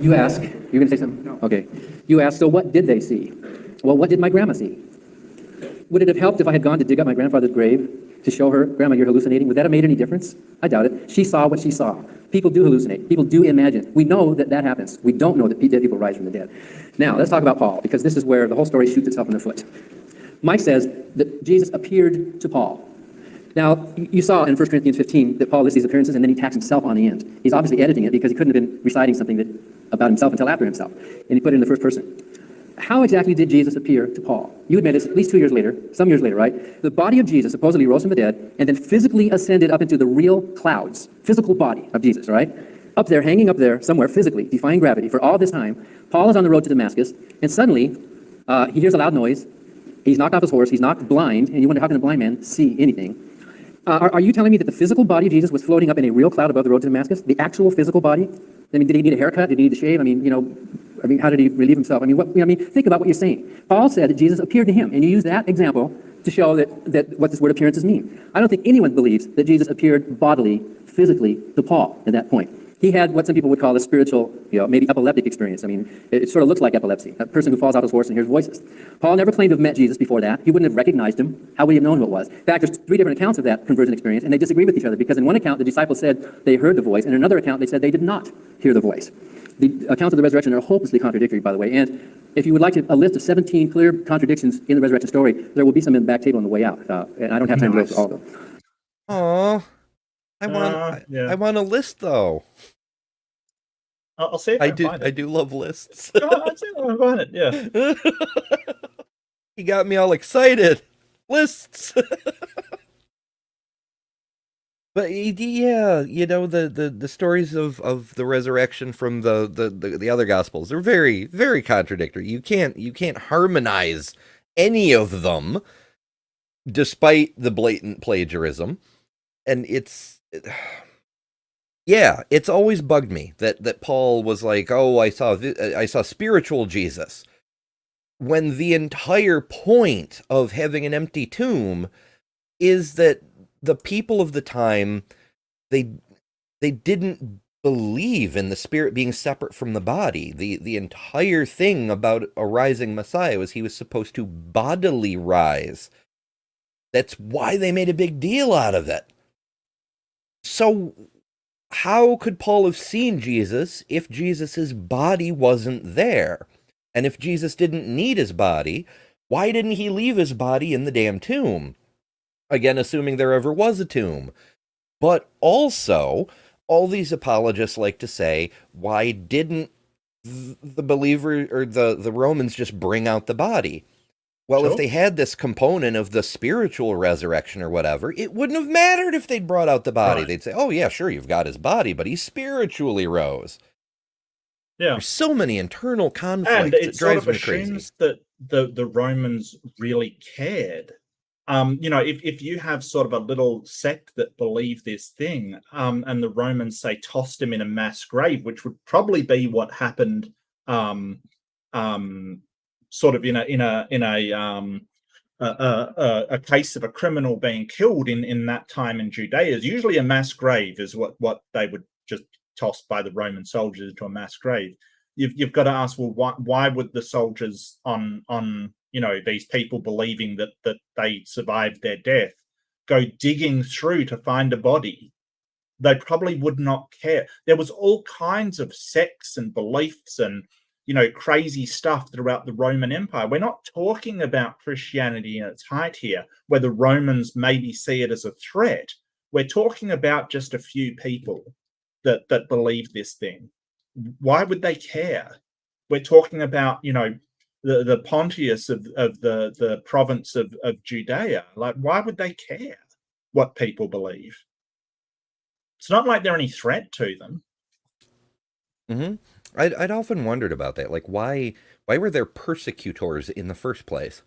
You ask, you're going to say something? No. Okay. You ask, so what did they see? Well, what did my grandma see? Would it have helped if I had gone to dig up my grandfather's grave to show her, Grandma, you're hallucinating? Would that have made any difference? I doubt it. She saw what she saw. People do hallucinate. People do imagine. We know that that happens. We don't know that dead people rise from the dead. Now, let's talk about Paul, because this is where the whole story shoots itself in the foot. Mike says that Jesus appeared to Paul. Now, you saw in 1 Corinthians 15 that Paul lists these appearances and then he tacks himself on the end. He's obviously editing it because he couldn't have been reciting something about himself until after himself. And he put it in the first person. How exactly did Jesus appear to Paul? You admit it's at least 2 years later, some years later, right? The body of Jesus supposedly rose from the dead and then physically ascended up into the real clouds, physical body of Jesus, right? Up there, hanging up there somewhere physically, defying gravity for all this time. Paul is on the road to Damascus and suddenly he hears a loud noise. He's knocked off his horse. He's knocked blind. And you wonder, how can a blind man see anything? Are you telling me that the physical body of Jesus was floating up in a real cloud above the road to Damascus? The actual physical body? I mean, did he need a haircut? Did he need to shave? I mean, how did he relieve himself? Think about what you're saying. Paul said that Jesus appeared to him, and you use that example to show that what this word appearances mean. I don't think anyone believes that Jesus appeared bodily, physically to Paul at that point. He had what some people would call a spiritual, maybe epileptic experience. I mean, it sort of looks like epilepsy, a person who falls off his horse and hears voices. Paul never claimed to have met Jesus before that. He wouldn't have recognized him. How would he have known who it was? In fact, there's 3 different accounts of that conversion experience, and they disagree with each other, because in one account, the disciples said they heard the voice, and in another account, they said they did not hear the voice. The accounts of the resurrection are hopelessly contradictory, by the way, and if you would like a list of 17 clear contradictions in the resurrection story, there will be some in the back table on the way out, and I don't have time to go through all of them. Aw, I want a list, though. I'll see if I can find it. I do love lists. I'll see if I can find it, yeah. He got me all excited. Lists. But yeah, the stories of the resurrection from the other gospels, they're very, very contradictory. You can't harmonize any of them, despite the blatant plagiarism. And it's always bugged me that Paul was like, oh, I saw spiritual Jesus, when the entire point of having an empty tomb is that the people of the time, they didn't believe in the spirit being separate from the body. The entire thing about a rising Messiah was he was supposed to bodily rise. That's why they made a big deal out of it. So how could Paul have seen Jesus if Jesus's body wasn't there? And if Jesus didn't need his body, why didn't he leave his body in the damn tomb? Again, assuming there ever was a tomb. But also, all these apologists like to say, why didn't the believer or the Romans just bring out the body? Well, Sure. If they had this component of the spiritual resurrection or whatever, it wouldn't have mattered if they'd brought out the body. Right. They'd say, oh yeah, sure, you've got his body, but he spiritually rose. Yeah. There's so many internal conflicts. And It it sort drives of me crazy. assumes that the Romans really cared. If you have sort of a little sect that believe this thing, and the Romans say tossed him in a mass grave, which would probably be what happened sort of in a case of a criminal being killed in that time in Judea, is usually a mass grave, is what they would just toss by the Roman soldiers into a mass grave. You've got to ask, well, why would the soldiers on these people believing that they survived their death go digging through to find a body? They probably would not care. There was all kinds of sects and beliefs and crazy stuff throughout the Roman Empire. We're not talking about Christianity in its height here, where the Romans maybe see it as a threat. We're talking about just a few people that believe this thing. Why would they care? We're talking about the Pontius of the province of Judea. Like, why would they care what people believe? It's not like they're any threat to them. Mm-hmm. I'd often wondered about that. Like, why were there persecutors in the first place?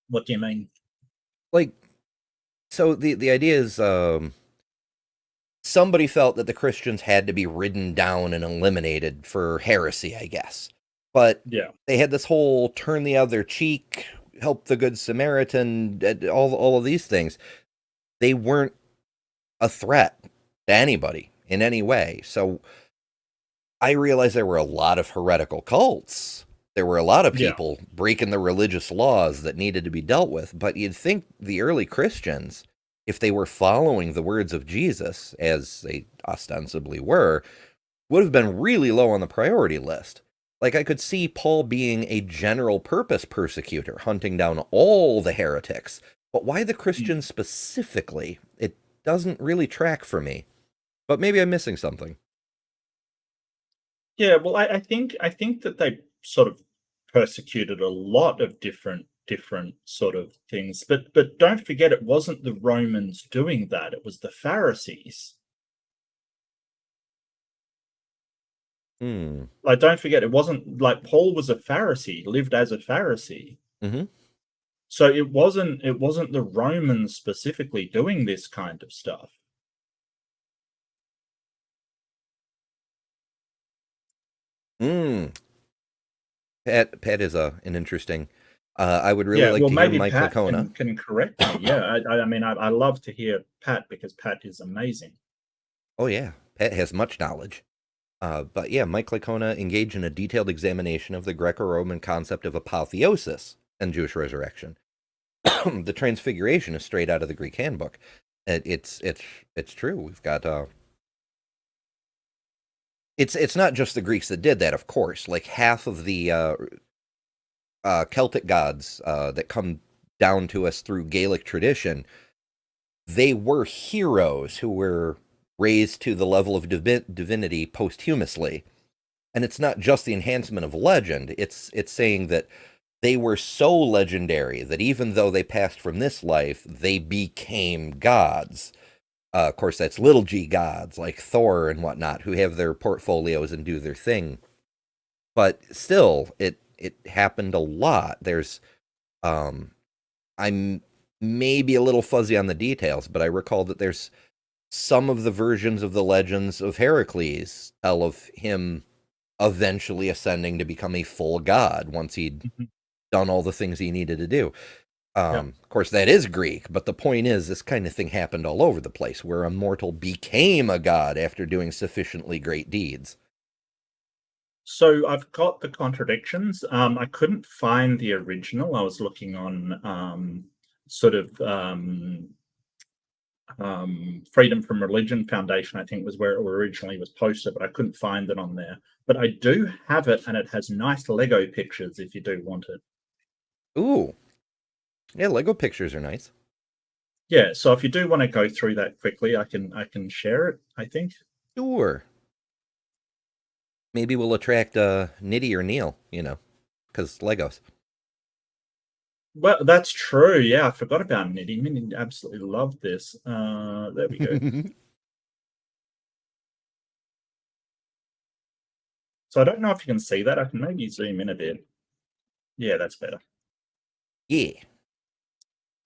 What do you mean? Like, so the idea is somebody felt that the Christians had to be ridden down and eliminated for heresy, I guess. But yeah, they had this whole turn the other cheek, help the Good Samaritan, all of these things. They weren't a threat to anybody in any way. So I realized there were a lot of heretical cults. There were a lot of people breaking the religious laws that needed to be dealt with. But you'd think the early Christians, if they were following the words of Jesus, as they ostensibly were, would have been really low on the priority list. Like, I could see Paul being a general purpose persecutor, hunting down all the heretics. But why the Christians specifically? It doesn't really track for me. But maybe I'm missing something. Yeah, well, I think that they sort of persecuted a lot of different sort of things, but don't forget, it wasn't the Romans doing that; it was the Pharisees. Like, don't forget, it wasn't like Paul was a Pharisee, lived as a Pharisee. Mm-hmm. So it wasn't the Romans specifically doing this kind of stuff. Pat is an interesting. I would really like to hear maybe Mike Pat Licona. can correct me. Yeah, I mean, I love to hear Pat, because Pat is amazing. Oh yeah, Pat has much knowledge. But yeah, Mike Licona engaged in a detailed examination of the Greco-Roman concept of apotheosis and Jewish resurrection. The Transfiguration is straight out of the Greek handbook. It's true. We've got it's not just the Greeks that did that, of course. Like, half of the Celtic gods that come down to us through Gaelic tradition, they were heroes who were raised to the level of divinity posthumously. And it's not just the enhancement of legend. It's saying that they were so legendary that even though they passed from this life, they became gods. Of course, that's little g gods like Thor and whatnot, who have their portfolios and do their thing. But still, it happened a lot. There's, I'm maybe a little fuzzy on the details, but I recall that there's some of the versions of the legends of Heracles tell of him eventually ascending to become a full god once he'd done all the things he needed to do. Of course, that is Greek, but the point is, this kind of thing happened all over the place, where a mortal became a god after doing sufficiently great deeds. So I've got the contradictions. I couldn't find the original. I was looking on Freedom from Religion Foundation, I think was where it originally was posted, but I couldn't find it on there. But I do have it, and it has nice Lego pictures if you do want it. Ooh. Yeah, Lego pictures are nice. Yeah, so if you do want to go through that quickly, I can share it, I think. Sure. Maybe we'll attract Nitty or Neil, because Legos. Well, that's true. Yeah, I forgot about Nitty. Nitty absolutely loved this. There we go. So I don't know if you can see that. I can maybe zoom in a bit. Yeah, that's better. Yeah.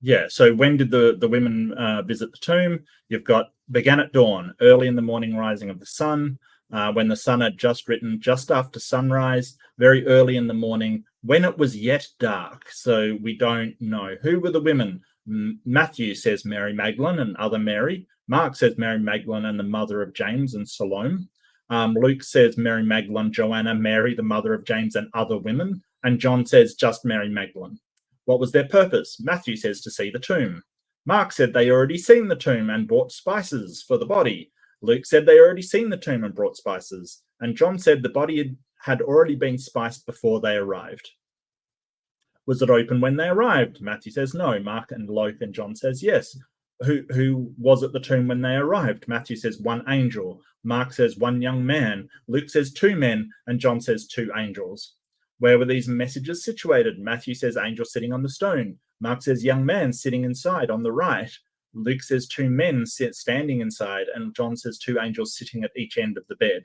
Yeah, so when did the women visit the tomb? You've got began at dawn, early in the morning rising of the sun. when the sun had just risen, just after sunrise, very early in the morning, when it was yet dark. So we don't know. Who were the women? Matthew says Mary Magdalene and other Mary. Mark says Mary Magdalene and the mother of James and Salome. Luke says Mary Magdalene, Joanna, Mary, the mother of James, and other women. And John says just Mary Magdalene. What was their purpose? Matthew says to see the tomb. Mark said they already seen the tomb and bought spices for the body. Luke said they already seen the tomb and brought spices. And John said the body had already been spiced before they arrived. Was it open when they arrived? Matthew says no. Mark and Luke and John says yes. Who was at the tomb when they arrived? Matthew says one angel. Mark says one young man. Luke says two men. And John says two angels. Where were these messages situated? Matthew says angel sitting on the stone. Mark says young man sitting inside on the right. Luke says two men standing inside. And John says two angels sitting at each end of the bed.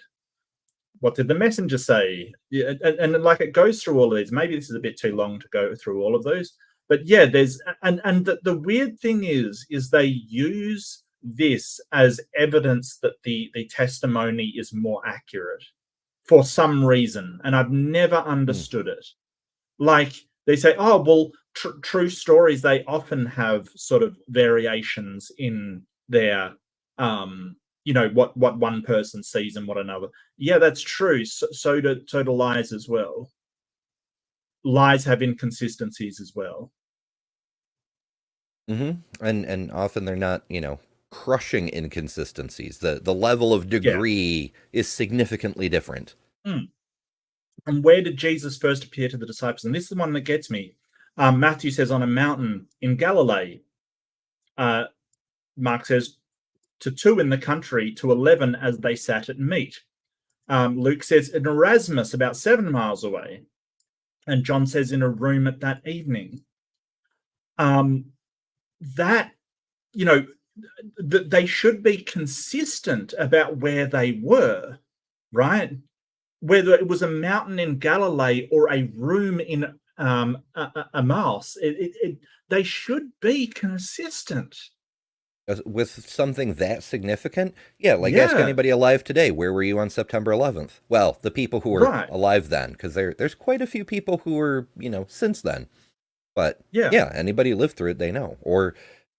What did the messenger say? Yeah, and like it goes through all of these. Maybe this is a bit too long to go through all of those. But yeah, there's the weird thing is they use this as evidence that the testimony is more accurate for some reason, and I've never understood it. Like they say, oh well, true stories, they often have sort of variations in their what one person sees and what another. Yeah, that's true. So do lies as well. Lies have inconsistencies as well. Mm-hmm. And often they're not, crushing inconsistencies. The level of degree is significantly different. And where did Jesus first appear to the disciples? And this is the one that gets me. Matthew says on a mountain in Galilee. Mark says to 2 in the country, to 11 as they sat at meat. Luke says in Erasmus, about 7 miles away. And John says in a room at that evening. That, they should be consistent about where they were, right? Whether it was a mountain in Galilee or a room in Emmaus, they should be consistent. With something that significant? Ask anybody alive today, where were you on September 11th? Well, the people who were alive then, because there's quite a few people who were, since then. But anybody who lived through it, they know. Or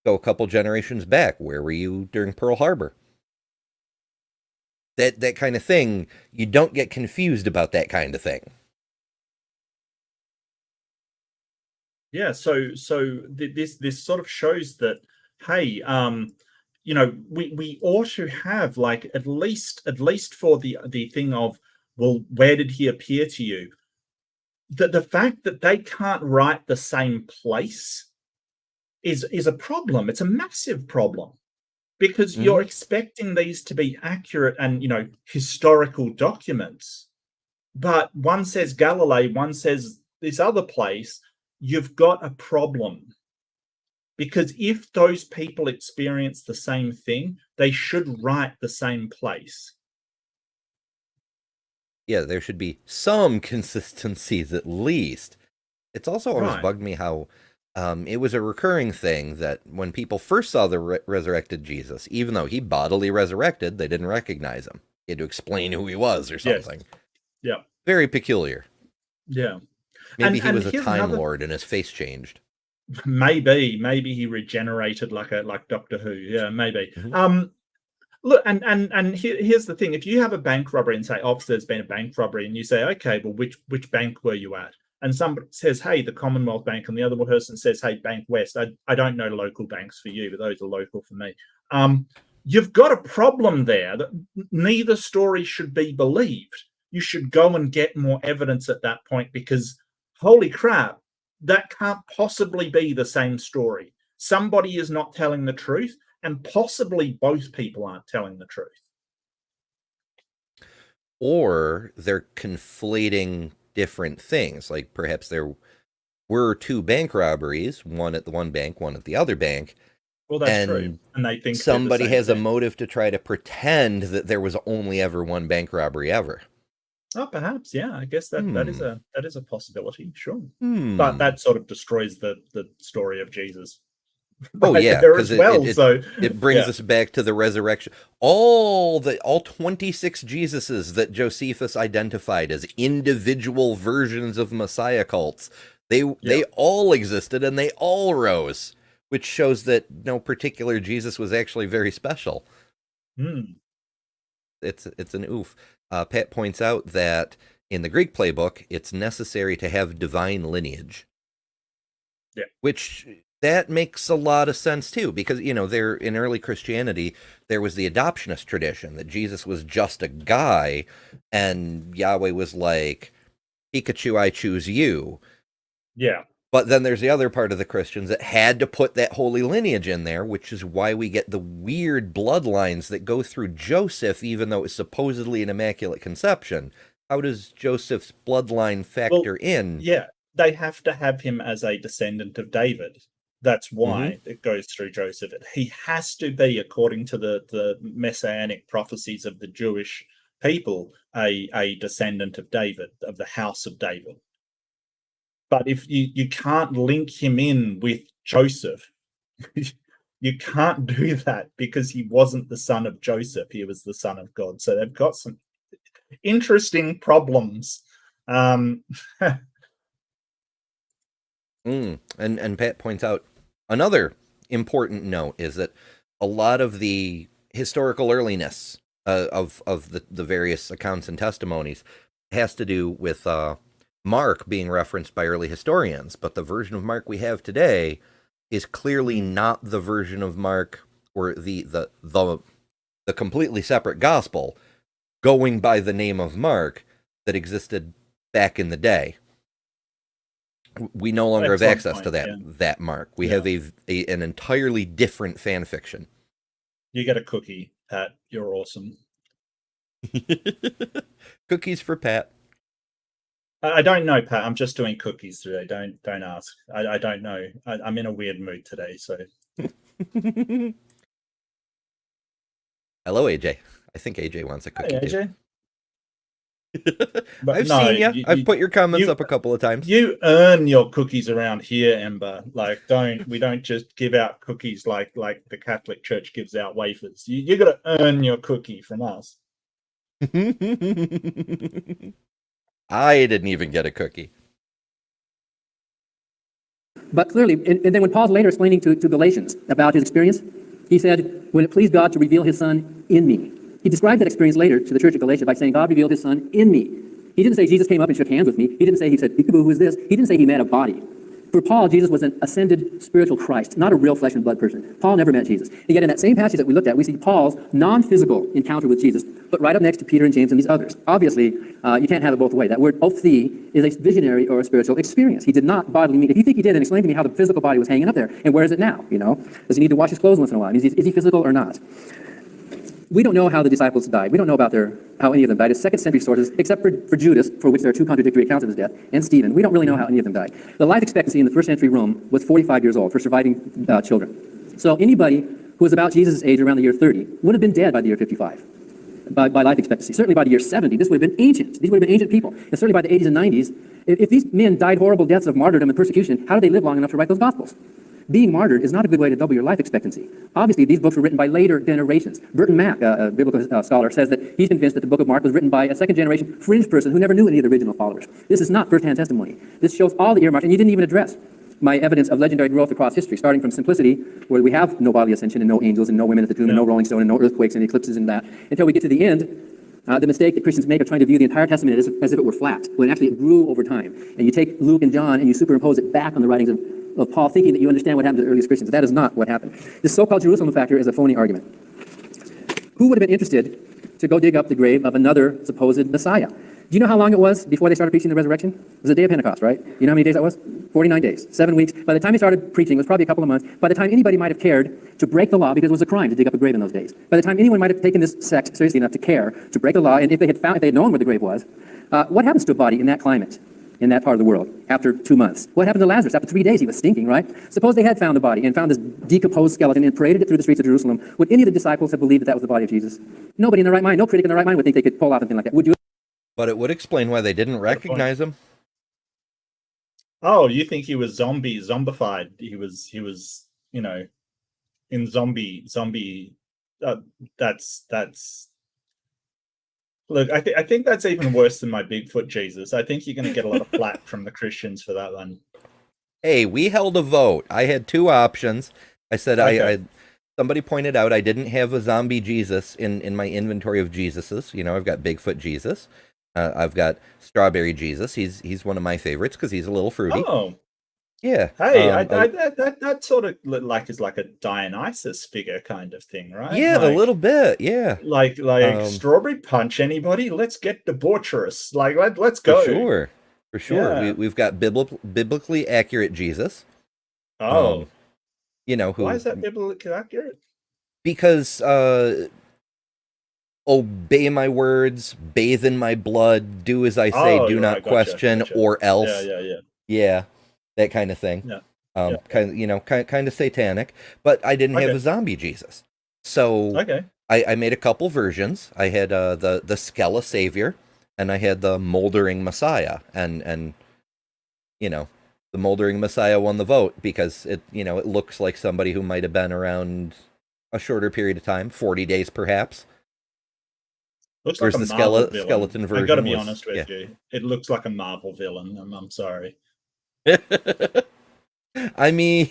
go a couple generations back, where were you during Pearl Harbor? That kind of thing, you don't get confused about that kind of thing. Yeah, so this sort of shows that, hey, we ought to have at least for the thing of, well, where did he appear to you? The fact that they can't write the same place is a problem. It's a massive problem, because you're expecting these to be accurate and historical documents, but one says Galilee, one says this other place. You've got a problem, because if those people experience the same thing, they should write the same place. Yeah, there should be some consistencies at least. It's also always bugged me how it was a recurring thing that when people first saw the resurrected Jesus, even though he bodily resurrected, they didn't recognize him. He had to explain who he was or something. Yes. Yeah. Very peculiar. Yeah. Maybe he was a Time Lord and his face changed. Maybe he regenerated like Doctor Who. Yeah, maybe. Look, and here's the thing: if you have a bank robbery and say, "Oh, there's been a bank robbery," and you say, "Okay, well, which bank were you at?" and somebody says, "Hey, the Commonwealth Bank," and the other person says, "Hey, Bank West." I don't know local banks for you, but those are local for me. You've got a problem there that neither story should be believed. You should go and get more evidence at that point, because holy crap, that can't possibly be the same story. Somebody is not telling the truth, and possibly both people aren't telling the truth. Or they're conflating different things. Like perhaps there were 2 bank robberies, one at the one bank, one at the other bank. Well, that's true. And they think somebody has a motive to try to pretend that there was only ever one bank robbery ever. Oh, perhaps, yeah. I guess that is a possibility, sure. But that sort of destroys the story of Jesus. Oh right yeah, there because as well. So it brings yeah, us back to the resurrection. All 26 Jesuses that Josephus identified as individual versions of Messiah cults, yeah. they all existed and they all rose, which shows that no particular Jesus was actually very special. Hmm. It's an oof. Pat points out that in the Greek playbook, it's necessary to have divine lineage. Yeah. Which that makes a lot of sense too, because there in early Christianity there was the adoptionist tradition that Jesus was just a guy, and Yahweh was like, Pikachu, I choose you. Yeah. But then there's the other part of the Christians that had to put that holy lineage in there, which is why we get the weird bloodlines that go through Joseph, even though it's supposedly an immaculate conception. How does Joseph's bloodline Well, factor in? yeah, they have to have him as a descendant of David. That's why Mm-hmm. it goes through Joseph. He has to be, according to the messianic prophecies of the Jewish people, a descendant of David, of the house of David. But if you can't link him in with Joseph, you can't do that because he wasn't the son of Joseph. He was the son of God. So they've got some interesting problems. And Pat points out another important note is that a lot of the historical earliness of the various accounts and testimonies has to do with Mark being referenced by early historians, but the version of Mark we have today is clearly not the version of Mark or the completely separate gospel going by the name of Mark that existed back in the day. We no longer have Excellent access point, to that yeah. that Mark. We Yeah. have an entirely different fan fiction. You get a cookie, Pat. You're awesome. Cookies for Pat. I don't know, Pat. I'm just doing cookies today. Don't ask. I don't know. I'm in a weird mood today. So Hello, AJ. I think AJ wants a cookie hey, too. AJ. But I've no, seen you. I've put your comments up a couple of times. You earn your cookies around here, Ember. Like, we don't just give out cookies like the Catholic Church gives out wafers. You got to earn your cookie from us. I didn't even get a cookie. But clearly, and then when Paul's later explaining to Galatians about his experience, he said, when it pleased God to reveal his son in me. He described that experience later to the church of Galatia by saying, God revealed his son in me. He didn't say Jesus came up and shook hands with me. He didn't say, he said, peekaboo, who is this? He didn't say he met a body. For Paul, Jesus was an ascended spiritual Christ, not a real flesh and blood person. Paul never met Jesus. And yet in that same passage that we looked at, we see Paul's non-physical encounter with Jesus, but right up next to Peter and James and these others. Obviously, you can't have it both ways. That word opthi is a visionary or a spiritual experience. He did not bodily meet. If you think he did, then explain to me how the physical body was hanging up there. And where is it now? Does he need to wash his clothes once in a while? Is he physical or not? We don't know how the disciples died. We don't know about how any of them died. It's second century sources, except for Judas, for which there are two contradictory accounts of his death, and Stephen. We don't really know how any of them died. The life expectancy in the first century Rome was 45 years old for surviving children. So anybody who was about Jesus' age around the year 30 would have been dead by the year 55. By life expectancy. Certainly by the year 70, this would have been ancient. These would have been ancient people. And certainly by the 80s and 90s, if these men died horrible deaths of martyrdom and persecution, how did they live long enough to write those Gospels? Being martyred is not a good way to double your life expectancy. Obviously, these books were written by later generations. Burton Mack, a biblical scholar, says that he's convinced that the book of Mark was written by a second-generation fringe person who never knew any of the original followers. This is not first-hand testimony. This shows all the earmarks, and you didn't even address my evidence of legendary growth across history, starting from simplicity, where we have no bodily ascension and no angels and no women at the tomb and no rolling stone and no earthquakes and eclipses and that, until we get to the end. The mistake that Christians make of trying to view the entire Testament as if it were flat, when actually it grew over time. And you take Luke and John and you superimpose it back on the writings of Paul, thinking that you understand what happened to the earliest Christians. That is not what happened. This so-called Jerusalem factor is a phony argument. Who would have been interested to go dig up the grave of another supposed Messiah? Do you know how long it was before they started preaching the resurrection? It was the day of Pentecost, right? You know how many days that was? 49 days, 7 weeks. By the time they started preaching, it was probably a couple of months. By the time anybody might have cared to break the law, because it was a crime to dig up a grave in those days. By the time anyone might have taken this sect seriously enough to care to break the law, and if they had known where the grave was, what happens to a body in that climate, in that part of the world, after 2 months? What happened to Lazarus? After 3 days, he was stinking, right? Suppose they had found the body and found this decomposed skeleton and paraded it through the streets of Jerusalem. Would any of the disciples have believed that was the body of Jesus? Nobody in their right mind, no critic in their right mind would think they could pull off something like that. Would you? But it would explain why they didn't recognize him. Oh, you think he was zombified? He was you know, in zombie, that's. Look, I think that's even worse than my Bigfoot Jesus. I think you're going to get a lot of flack from the Christians for that one. Hey, we held a vote. I had two options. I said Okay. somebody pointed out I didn't have a zombie Jesus in my inventory of Jesuses. You know, I've got Bigfoot Jesus. I've got Strawberry Jesus. He's one of my favorites because he's a little fruity. Oh, Yeah. hey, that sort of is like a Dionysus figure kind of thing, right? Yeah, a little bit. Yeah. Like Strawberry Punch. Anybody? Let's get debaucherous. Like let's go. For sure. Yeah. We've got biblically accurate Jesus. Oh, you know, why is that biblically accurate? Because obey my words, bathe in my blood, do as I say, do not question, or else. Yeah, that kind of thing. Yeah. Kind of satanic. But I didn't have a zombie Jesus, so I made a couple versions. I had the Skella Savior, and I had the Moldering Messiah, and you know, the Moldering Messiah won the vote because it looks like somebody who might have been around a shorter period of time, 40 days perhaps. Looks Whereas like a the Marvel villain. skeleton version. I gotta be honest with you. It looks like a Marvel villain. I'm sorry. I mean,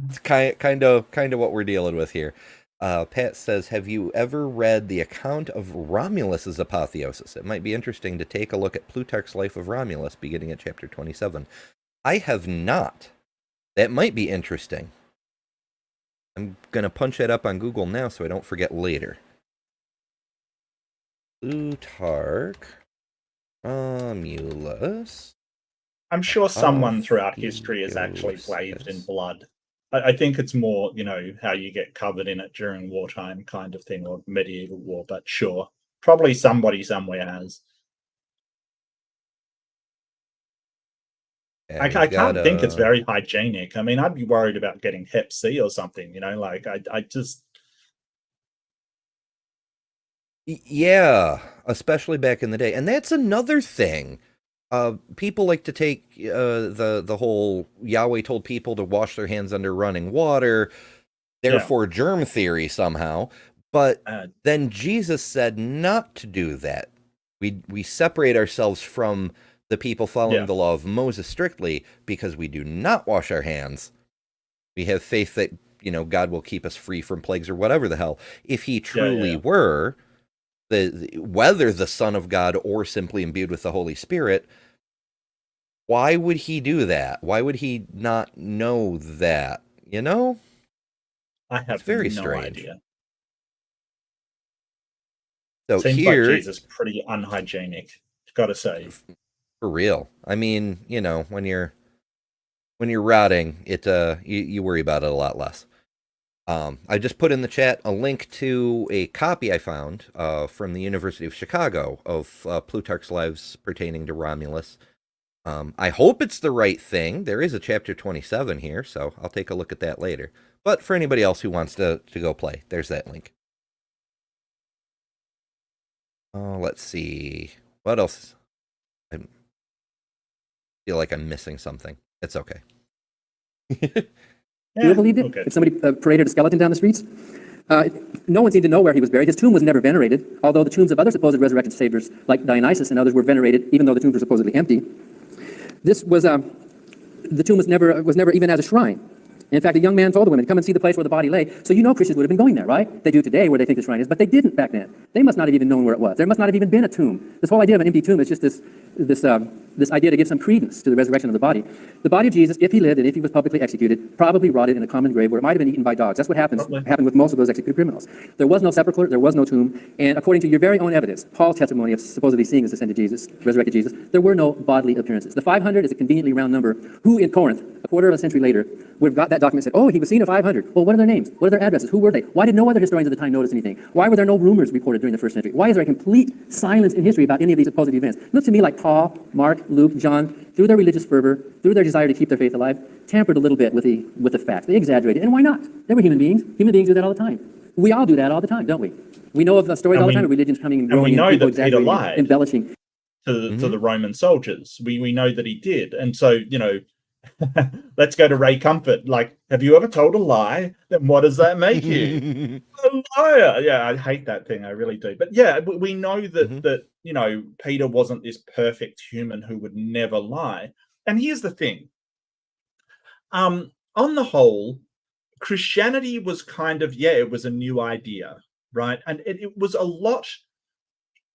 it's kind of what we're dealing with here. Pat says, have you ever read the account of Romulus's apotheosis? It might be interesting to take a look at Plutarch's Life of Romulus, beginning at chapter 27. I have not. That might be interesting. I'm going to punch that up on Google now so I don't forget later. Plutarch, Romulus. I'm sure someone throughout history has actually bathed in blood. I think it's more, how you get covered in it during wartime kind of thing, or medieval war, but sure. Probably somebody somewhere has. Yeah, I can't think it's very hygienic. I mean, I'd be worried about getting Hep C or something, I just... Yeah, especially back in the day. And that's another thing. People like to take the whole Yahweh told people to wash their hands under running water, therefore germ theory somehow. But then Jesus said not to do that. We separate ourselves from the people following the law of Moses strictly because we do not wash our hands. We have faith that, God will keep us free from plagues or whatever the hell. If he truly were, whether the Son of God or simply imbued with the Holy Spirit, why would he do that? Why would he not know that? I have very no strange. idea. So seems here, like Jesus pretty unhygienic, gotta say. For real. I mean, when you're rotting, you worry about it a lot less. I just put in the chat a link to a copy I found from the University of Chicago of Plutarch's Lives pertaining to Romulus. I hope it's the right thing. There is a chapter 27 here, so I'll take a look at that later. But for anybody else who wants to go play, there's that link. Let's see. What else? I feel like I'm missing something. It's okay. Do you believe it? If somebody paraded a skeleton down the streets? No one seemed to know where he was buried. His tomb was never venerated, although the tombs of other supposed resurrected saviors, like Dionysus and others, were venerated, even though the tombs were supposedly empty. This was, the tomb was never even as a shrine. In fact, a young man told the women, come and see the place where the body lay. So Christians would have been going there, right? They do today where they think the shrine is, but they didn't back then. They must not have even known where it was. There must not have even been a tomb. This whole idea of an empty tomb is just this idea to give some credence to the resurrection of the body. The body of Jesus, if he lived and if he was publicly executed, probably rotted in a common grave where it might have been eaten by dogs. That's what happened with most of those executed criminals. There was no sepulchre, there was no tomb, and according to your very own evidence, Paul's testimony of supposedly seeing this ascended Jesus, resurrected Jesus, there were no bodily appearances. The 500 is a conveniently round number. Who in Corinth, a quarter of a century later, would have got that document and said, oh, he was seen at 500. Well, what are their names? What are their addresses? Who were they? Why did no other historians at the time notice anything? Why were there no rumors reported during the first century? Why is there a complete silence in history about any of these supposed events? It looks to me like Paul, Mark, Luke, John, through their religious fervor, through their desire to keep their faith alive, tampered a little bit with the facts. They exaggerated, and why not? They were human beings. Human beings do that all the time. We all do that all the time, don't we? We know of stories all the time of religions coming and growing and people exaggerating, embellishing. To the Roman soldiers. We know that he did. And so, Let's go to Ray Comfort. Like, have you ever told a lie? Then what does that make you? A liar. Yeah, I hate that thing. I really do. But yeah, we know that Peter wasn't this perfect human who would never lie. And here's the thing. On the whole, Christianity was kind of, it was a new idea, right? And it was a lot.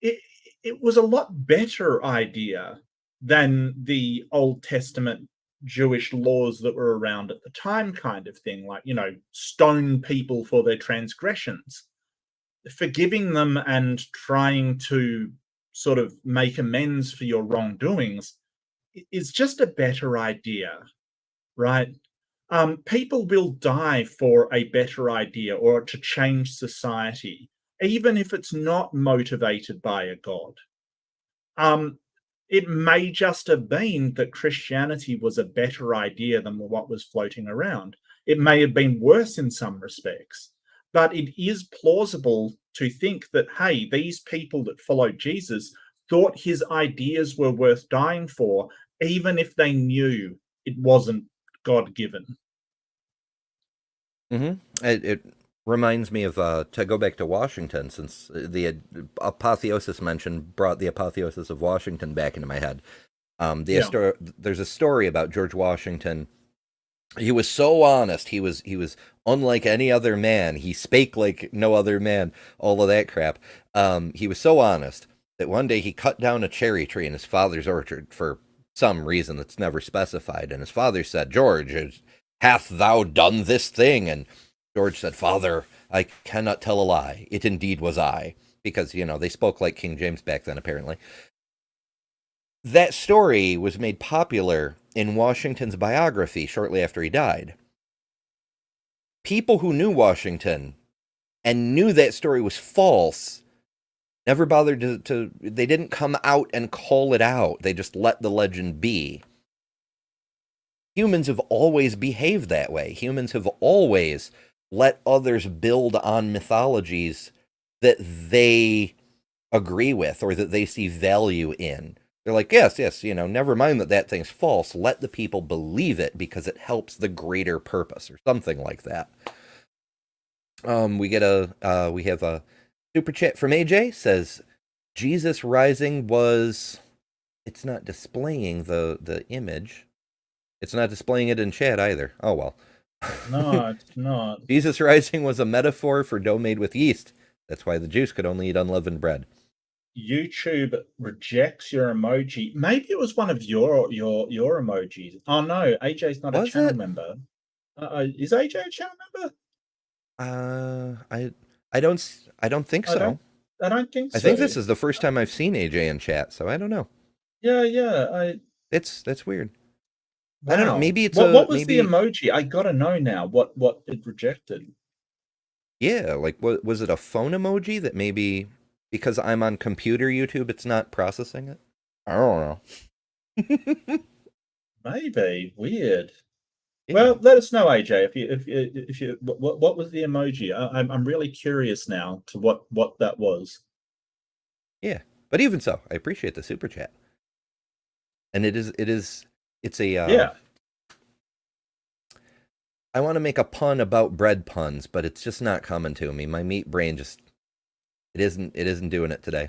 It was a lot better idea than the Old Testament Jewish laws that were around at the time, kind of thing, like, stone people for their transgressions. Forgiving them and trying to sort of make amends for your wrongdoings is just a better idea, right? People will die for a better idea or to change society, even if it's not motivated by a god. It may just have been that Christianity was a better idea than what was floating around. It may have been worse in some respects, but it is plausible to think that, hey, these people that followed Jesus thought his ideas were worth dying for, even if they knew it wasn't God-given. It reminds me of, to go back to Washington, since the apotheosis mention brought the apotheosis of Washington back into my head. There's a story about George Washington. He was so honest. He was unlike any other man. He spake like no other man. All of that crap. He was so honest that one day he cut down a cherry tree in his father's orchard for some reason that's never specified. And his father said, "George, hath thou done this thing?" And George said, "Father, I cannot tell a lie. It indeed was I." Because, they spoke like King James back then, apparently. That story was made popular in Washington's biography shortly after he died. People who knew Washington and knew that story was false never bothered they didn't come out and call it out. They just let the legend be. Humans have always behaved that way. Humans have always let others build on mythologies that they agree with or that they see value in. They're like, yes, never mind that thing's false. Let the people believe it because it helps the greater purpose or something like that. We have a super chat from AJ. Says, Jesus rising was, it's not displaying the image. It's not displaying it in chat either. Oh, well. No, it's not. Jesus rising was a metaphor for dough made with yeast. That's why the Jews could only eat unleavened bread. YouTube rejects your emoji. Maybe it was one of your emojis. Oh no, AJ's not a channel member. Is AJ a channel member? I don't think so. I don't think so. I think this is the first time I've seen AJ in chat, so I don't know. Yeah. That's weird. Wow. I don't know. Maybe it's what was the emoji? I gotta know now. What it rejected? Yeah, like what was it? A phone emoji that maybe because I'm on computer YouTube, it's not processing it. I don't know. Maybe weird. Yeah. Well, let us know, AJ, if you what was the emoji? I'm really curious now to what that was. Yeah, but even so, I appreciate the super chat, and it's a yeah. I want to make a pun about bread puns, but it's just not coming to me. My meat brain just it isn't doing it today.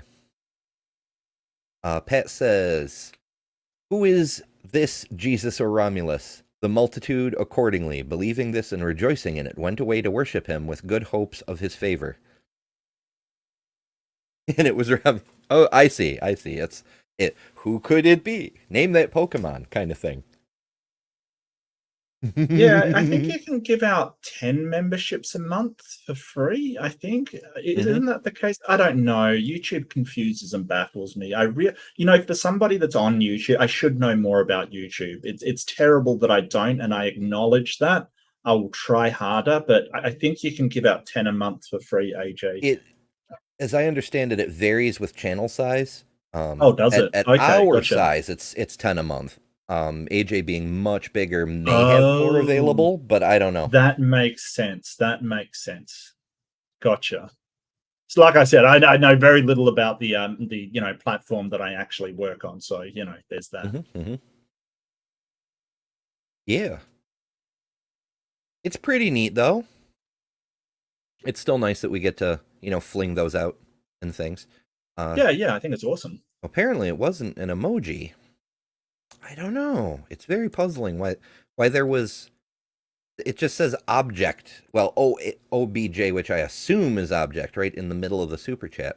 Pat says, "Who is this Jesus or Romulus? The multitude accordingly, believing this and rejoicing in it, went away to worship him with good hopes of his favor." And it was oh, I see. It's it. Who could it be? Name that Pokemon, kind of thing. Yeah, I think you can give out 10 memberships a month for free, I think. Isn't that the case? I don't know. YouTube confuses and baffles me. For somebody that's on YouTube, I should know more about YouTube. It's terrible that I don't, and I acknowledge that. I will try harder, but I think you can give out 10 a month for free, AJ. As I understand it, it varies with channel size. Does it? At Okay, our gotcha. size, it's 10 a month. AJ being much bigger may have more available, but I don't know. That makes sense. Gotcha. So like I said, I know very little about the platform that I actually work on. So, there's that. Yeah. It's pretty neat, though. It's still nice that we get to, fling those out and things. Yeah, I think it's awesome. Apparently, it wasn't an emoji. I don't know. It's very puzzling why there was. It just says object. Well, OBJ, which I assume is object, right in the middle of the super chat.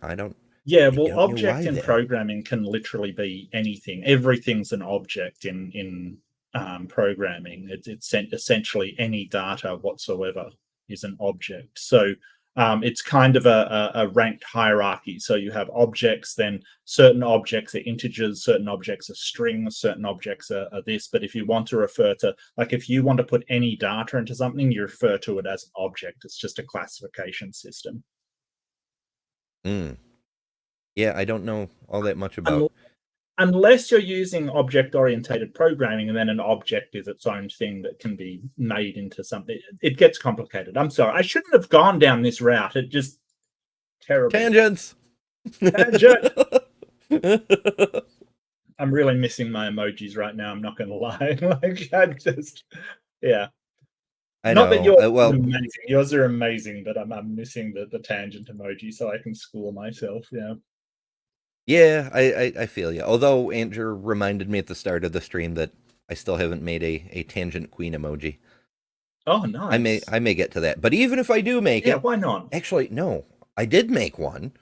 Yeah, I well, don't know object why in then. programming can literally be anything. Everything's an object in programming. It's essentially any data whatsoever is an object. So it's kind of a ranked hierarchy. So you have objects, then certain objects are integers, certain objects are strings, certain objects are this. But if you want to refer to, like if you want to put any data into something, you refer to it as an object. It's just a classification system. Yeah, I don't know all that much about. Unless you're using object-oriented programming, and then an object is its own thing that can be made into something. It gets complicated. I'm sorry. I shouldn't have gone down this route. It just terrible. Tangents! Tangent! I'm really missing my emojis right now. I'm not going to lie. Yeah. I Not know. that yours Well, amazing. Yours are amazing, but I'm missing the tangent emoji so I can school myself. Yeah. yeah, I feel you. Although Andrew reminded me at the start of the stream that I still haven't made a tangent queen emoji. Oh, nice. I may get to that. But even if I do make Yeah, it, why not? actually, no, I did make one.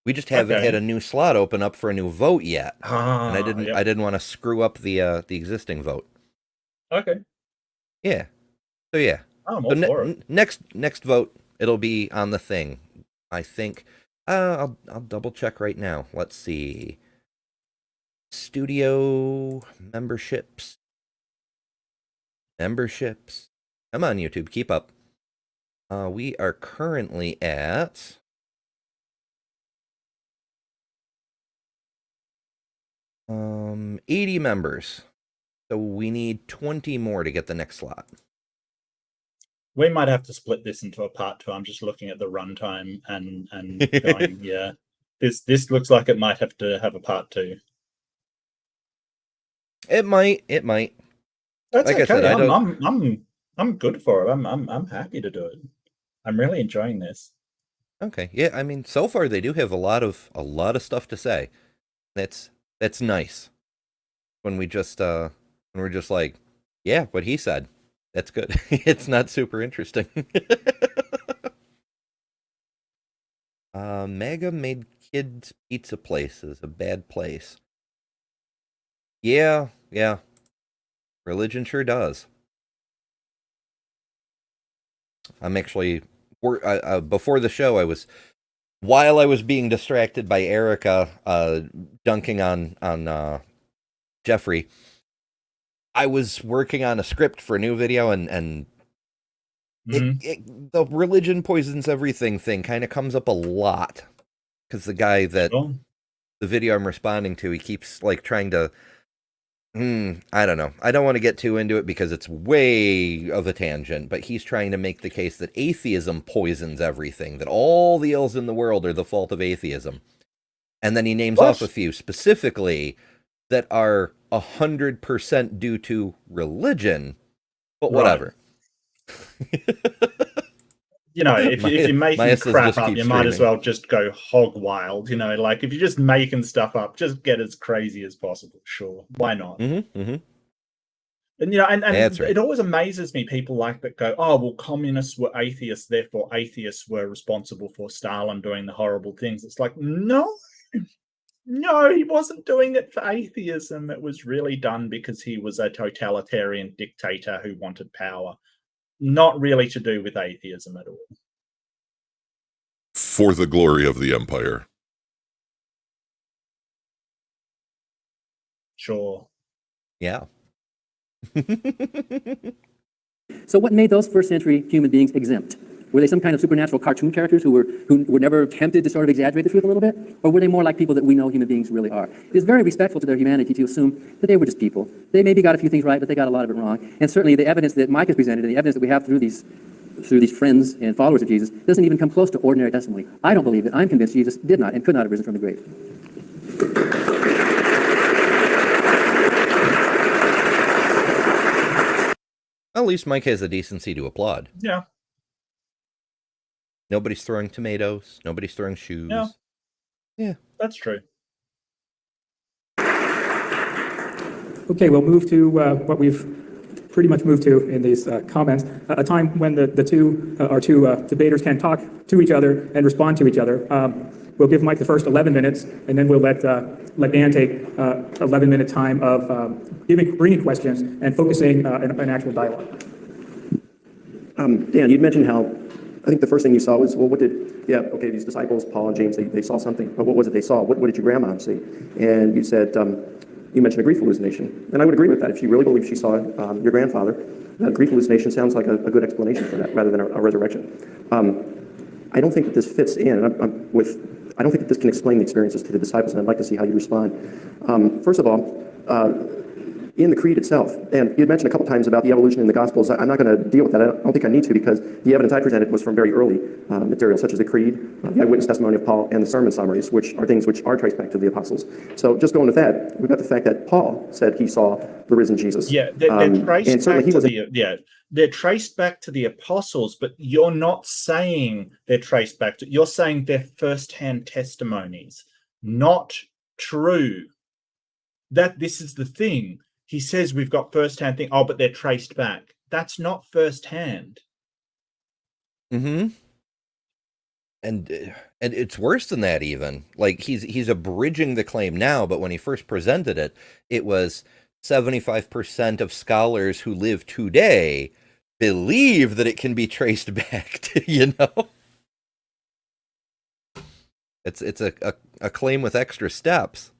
We just haven't Okay. had a new slot open up for a new vote yet, and I Yep. didn't want to screw up the existing vote. Okay. Yeah. So yeah. I'm So all for it. next vote, it'll be on the thing. I think. I'll double check right now. Let's see. Studio memberships. Come on, YouTube, keep up. We are currently at 80 members. So we need 20 more to get the next slot. We might have to split this into a part 2. I'm just looking at the runtime and going, yeah, this looks like it might have to have a part 2. It might. That's Like I okay. said, I'm good for it. I'm happy to do it. I'm really enjoying this. Okay. Yeah, I mean, so far they do have a lot of stuff to say. That's nice. When we're just like, yeah, what he said. That's good. It's not super interesting. Mega made kids pizza place is a bad place. Yeah. Religion sure does. I'm actually before the show, while I was being distracted by Erica dunking on Jeffrey, I was working on a script for a new video, and the religion poisons everything thing kind of comes up a lot, because the guy that the video I'm responding to, he keeps like trying to, I don't know. I don't want to get too into it because it's way of a tangent, but he's trying to make the case that atheism poisons everything, that all the ills in the world are the fault of atheism. And then he names off a few specifically that are 100% due to religion, but whatever. If you're making crap up, you might as screaming. well just go hog wild. Like if you're just making stuff up, just get as crazy as possible. Sure, why not? And That's right. It always amazes me people like that go, oh well, communists were atheists, therefore atheists were responsible for Stalin doing the horrible things. It's like, no, he wasn't doing it for atheism. It was really done because he was a totalitarian dictator who wanted power. Not really to do with atheism at all. For the glory of the empire. Sure. Yeah. So what made those first century human beings exempt? Were they some kind of supernatural cartoon characters who were never tempted to sort of exaggerate the truth a little bit? Or were they more like people that we know human beings really are? It is very respectful to their humanity to assume that they were just people. They maybe got a few things right, but they got a lot of it wrong. And certainly the evidence that Mike has presented and the evidence that we have through these friends and followers of Jesus doesn't even come close to ordinary testimony. I don't believe it. I'm convinced Jesus did not and could not have risen from the grave. at least Mike has the decency to applaud. Yeah. Nobody's throwing tomatoes. Nobody's throwing shoes. Yeah. Yeah. That's true. Okay, we'll move to what we've pretty much moved to in these comments, a time when our two debaters can talk to each other and respond to each other. We'll give Mike the first 11 minutes, and then we'll let Dan take 11-minute time of bringing questions and focusing an actual dialogue. Dan, you'd mentioned how, I think the first thing you saw was, well, these disciples, Paul and James, they saw something, but what was it they saw? What did your grandma see? And you said, you mentioned a grief hallucination. And I would agree with that. If she really believed she saw your grandfather, a grief hallucination sounds like a good explanation for that rather than a resurrection. I don't think that this fits in I don't think that this can explain the experiences to the disciples, and I'd like to see how you respond. First of all, in the creed itself, and you had mentioned a couple times about the evolution in the Gospels. I'm not going to deal with that. I don't think I need to, because the evidence I presented was from very early material, such as the creed, the eyewitness testimony of Paul, and the sermon summaries, which are things which are traced back to the apostles. So just going with that, we've got the fact that Paul said he saw the risen Jesus. Yeah, they're traced back to the apostles, but you're not saying they're traced back to. You're saying they're first-hand testimonies, not true. That this is the thing. He says we've got first-hand thing. Oh, but they're traced back. That's not first-hand. Mm-hmm. And it's worse than that even. Like he's abridging the claim now, but when he first presented it, it was 75% of scholars who live today believe that it can be traced back to, It's a claim with extra steps.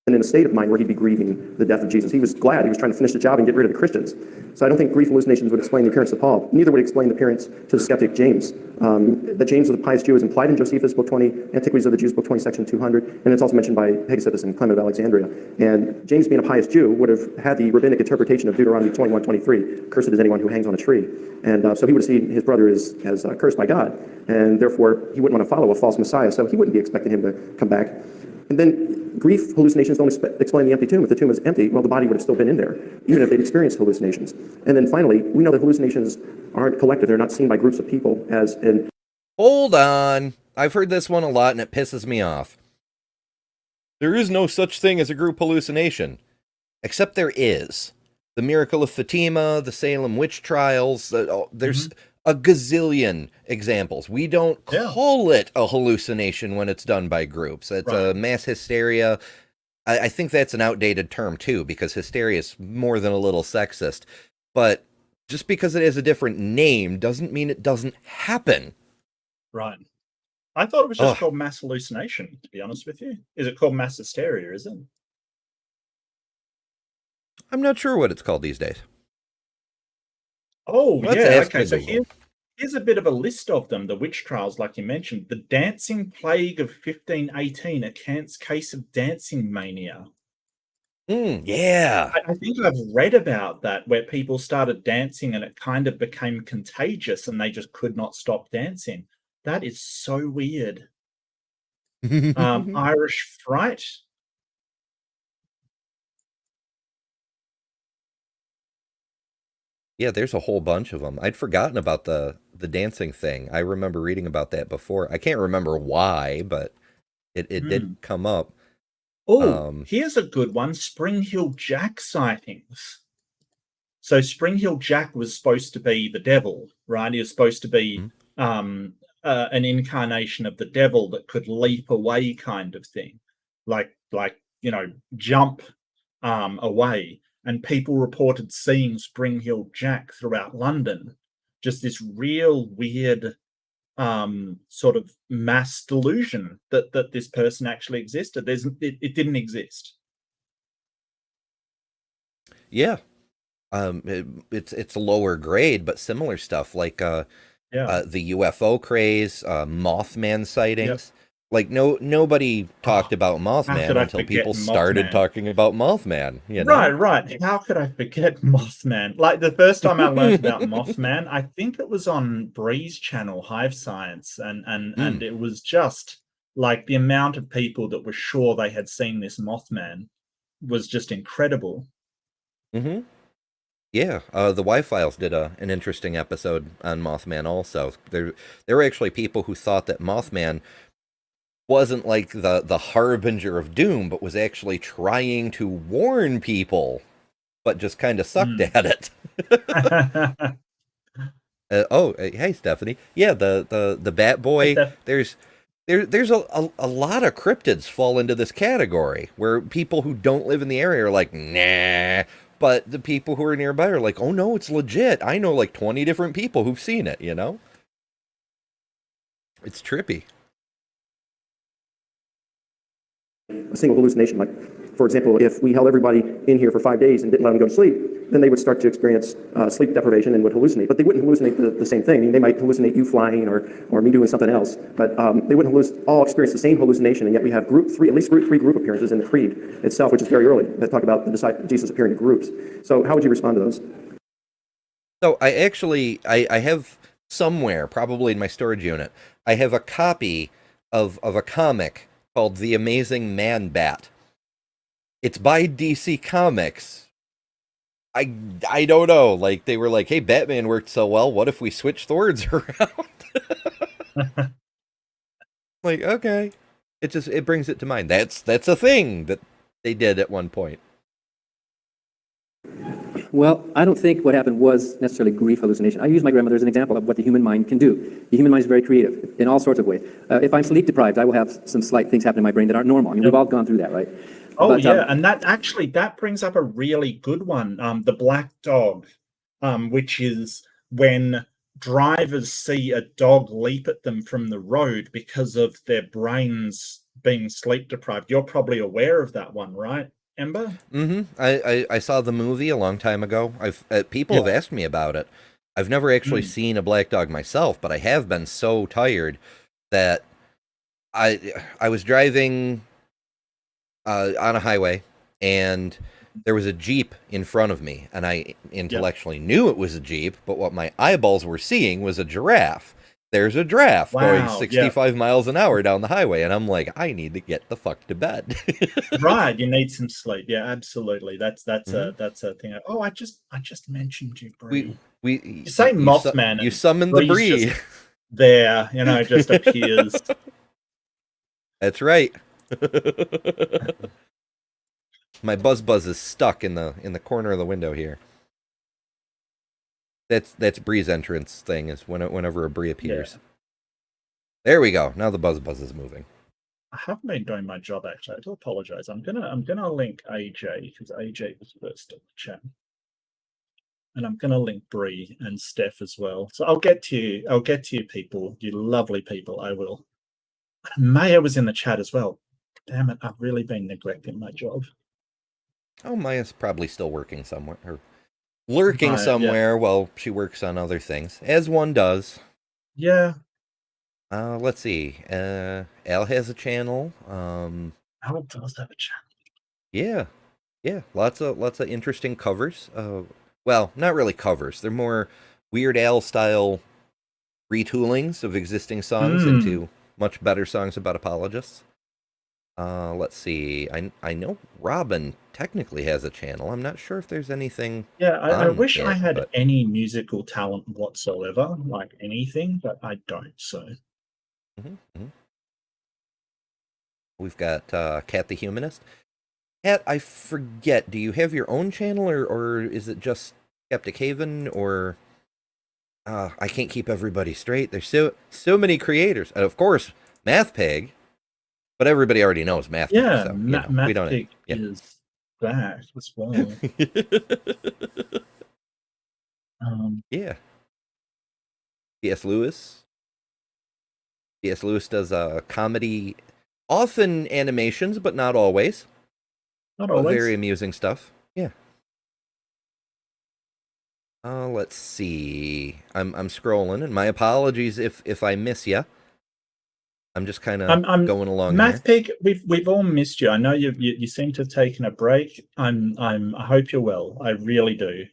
And in a state of mind where he'd be grieving the death of Jesus. He was glad. He was trying to finish the job and get rid of the Christians. So I don't think grief hallucinations would explain the appearance of Paul. Neither would explain the appearance to the skeptic James. That James was a pious Jew is implied in Josephus, Book 20, Antiquities of the Jews, Book 20, Section 200, and it's also mentioned by Hegesippus and Clement of Alexandria. And James, being a pious Jew, would have had the rabbinic interpretation of Deuteronomy 21:23, cursed is anyone who hangs on a tree. And so he would have seen his brother as cursed by God, and therefore he wouldn't want to follow a false Messiah, so he wouldn't be expecting him to come back. And then grief hallucinations don't explain the empty tomb. If the tomb is empty, well, the body would have still been in there, even if they'd experienced hallucinations. And then finally, we know that hallucinations aren't collective. They're not seen by groups of people as in... Hold on. I've heard this one a lot, and it pisses me off. There is no such thing as a group hallucination. Except there is. The miracle of Fatima, the Salem witch trials, there's a gazillion examples. We don't call it a hallucination when it's done by groups. It's a mass hysteria. I think that's an outdated term too, because hysteria is more than a little sexist. But just because it has a different name doesn't mean it doesn't happen. Right. I thought it was just called mass hallucination, to be honest with you. Is it called mass hysteria, is it? I'm not sure what it's called these days. Oh, Let's yeah. ask Okay, so Google. here's a bit of a list of them. The witch trials, like you mentioned. The dancing plague of 1518, a case of dancing mania. Yeah. I think I've read about that, where people started dancing and it kind of became contagious and they just could not stop dancing. That is so weird. Irish fright. Yeah, there's a whole bunch of them. I'd forgotten about the dancing thing. I remember reading about that before. I can't remember why, but it did come up. Oh, here's a good one. Spring Hill Jack sightings. So Spring Hill Jack was supposed to be the devil, right? He was supposed to be an incarnation of the devil that could leap away, kind of thing, like jump away. And people reported seeing Spring Hill Jack throughout London. Just this real weird sort of mass delusion that this person actually existed. It didn't exist. Yeah. It's lower grade, but similar stuff like the UFO craze, Mothman sightings. Like nobody talked about Mothman until people started talking about Mothman. You know? Right. How could I forget Mothman? Like the first time I learned about Mothman, I think it was on Breeze Channel, Hive Science, and it was just like the amount of people that were sure they had seen this Mothman was just incredible. Mm-hmm. Yeah, the Y-Files did an interesting episode on Mothman also. There were actually people who thought that Mothman wasn't like the harbinger of doom, but was actually trying to warn people, but just kind of sucked at it. Hey Stephanie. Yeah, the Bat Boy. There's a lot of cryptids fall into this category where people who don't live in the area are like, nah. But the people who are nearby are like, oh no, it's legit. I know like 20 different people who've seen it, you know? It's trippy. A single hallucination, like, for example, if we held everybody in here for 5 days and didn't let them go to sleep, then they would start to experience sleep deprivation and would hallucinate. But they wouldn't hallucinate the same thing. I mean, they might hallucinate you flying or me doing something else, but they wouldn't all experience the same hallucination. And yet we have at least three group appearances in the creed itself, which is very early, that talk about Jesus appearing in groups. So how would you respond to those? So I have somewhere, probably in my storage unit, I have a copy of a comic called The Amazing Man-Bat. It's by DC Comics. I don't know. Like, they were like, hey, Batman worked so well, what if we switch swords around? Like, okay. It brings it to mind. That's a thing that they did at one point. Well, I don't think what happened was necessarily grief hallucination. I use my grandmother as an example of what the human mind can do. The human mind is very creative in all sorts of ways. If I'm sleep deprived, I will have some slight things happen in my brain that aren't normal. I mean, we've all gone through that, right? Oh, but, yeah, and that brings up a really good one. The black dog, which is when drivers see a dog leap at them from the road because of their brains being sleep deprived. You're probably aware of that one, right, Ember? Mm-hmm. I saw the movie a long time ago. People have asked me about it. I've never actually seen a black dog myself, but I have been so tired that I was driving on a highway, and there was a Jeep in front of me, and I intellectually knew it was a Jeep, but what my eyeballs were seeing was a giraffe. There's a giraffe going 65 miles an hour down the highway, and I'm like, I need to get the fuck to bed. Right, you need some sleep. Yeah, absolutely. That's a thing. Oh, I just mentioned you, Bree. You say Mothman. You summon the Bree. There, just appears. That's right. My buzz is stuck in the corner of the window here. That's Bree's entrance thing, is whenever a Bree appears. Yeah. There we go. Now the buzz is moving. I haven't been doing my job, actually. I do apologize. I'm gonna link AJ, because AJ was first in the chat. And I'm gonna link Bree and Steph as well. So I'll get to you people, you lovely people, I will. Maya was in the chat as well. Damn it, I've really been neglecting my job. Oh, Maya's probably still working somewhere, or lurking somewhere while she works on other things, as one does. Yeah. Let's see. Al has a channel. Al does have a channel. Yeah. Lots of interesting covers. Well, not really covers. They're more Weird Al style retoolings of existing songs into much better songs about apologists. Let's see. I know Robin technically has a channel. I'm not sure if there's anything. Yeah, I wish I had any musical talent whatsoever, like anything, but I don't. So. We've got Cat the Humanist. Cat, I forget. Do you have your own channel, or is it just Skeptic Haven, or? I can't keep everybody straight. There's so many creators, and of course, MathPig. But everybody already knows MathPig. Yeah, so, MathPig is back as well. Yeah. C.S. Lewis. C.S. Lewis does comedy, often animations, but not always. Not always. Very amusing stuff. Yeah. Let's see. I'm scrolling, and my apologies if I miss you. I'm just kind of going along. MathPig, we've all missed you. I know you seem to have taken a break. I hope you're well. I really do.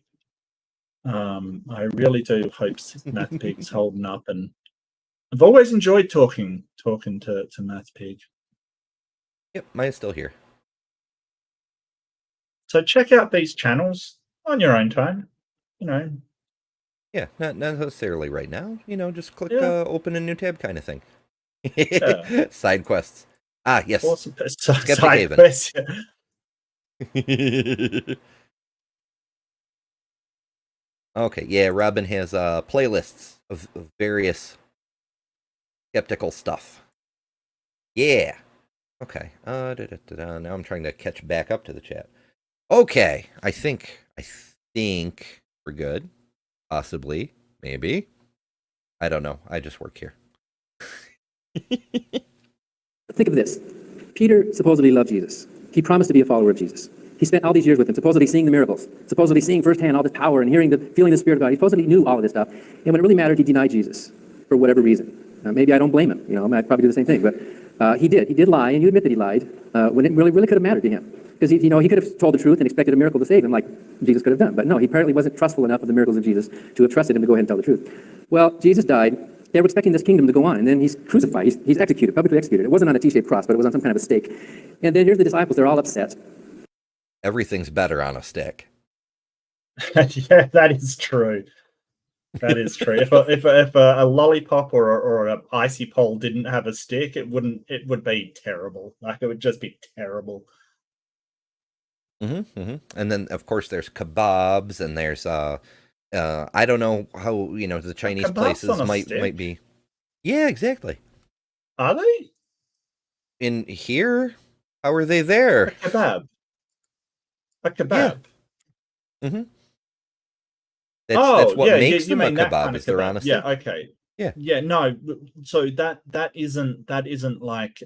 I really do hope MathPig's holding up, and I've always enjoyed talking to MathPig. Yep, mine's still here. So check out these channels. On your own time, you know. Yeah, not necessarily right now. Just click Yeah. open a new tab kind of thing. Yeah. Side quests. Ah, yes. Awesome. Skeptic Side Haven. quest. Okay, yeah, Robin has playlists of various skeptical stuff. Yeah. Okay. Now I'm trying to catch back up to the chat. Okay, I think we're good. Possibly, maybe. I don't know. I just work here. Think of this. Peter supposedly loved Jesus. He promised to be a follower of Jesus. He spent all these years with him, supposedly seeing the miracles, supposedly seeing firsthand all this power and feeling the Spirit of God. He supposedly knew all of this stuff. And when it really mattered, he denied Jesus for whatever reason. Maybe I don't blame him. I'd probably do the same thing. But he did. He did lie, and you admit that he lied when it really could have mattered to him. Because he could have told the truth and expected a miracle to save him, like Jesus could have done. But no, he apparently wasn't trustful enough of the miracles of Jesus to have trusted him to go ahead and tell the truth. Well, Jesus died. They were expecting this kingdom to go on, and then he's crucified. He's executed, publicly executed. It wasn't on a T-shaped cross, but it was on some kind of a stake. And then here's the disciples. They're all upset. Everything's better on a stick. Yeah, that is true. That is true. If a lollipop or an icy pole didn't have a stick, it would be terrible. Like, it would just be terrible. And then, of course, there's kebabs, and there's I don't know how the Chinese places might be. Yeah, exactly. Are they In here? How are they there? a kebab? A kebab. Yeah. Mm-hmm. Oh, that's what yeah, makes them a mean that kebab. kind of Is they're kebab. honestly. Yeah, okay. Yeah. Yeah, no. So that isn't like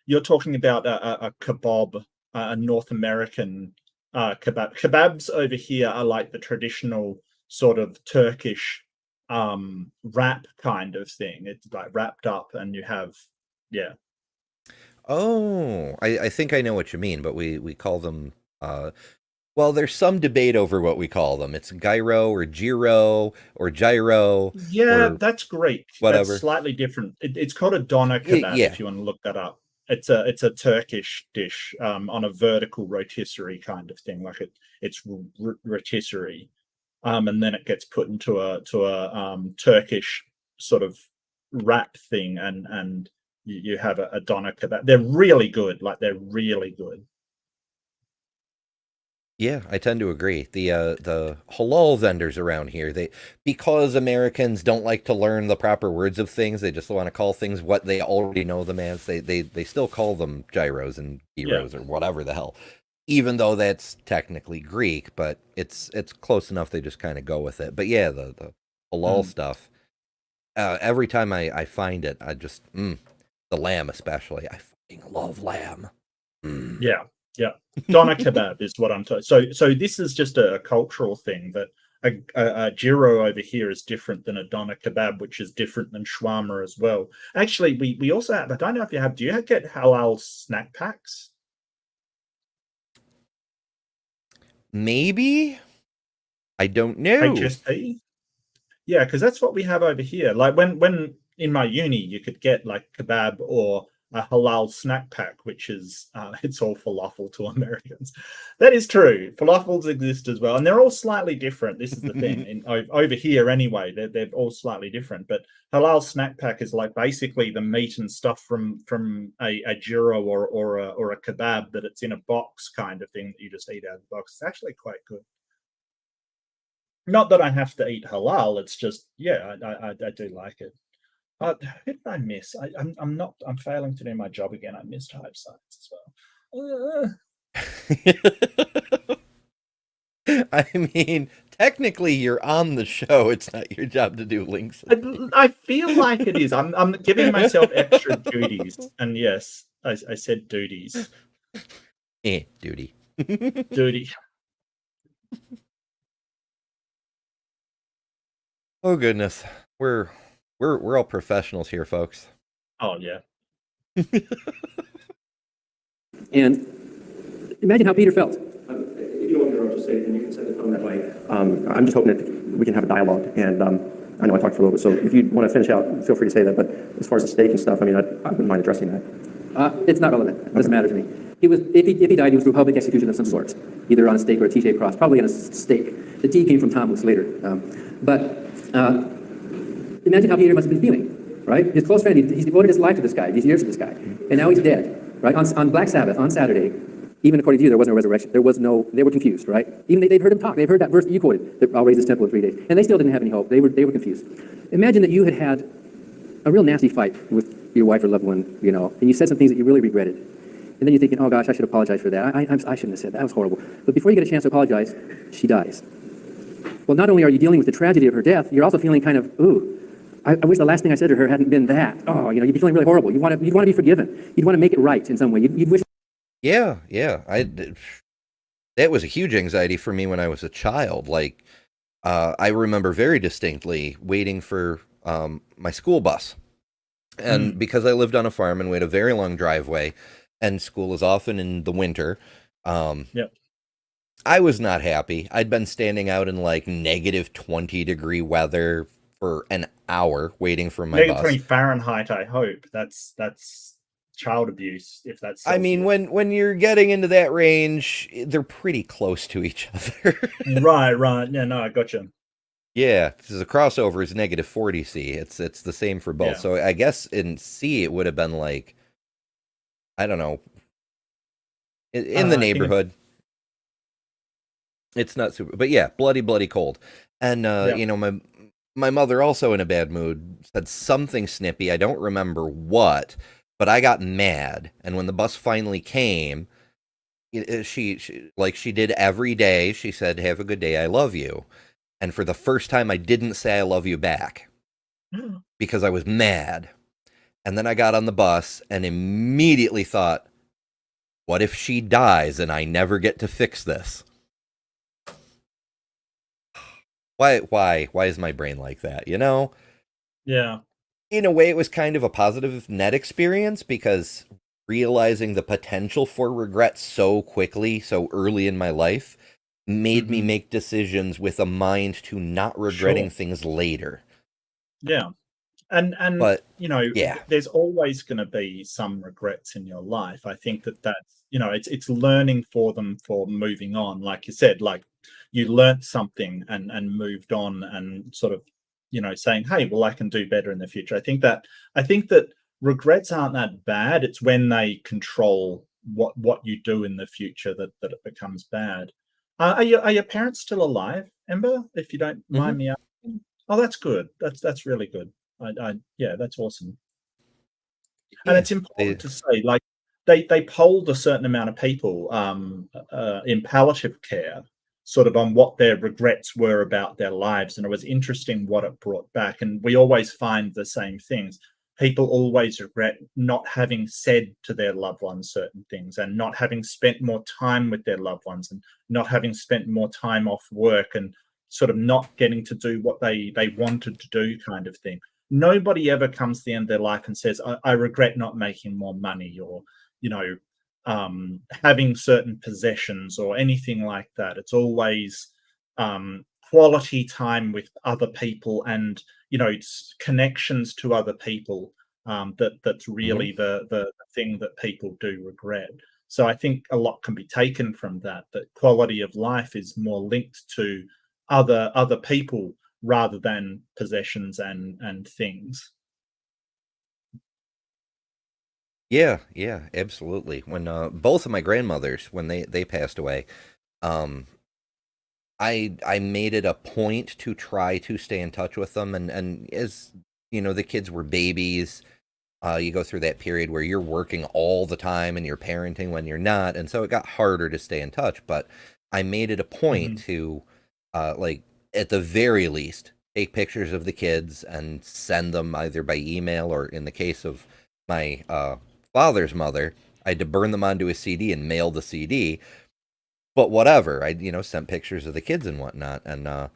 you're talking about a kebab, a North American kebab. Kebabs over here are like the traditional sort of Turkish wrap kind of thing. It's like wrapped up, and you have Oh, I think I know what you mean, but we call them. Well, there's some debate over what we call them. It's gyro or gyro or gyro. Yeah, or that's Greek. whatever. That's slightly different. It's called a doner kebab, Yeah. if you want to look that up. It's a Turkish dish on a vertical rotisserie kind of thing. Like it's rotisserie, and then it gets put into a Turkish sort of wrap thing, and you have a doner kebab. They're really good. Like, they're really good. Yeah, I tend to agree. The halal vendors around here, because Americans don't like to learn the proper words of things, they just want to call things what they already know them as. They still call them gyros and gyros or whatever the hell, even though that's technically Greek, but it's close enough. They just kind of go with it. But yeah, the halal stuff. Every time I find it, I just the lamb especially. I fucking love lamb. Yeah. Doner kebab is what I'm talking. So this is just a cultural thing, that a gyro over here is different than a doner kebab, which is different than shawarma as well. Actually, we also have, I don't know if you have, do you get halal snack packs? Maybe. I don't know. HSP? Yeah, because that's what we have over here. Like, when in my uni, you could get like kebab or a halal snack pack, which is it's all falafel to Americans. That is true. Falafels exist as well, and they're all slightly different. This is the thing. Over here, anyway, they're all slightly different. But halal snack pack is like basically the meat and stuff from a gyro or a kebab, that it's in a box kind of thing that you just eat out of the box. It's actually quite good. Not that I have to eat halal. It's just, yeah, I do like it. Who did I miss? I'm failing to do my job again. I missed Hive Science as well. I mean, technically you're on the show. It's not your job to do links. I feel like it is. I'm giving myself extra duties. And yes, I said duties. Duty. Duty. Oh goodness. We're all professionals here, folks. Oh yeah. And imagine how Peter felt. You know what, I'll just say, and you can send it on that way. I'm just hoping that we can have a dialogue, and I know I talked for a little bit, so if you want to finish out, feel free to say that. But as far as the stake and stuff, I mean, I wouldn't mind addressing that. It's not relevant. It doesn't matter to me. If he died, he was through public execution of some sort, either on a stake or a T-shaped cross, probably on a stake. The T came from Thomas later. But imagine how Peter must have been feeling, right? His close friend, he's devoted his life to this guy, these years to this guy, and now he's dead, right? On Black Sabbath, on Saturday, even according to you, there was no resurrection. They were confused, right? Even they'd heard him talk. They've heard that verse that you quoted, that I'll raise this temple in 3 days. And they still didn't have any hope. They were confused. Imagine that you had a real nasty fight with your wife or loved one, and you said some things that you really regretted. And then you're thinking, oh gosh, I should apologize for that. I shouldn't have said that. That was horrible. But before you get a chance to apologize, she dies. Well, not only are you dealing with the tragedy of her death, you're also feeling kind of, ooh, I wish the last thing I said to her hadn't been that. Oh, you'd be feeling really horrible. You'd want to be forgiven. You'd want to make it right in some way. You'd wish. Yeah. That was a huge anxiety for me when I was a child. Like, I remember very distinctly waiting for my school bus. And because I lived on a farm and we had a very long driveway, and school was often in the winter, Yep. I was not happy. I'd been standing out in like -20-degree weather for an hour waiting for my bus. -20 Fahrenheit, I hope. That's child abuse, if that's I mean, when you're getting into that range, they're pretty close to each other. right. Yeah, no, I gotcha. Yeah, because the crossover is -40 C. It's the same for both. Yeah. So I guess in C it would have been like, I don't know, in the neighborhood. It's not super, but yeah, bloody cold. And my mother, also in a bad mood, said something snippy. I don't remember what, but I got mad. And when the bus finally came, she like she did every day, she said, "Have a good day. I love you." And for the first time, I didn't say I love you back because I was mad. And then I got on the bus and immediately thought, what if she dies and I never get to fix this? Why is my brain like that? Yeah. In a way, it was kind of a positive net experience because realizing the potential for regret so quickly, so early in my life, made me make decisions with a mind to not regretting things later. Yeah. And But, there's always going to be some regrets in your life. I think that's it's learning for them for moving on. Like you said, like you learnt something and moved on and sort of saying, hey, well, I can do better in the future. I think that regrets aren't that bad. It's when they control what you do in the future that it becomes bad. Are your parents still alive, Ember? If you don't mind me asking. Oh, that's good. That's really good. Yeah, that's awesome. And it's important to say, like, they polled a certain amount of people in palliative care, sort of on what their regrets were about their lives, and it was interesting what it brought back. And we always find the same things. People always regret not having said to their loved ones certain things, and not having spent more time with their loved ones, and not having spent more time off work, and sort of not getting to do what they wanted to do, kind of thing. Nobody ever comes to the end of their life and says, I regret not making more money, or having certain possessions or anything like that. It's always quality time with other people, and it's connections to other people that's really the thing that people do regret. So I think a lot can be taken from that quality of life is more linked to other people rather than possessions and things. Yeah, absolutely. When both of my grandmothers, when they passed away, I made it a point to try to stay in touch with them, and as the kids were babies, you go through that period where you're working all the time and you're parenting when you're not, and so it got harder to stay in touch. But I made it a point to, like, at the very least, take pictures of the kids and send them either by email, or in the case of my father's mother, I had to burn them onto a CD and mail the CD. But whatever, I sent pictures of the kids and whatnot, and I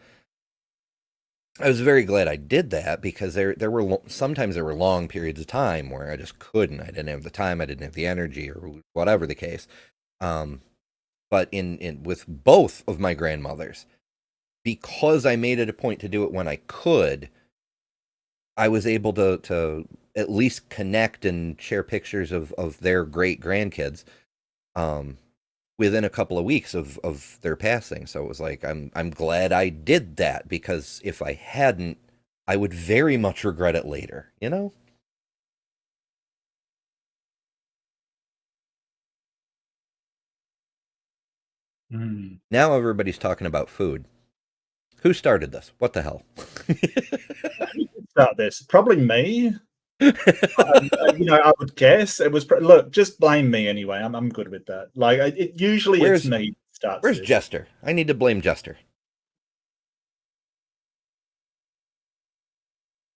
was very glad I did that, because there were sometimes there were long periods of time where I just couldn't. I didn't have the time, I didn't have the energy, or whatever the case. But in with both of my grandmothers, because I made it a point to do it when I could, I was able to at least connect and share pictures of their great grandkids within a couple of weeks of their passing. So it was like, I'm glad I did that, because if I hadn't, I would very much regret it later, you know? Now everybody's talking about food. Who started this? What the hell? Start this. Probably me. I would guess it was. Look, just blame me anyway. I'm good with that. Like, usually it's me that starts. Where's this. Jester? I need to blame Jester.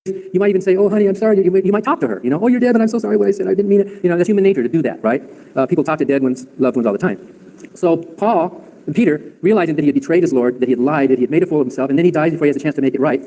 You might even say, oh, honey, I'm sorry. You might talk to her, oh, you're dead, but I'm so sorry what I said. I didn't mean it. That's human nature to do that, right? People talk to loved ones all the time. So Peter, realizing that he had betrayed his Lord, that he had lied, that he had made a fool of himself, and then he dies before he has a chance to make it right.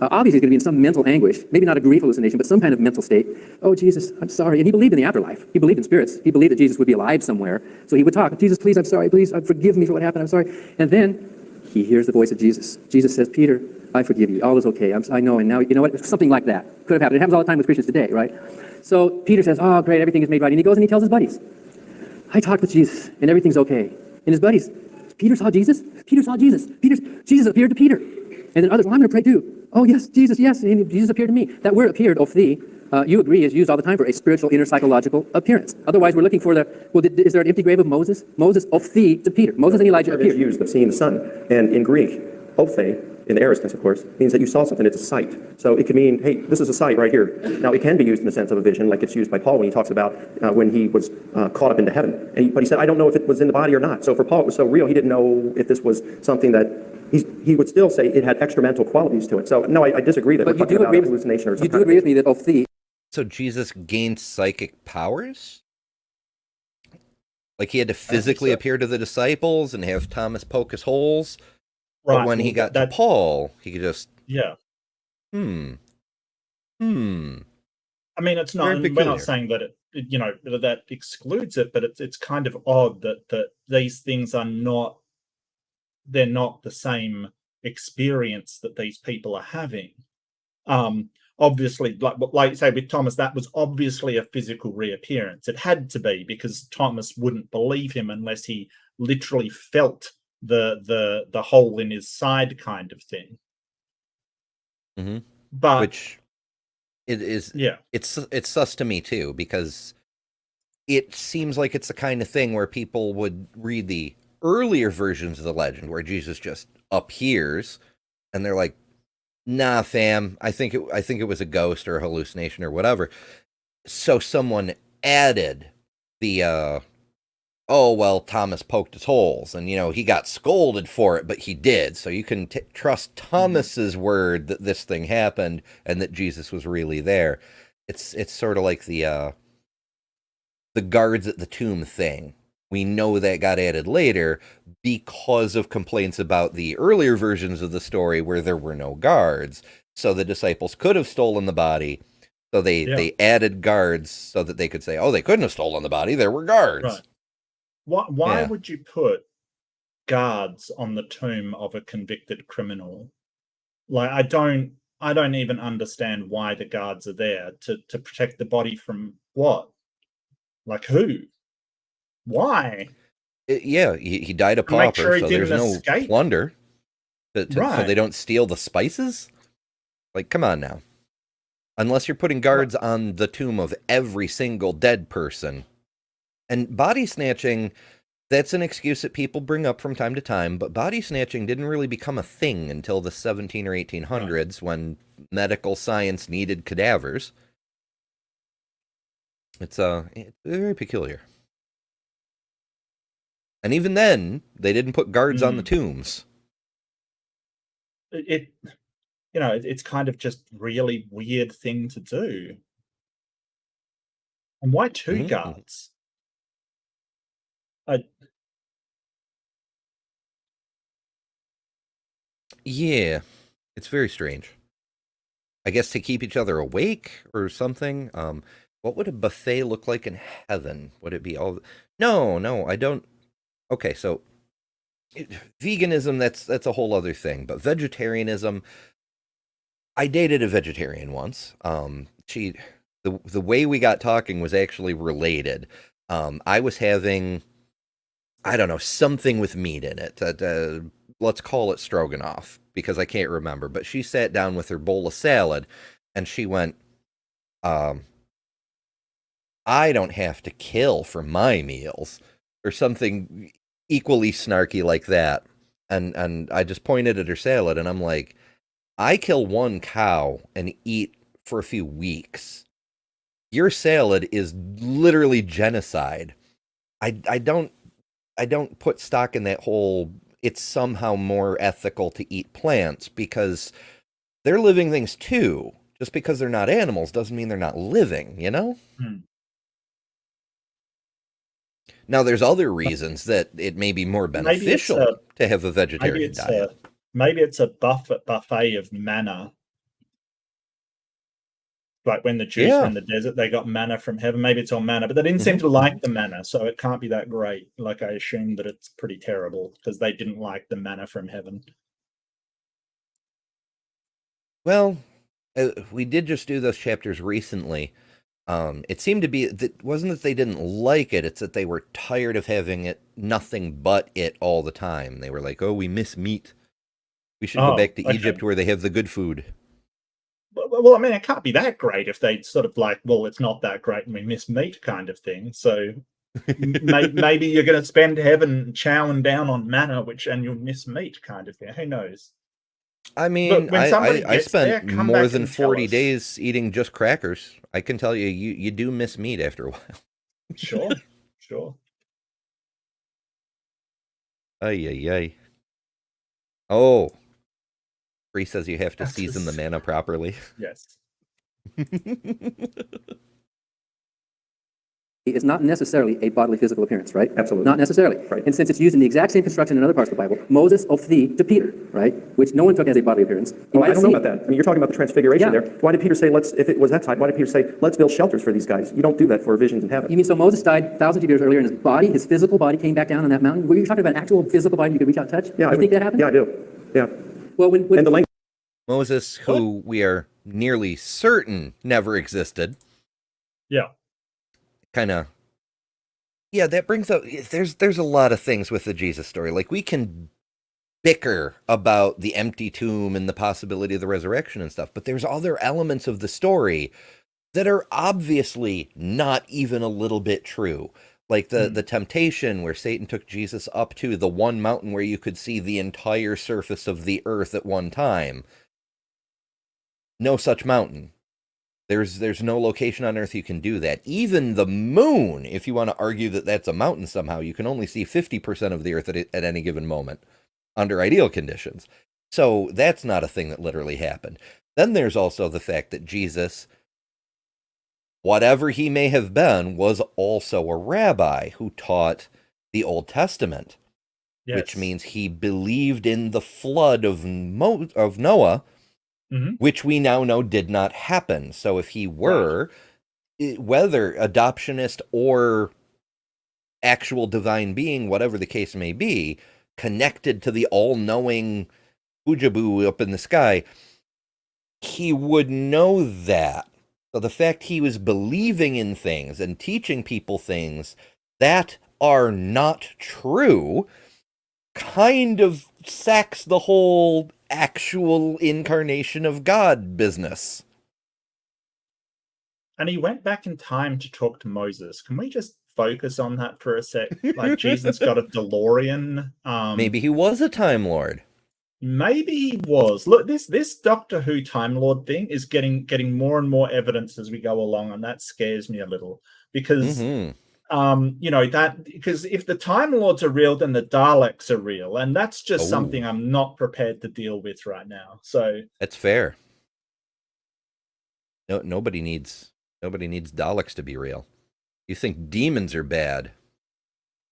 Obviously, he's going to be in some mental anguish, maybe not a grief hallucination, but some kind of mental state. Oh, Jesus, I'm sorry. And he believed in the afterlife. He believed in spirits. He believed that Jesus would be alive somewhere. So he would talk, Jesus, please, I'm sorry. Please, forgive me for what happened. I'm sorry. And then he hears the voice of Jesus. Jesus says, Peter, I forgive you. All is okay. I know. And now, you know what? Something like that could have happened. It happens all the time with Christians today, right? So Peter says, oh, great. Everything is made right. And he goes and he tells his buddies, I talked with Jesus and everything's okay. And his buddies, Peter saw Jesus. Peter saw Jesus. Jesus appeared to Peter. And then others, well, I'm going to pray too. Oh, yes, Jesus, yes. And Jesus appeared to me. That word appeared, ophthi, you agree, is used all the time for a spiritual inner psychological appearance. Otherwise, we're looking for is there an empty grave of Moses? Moses, ophthi, to Peter. Moses and Elijah appeared. It's used of seeing the sun. And in Greek, ophthe, in the aorist tense, of course, means that you saw something. It's a sight. So it could mean, hey, this is a sight right here. Now, it can be used in the sense of a vision, like it's used by Paul when he talks about when he was caught up into heaven. But he said, I don't know if it was in the body or not. So for Paul, it was so real, he didn't know if this was something that he would still say it had extramental qualities to it. So, no, I disagree that we're talking about hallucination or something. You do agree with me that ophthi. So Jesus gained psychic powers? Like he had to physically appear to the disciples and have Thomas poke his holes? Right. But when he got to Paul, he could just... Yeah. I mean, it's not... We're not saying that that excludes it, but it's kind of odd that these things are not... They're not the same experience that these people are having. Obviously, like say with Thomas, that was obviously a physical reappearance. It had to be, because Thomas wouldn't believe him unless he literally felt the hole in his side kind of thing. Mm-hmm. But which it is, yeah, it's sus to me too, because it seems like it's the kind of thing where people would read the earlier versions of the legend where Jesus just appears and they're like, nah, fam, I think it was a ghost or a hallucination or whatever. So someone added the oh, well, Thomas poked his holes and he got scolded for it, but he did. So you can trust Thomas's word that this thing happened and that Jesus was really there. It's sort of like the guards at the tomb thing. We know that got added later because of complaints about the earlier versions of the story where there were no guards. So the disciples could have stolen the body. So they added guards so that they could say, oh, they couldn't have stolen the body. There were guards. Right. Why would you put guards on the tomb of a convicted criminal? Like, I don't even understand why the guards are there to protect the body from what? Like who? Why? He died a pauper, sure so there's no escape. plunder. So Right. they don't steal the spices? Like, come on now. Unless you're putting guards on the tomb of every single dead person. And body snatching, that's an excuse that people bring up from time to time, but body snatching didn't really become a thing until the 17 or 1800s when medical science needed cadavers. It's very peculiar. And even then, they didn't put guards on the tombs. It's kind of just really weird thing to do. And why two guards? Yeah, it's very strange. I guess to keep each other awake or something. What would a buffet look like in heaven? Would it be all... No, I don't... Okay, so veganism, that's a whole other thing. But vegetarianism, I dated a vegetarian once. She the way we got talking was actually related. I was having, I don't know, something with meat in it. Let's call it stroganoff because I can't remember. But she sat down with her bowl of salad, and she went, "I don't have to kill for my meals," or something equally snarky like that. And I just pointed at her salad, and I'm like, "I kill one cow and eat for a few weeks. Your salad is literally genocide." I don't put stock in that whole it's somehow more ethical to eat plants because they're living things too. Just because they're not animals doesn't mean they're not living, you know? Hmm. Now there's other reasons that it may be more beneficial to have a vegetarian diet. Maybe it's a buffet of manna. Like when the Jews were in the desert, they got manna from heaven. Maybe it's all manna, but they didn't seem to like the manna, so it can't be that great. Like I assume that it's pretty terrible because they didn't like the manna from heaven. Well, we did just do those chapters recently. It seemed to be that wasn't that they didn't like it; it's that they were tired of having it nothing but it all the time. They were like, "Oh, we miss meat. We should go back to Egypt where they have the good food." Well, I mean, it can't be that great if they sort of like, well, it's not that great and we miss meat kind of thing. So maybe you're going to spend heaven chowing down on manna, and you'll miss meat kind of thing. Who knows? I mean, I spent there, more than 40 days eating just crackers. I can tell you, you do miss meat after a while. Sure, sure. Ay, ay, ay. Oh. Bree says you have to season the manna properly. Yes. It's not necessarily a bodily physical appearance, right? Absolutely. Not necessarily. Right. And since it's used in the exact same construction in other parts of the Bible, Moses of thee to Peter, right? Which no one took as a bodily appearance. Well, I don't know about that. I mean, you're talking about the transfiguration Yeah. there. Why did Peter say, if it was that type, why did Peter say, let's build shelters for these guys? You don't do that for visions in heaven. You mean so Moses died thousands of years earlier and his body, his physical body came back down on that mountain? Were you talking about an actual physical body you could reach out and touch? Yeah, You think that happened? Yeah, I do. Yeah. Well, And the language. Moses, who we are nearly certain never existed. Yeah. Kind of. Yeah, that brings up. There's a lot of things with the Jesus story. Like we can bicker about the empty tomb and the possibility of the resurrection and stuff, but there's other elements of the story that are obviously not even a little bit true. Like the temptation where Satan took Jesus up to the one mountain where you could see the entire surface of the earth at one time. No such mountain. There's no location on Earth you can do that. Even the moon, if you want to argue that that's a mountain somehow, you can only see 50% of the Earth at any given moment under ideal conditions. So that's not a thing that literally happened. Then there's also the fact that Jesus, whatever he may have been, was also a rabbi who taught the Old Testament, which means he believed in the flood of Noah, which we now know did not happen. So if he were, whether adoptionist or actual divine being, whatever the case may be, connected to the all-knowing Ujaboo up in the sky, he would know that. So the fact he was believing in things and teaching people things that are not true kind of sacks the whole actual incarnation of God business. And he went back in time to talk to Moses. Can we just focus on that for a sec? Like Jesus got a DeLorean. Maybe he was a Time Lord. Maybe he was. Look, this Doctor Who Time Lord thing is getting more and more evidence as we go along, and that scares me a little because that because if the Time Lords are real, then the Daleks are real, and that's just something I'm not prepared to deal with right now. So that's fair. No, nobody needs Daleks to be real. You think demons are bad?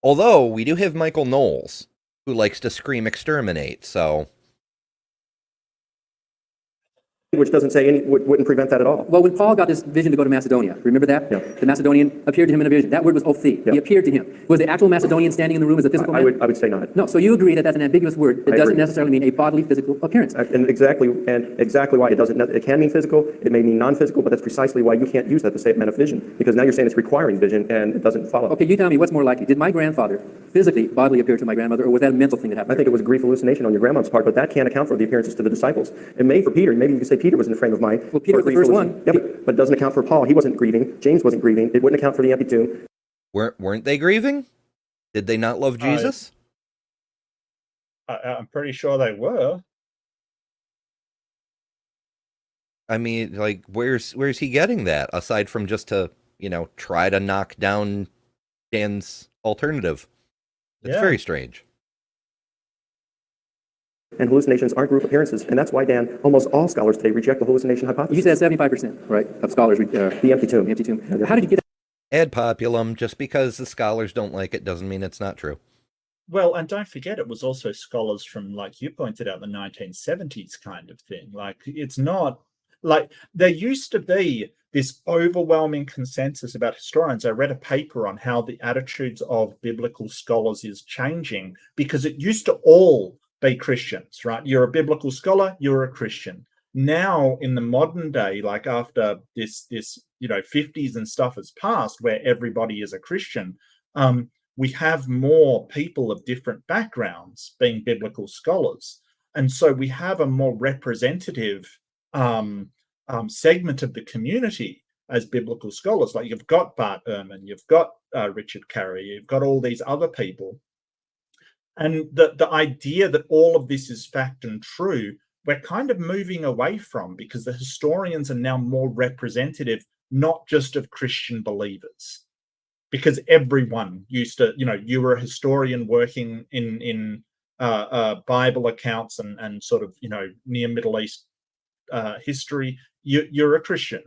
Although we do have Michael Knowles, who likes to scream "exterminate." So Which doesn't say wouldn't prevent that at all. Well, when Paul got this vision to go to Macedonia, remember that? Yeah. The Macedonian appeared to him in a vision. That word was ophthi. Yeah. He appeared to him. Was the actual Macedonian standing in the room as a physical man? I would say not. No, so you agree that that's an ambiguous word that I doesn't agree. necessarily mean a bodily physical appearance. And exactly why it doesn't. It can mean physical. It may mean non-physical, but that's precisely why you can't use that to say it meant a vision, because now you're saying it's requiring vision, and it doesn't follow. Okay, you tell me what's more likely. Did my grandfather physically, bodily appear to my grandmother, or was that a mental thing that happened? I think it was a grief hallucination on your grandmother's part, but that can't account for the appearances to the disciples. It may for Peter. Maybe you could say Peter was in the frame of mind. Well, Peter was the first one. Yeah, but it doesn't account for Paul. He wasn't grieving. James wasn't grieving. It wouldn't account for the empty tomb. Weren't they grieving? Did they not love Jesus? I'm pretty sure they were. I mean, like, where's he getting that aside from just to, try to knock down Dan's alternative? It's very strange. And hallucinations aren't group appearances, and that's why, Dan, almost all scholars today reject the hallucination hypothesis. You said 75%, right, of scholars. The empty tomb. The empty tomb. How did you get that? Ad populum, just because the scholars don't like it doesn't mean it's not true. Well, and don't forget, it was also scholars from, like you pointed out, the 1970s kind of thing. Like, it's not like there used to be this overwhelming consensus about historians. I read a paper on how the attitudes of biblical scholars is changing, because it used to all be Christians, right? You're a biblical scholar, you're a Christian. Now, in the modern day, like after this 50s and stuff has passed, where everybody is a Christian, we have more people of different backgrounds being biblical scholars. And so we have a more representative segment of the community as biblical scholars. Like you've got Bart Ehrman, you've got Richard Carey, you've got all these other people. And the idea that all of this is fact and true, we're kind of moving away from, because the historians are now more representative, not just of Christian believers. Because everyone used to, you were a historian working in Bible accounts and sort of, near Middle East history, you're a Christian.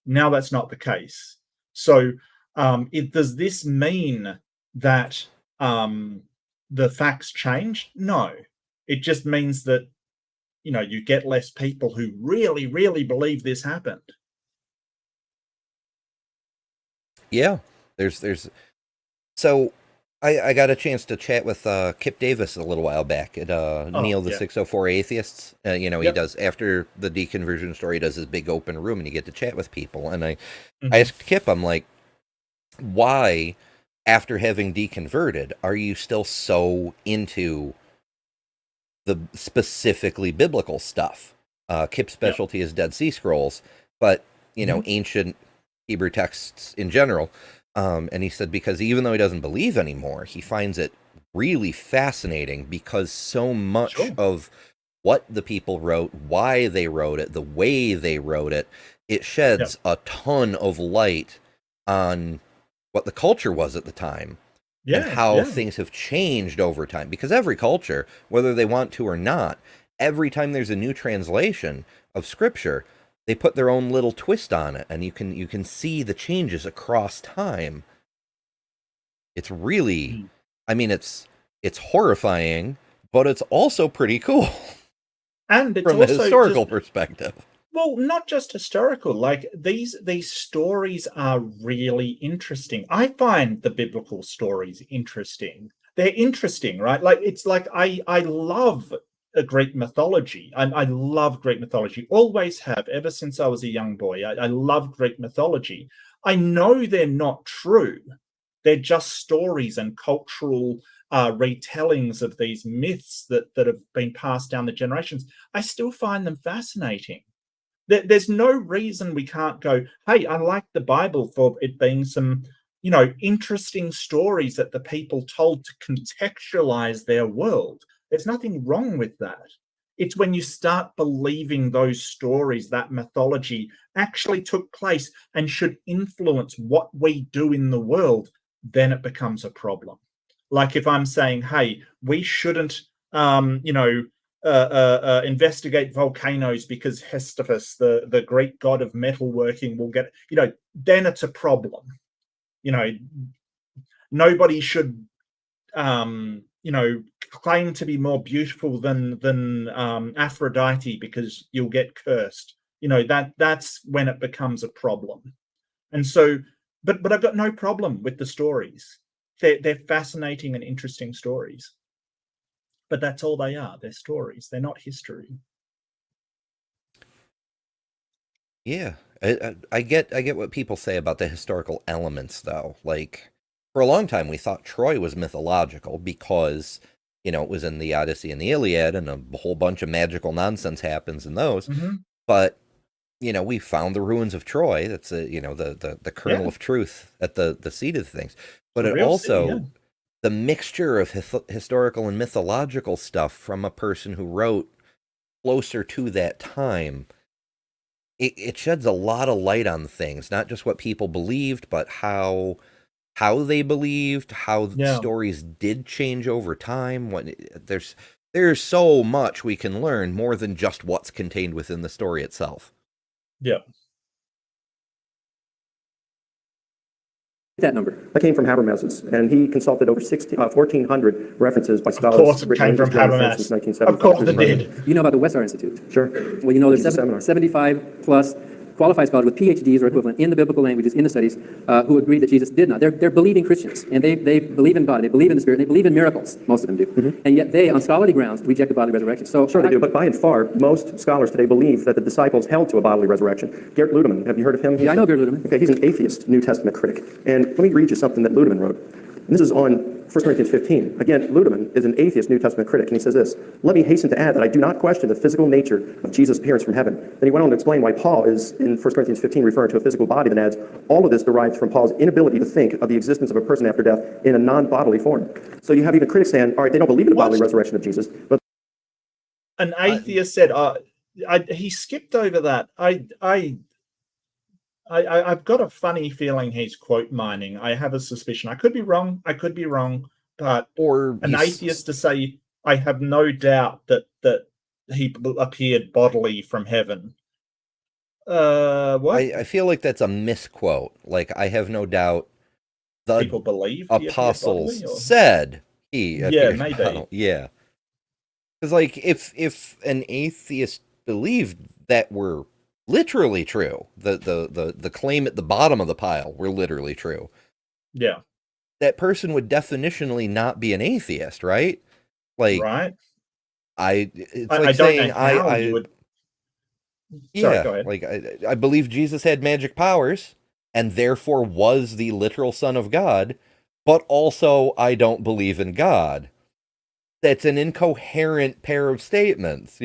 Now that's not the case. So does this mean that the facts change? No. It just means that, you get less people who really, really believe this happened. Yeah. There's so I got a chance to chat with Kip Davis a little while back at Neil the 604 Atheists. He does, after the deconversion story, he does his big open room and you get to chat with people. And I asked Kip, I'm like, why, after having deconverted, are you still so into the specifically biblical stuff? Kip's specialty is Dead Sea Scrolls, but ancient Hebrew texts in general. And he said, because even though he doesn't believe anymore, he finds it really fascinating, because so much of what the people wrote, why they wrote it, the way they wrote it, it sheds a ton of light on what the culture was at the time and how things have changed over time. Because every culture, whether they want to or not, every time there's a new translation of scripture, they put their own little twist on it, and you can see the changes across time. It's really, I mean, it's horrifying, but it's also pretty cool. And it's from a historical perspective. Well, not just historical. Like these stories are really interesting. I find the biblical stories interesting. They're interesting, right? Like it's like I love a Greek mythology. I love Greek mythology. Always have, ever since I was a young boy. I love Greek mythology. I know they're not true. They're just stories and cultural retellings of these myths that have been passed down the generations. I still find them fascinating. There's no reason we can't go, hey, I like the Bible for it being some, interesting stories that the people told to contextualize their world. There's nothing wrong with that. It's when you start believing those stories, that mythology actually took place and should influence what we do in the world, then it becomes a problem. Like if I'm saying, hey, we shouldn't, investigate volcanoes because Hesperus, the Greek god of metalworking, will get, then it's a problem. Nobody should, claim to be more beautiful than Aphrodite because you'll get cursed. That's when it becomes a problem. And so, but I've got no problem with the stories. They're fascinating and interesting stories. But that's all they are. They're stories. They're not history. Yeah, I get what people say about the historical elements, though. Like, for a long time, we thought Troy was mythological because, it was in the Odyssey and the Iliad, and a whole bunch of magical nonsense happens in those. Mm-hmm. But, we found the ruins of Troy. That's the kernel of truth at the seat of things. But it also, the mixture of historical and mythological stuff from a person who wrote closer to that time, it sheds a lot of light on things, not just what people believed, but how they believed, how stories did change over time. There's so much we can learn, more than just what's contained within the story itself. Yeah. That number. That came from Habermas's, and he consulted over 1,400 references by scholars. Of course it came from Habermas. Of course it did. You know about the Westar Institute? Sure. Well, you know there's It's a seminar. 75 plus qualified scholars with PhDs or equivalent in the biblical languages, in the studies, who agree that Jesus did not. They're believing Christians, and they believe in God, they believe in the Spirit, they believe in miracles, most of them do. And yet they, on scholarly grounds, reject the bodily resurrection. So Sure they do, but by and far, most scholars today believe that the disciples held to a bodily resurrection. Gert Ludemann, have you heard of him? Yeah, I know Gert Ludemann. Okay, he's an atheist New Testament critic. And let me read you something that Ludemann wrote. And this is on 1 Corinthians 15. Again, Ludemann is an atheist New Testament critic, and he says this: "Let me hasten to add that I do not question the physical nature of Jesus' appearance from heaven." Then he went on to explain why Paul is, in 1 Corinthians 15, referring to a physical body, then adds, "All of this derives from Paul's inability to think of the existence of a person after death in a non-bodily form." So you have even critics saying, all right, they don't believe in the bodily resurrection of Jesus, but An atheist said, he skipped over that. I've got a funny feeling he's quote mining. I have a suspicion. I could be wrong, but an atheist to say, I have no doubt that he appeared bodily from heaven. What? I feel like that's a misquote. Like, I have no doubt the People believe he apostles appeared bodily, or? said he appeared maybe. bodily. Yeah. Because, like, if an atheist believed that were literally true, the claim at the bottom of the pile were literally true, Yeah. that person would definitionally not be an atheist, right? Like, Right. it's I like don't saying know how you would. Sorry, go ahead. like I believe Jesus had magic powers and therefore was the literal Son of God, but also I don't believe in God. That's an incoherent pair of statements,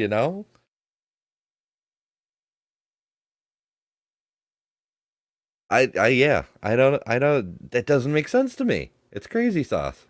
I don't, that doesn't make sense to me. It's crazy sauce.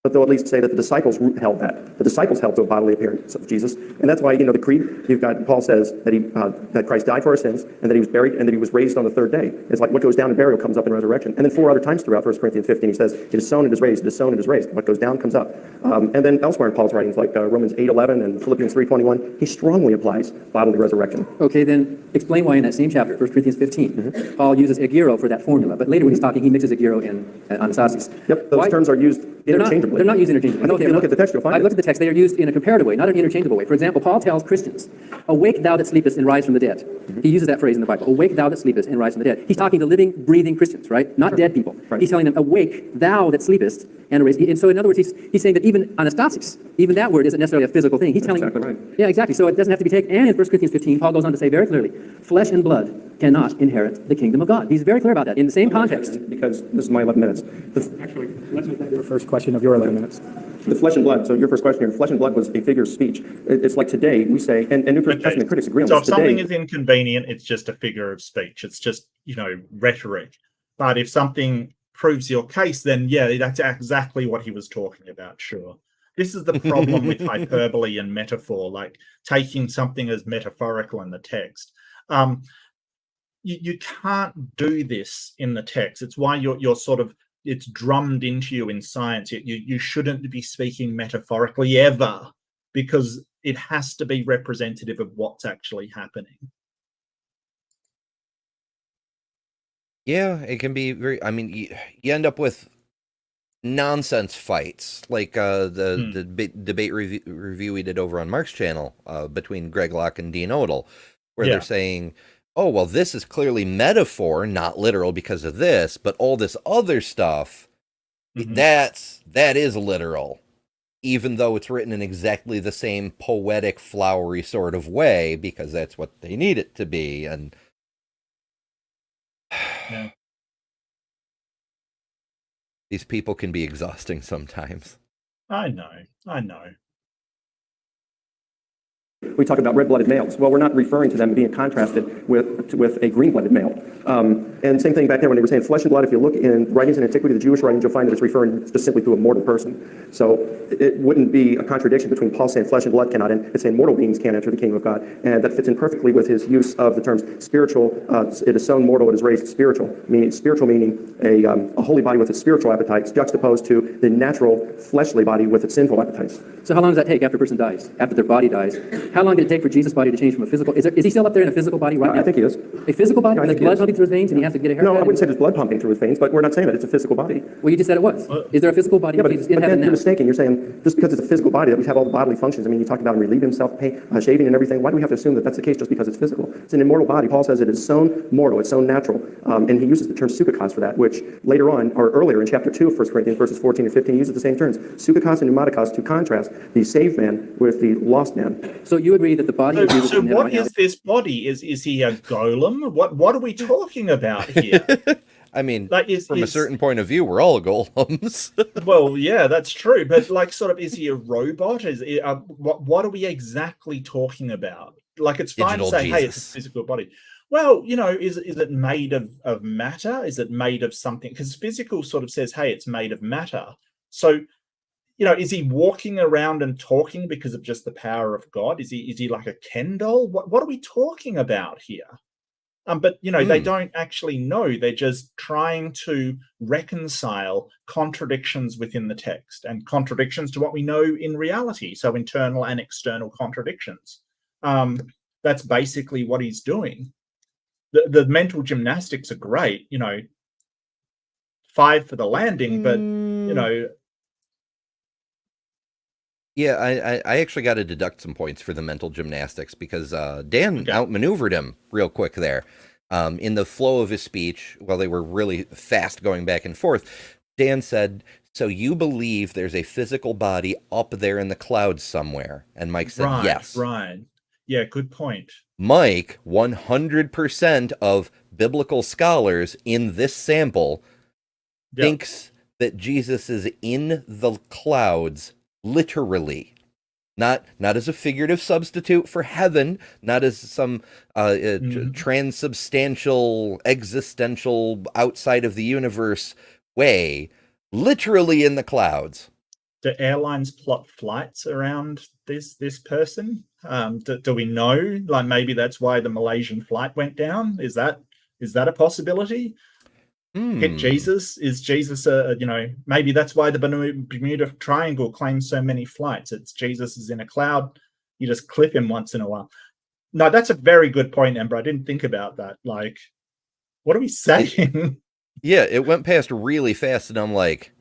but they'll at least say that the disciples held that. The disciples held to a bodily appearance of Jesus. And that's why, the creed, you've got, Paul says that that Christ died for our sins, and that he was buried, and that he was raised on the third day. It's like what goes down in burial comes up in resurrection. And then 4 other times throughout 1 Corinthians 15, he says, it is sown, it is raised, it is sown, it is raised. What goes down comes up. And then elsewhere in Paul's writings, like Romans 8:11 and Philippians 3:21, he strongly applies bodily resurrection. Okay, then explain why in that same chapter, 1 Corinthians 15, Paul uses egiro for that formula, but later when he's talking, he mixes egiro and anastasis. Yep, those terms are used interchangeably. They're not used interchangeably. If you look at the text, you'll find I looked at the text. They are used in a comparative way, not an interchangeable way. For example, Paul tells Christians, "Awake, thou that sleepest, and rise from the dead." He uses that phrase in the Bible. Awake, thou that sleepest, and rise from the dead. He's talking to living, breathing Christians, right? Not dead people. Right. He's telling them, "Awake, thou that sleepest, and arise." And so, in other words, he's saying that even anastasis, even that word isn't necessarily a physical thing. He's telling exactly right. Yeah, exactly. So it doesn't have to be taken. And in 1 Corinthians 15, Paul goes on to say very clearly, "Flesh and blood cannot inherit the kingdom of God." He's very clear about that in the same context. Because this is my 11 minutes. Actually, let's make that your first question of your 11 minutes. The flesh and blood, so your first question here, flesh and blood was a figure of speech. It's like today we say, and New Testament critics agree on So this. if something Today, is inconvenient, it's just a figure of speech. It's just, rhetoric. But if something proves your case, then yeah, that's exactly what he was talking about, sure. This is the problem with hyperbole and metaphor, like taking something as metaphorical in the text. You can't do this in the text. It's why you're sort of, it's drummed into you in science. You shouldn't be speaking metaphorically ever, because it has to be representative of what's actually happening. Yeah, it can be very. I mean, you end up with nonsense fights like the debate review we did over on Mark's channel between Greg Locke and Dean Odell, where they're saying, "Oh, well, this is clearly metaphor, not literal because of this, but all this other stuff, that is literal." Even though it's written in exactly the same poetic, flowery sort of way, because that's what they need it to be. And these people can be exhausting sometimes. I know. We talk about red-blooded males. Well, we're not referring to them being contrasted with a green-blooded male. And same thing back there when they were saying flesh and blood. If you look in writings in antiquity, the Jewish writings, you'll find that it's referring just simply to a mortal person. So it wouldn't be a contradiction between Paul saying flesh and blood cannot enter. It's saying mortal beings can't enter the kingdom of God. And that fits in perfectly with his use of the terms spiritual. It is sown mortal, it is raised spiritual. Spiritual meaning a holy body with its spiritual appetites juxtaposed to the natural fleshly body with its sinful appetites. So how long does that take after a person dies, after their body dies? How long did it take for Jesus' body to change from a physical? Is he still up there in a physical body right now? I think he is. A physical body with blood pumping through his veins, and he has to get a haircut? No, I wouldn't say there's blood pumping through his veins, but we're not saying that it's a physical body. Well, you just said it was. Is there a physical body Yeah, of but, Jesus in but heaven then now? you're mistaken. You're saying just because it's a physical body that we have all the bodily functions. You talked about him relieving himself, shaving and everything. Why do we have to assume that that's the case just because it's physical? It's an immortal body. Paul says it is sown mortal. It's sown natural. And he uses the term sukakos for that, which later on, or earlier in chapter 2 of 1 Corinthians, verses 14 and 15, uses the same terms, sukakos and pneumatikos, to contrast the saved man with the lost man. So you agree that the body of Jesus So in heaven what right now is this body? Is he a golem? What are we talking about here? I mean, Like, from a certain point of view, we're all golems. Well, yeah, that's true. But like, sort of, is he a robot? What are we exactly talking about? Like, it's fine Digital to say, hey, it's a Jesus. physical body. Well, is it made of matter? Is it made of something? Because physical sort of says, hey, it's made of matter. So, is he walking around and talking because of just the power of God? Is he like a Ken doll? What are we talking about here? But they don't actually know. They're just trying to reconcile contradictions within the text and contradictions to what we know in reality. So internal and external contradictions. That's basically what he's doing. The mental gymnastics are great. 5 for the landing, but Yeah, I actually got to deduct some points for the mental gymnastics because Dan outmaneuvered him real quick there. In the flow of his speech, while they were really fast going back and forth, Dan said, "So you believe there's a physical body up there in the clouds somewhere?" And Mike said, "Yes." Right. Yeah, good point. Mike, 100% of biblical scholars in this sample thinks that Jesus is in the clouds literally, not as a figurative substitute for heaven, not as some transubstantial, existential, outside of the universe way, literally in the clouds. Do airlines plot flights around this person? Do we know? Like, maybe that's why the Malaysian flight went down. Is that a possibility? Hit Jesus? Is Jesus maybe that's why the Bermuda Triangle claims so many flights. It's Jesus is in a cloud. You just clip him once in a while. No, that's a very good point, Ember. I didn't think about that. Like, what are we saying? Yeah, it went past really fast, and I'm like,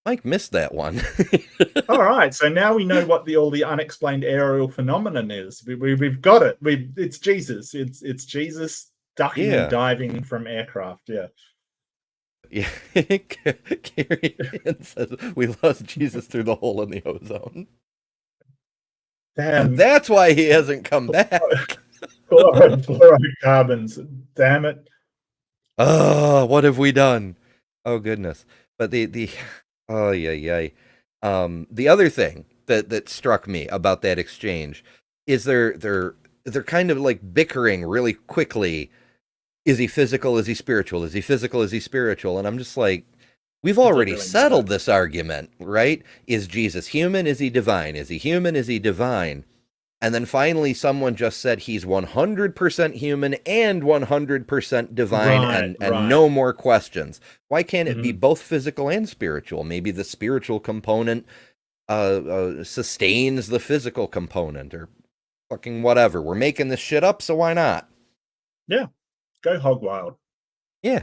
Mike missed that one. All right, so now we know what all the unexplained aerial phenomenon is. We've got it. It's Jesus. It's Jesus ducking and diving from aircraft. Yeah. Yeah, Carrie says we lost Jesus through the hole in the ozone. Damn. And that's why he hasn't come back. Fluorocarbons. Damn it. Oh, what have we done? Oh goodness. But the the other thing that struck me about that exchange is they're kind of like bickering really quickly. Is he physical? Is he spiritual? Is he physical? Is he spiritual? And I'm just like, we've already settled this argument, right? Is Jesus human? Is he divine? Is he human? Is he divine? And then finally someone just said he's 100% human and 100% divine, and no more questions. Why can't it be both physical and spiritual? Maybe the spiritual component sustains the physical component, or fucking whatever. We're making this shit up, so why not? Yeah. Go hog wild. Yeah.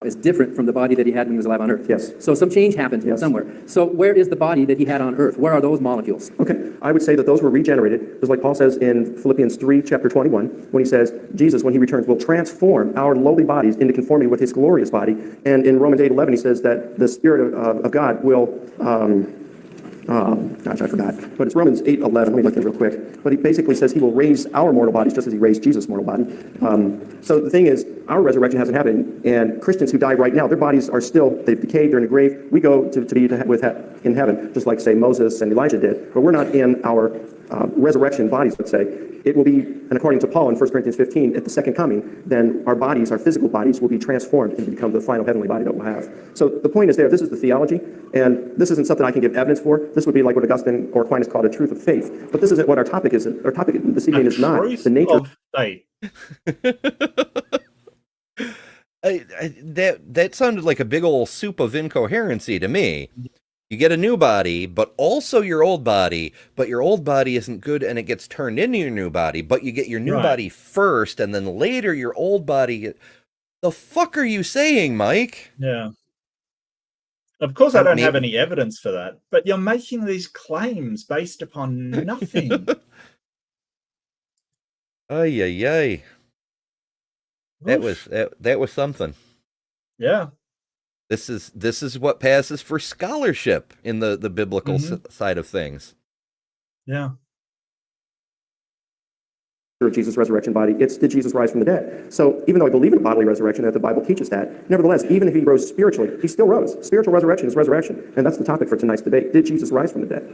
is different from the body that he had when he was alive on earth. Yes. So some change happened Yes. somewhere. So where is the body that he had on earth? Where are those molecules? Okay, I would say that those were regenerated, just like Paul says in Philippians 3, chapter 21, when he says, Jesus, when he returns, will transform our lowly bodies into conformity with his glorious body. And in Romans 8:11, he says that the Spirit of God will, gosh, I forgot, but it's Romans 8:11, let me look at it real quick. But he basically says he will raise our mortal bodies just as he raised Jesus' mortal body. So the thing is, our resurrection hasn't happened, and Christians who die right now, their bodies are still, they've decayed, they're in the grave. We go to be in heaven, just like, say, Moses and Elijah did, but we're not in our resurrection bodies, let's say. It will be, and according to Paul in 1 Corinthians 15, at the second coming, then our bodies, our physical bodies, will be transformed and become the final heavenly body that we'll have. So the point is there, this is the theology, and this isn't something I can give evidence for. This would be like what Augustine or Aquinas called a truth of faith. But this isn't what our topic is. Our topic this evening is not the nature of faith. That sounded like a big old soup of incoherency to me. You get a new body, but also your old body, but your old body isn't good and it gets turned into your new body, but you get your new body first and then later your old body. The fuck are you saying, Mike? Yeah. Of course, I don't have any evidence for that, but you're making these claims based upon nothing. Ay, ay, ay. That was something. Yeah. This is what passes for scholarship in the biblical side of things. Yeah. of Jesus' resurrection body, it's did Jesus rise from the dead? So even though I believe in a bodily resurrection, that the Bible teaches that, nevertheless, even if he rose spiritually, he still rose. Spiritual resurrection is resurrection. And that's the topic for tonight's debate. Did Jesus rise from the dead?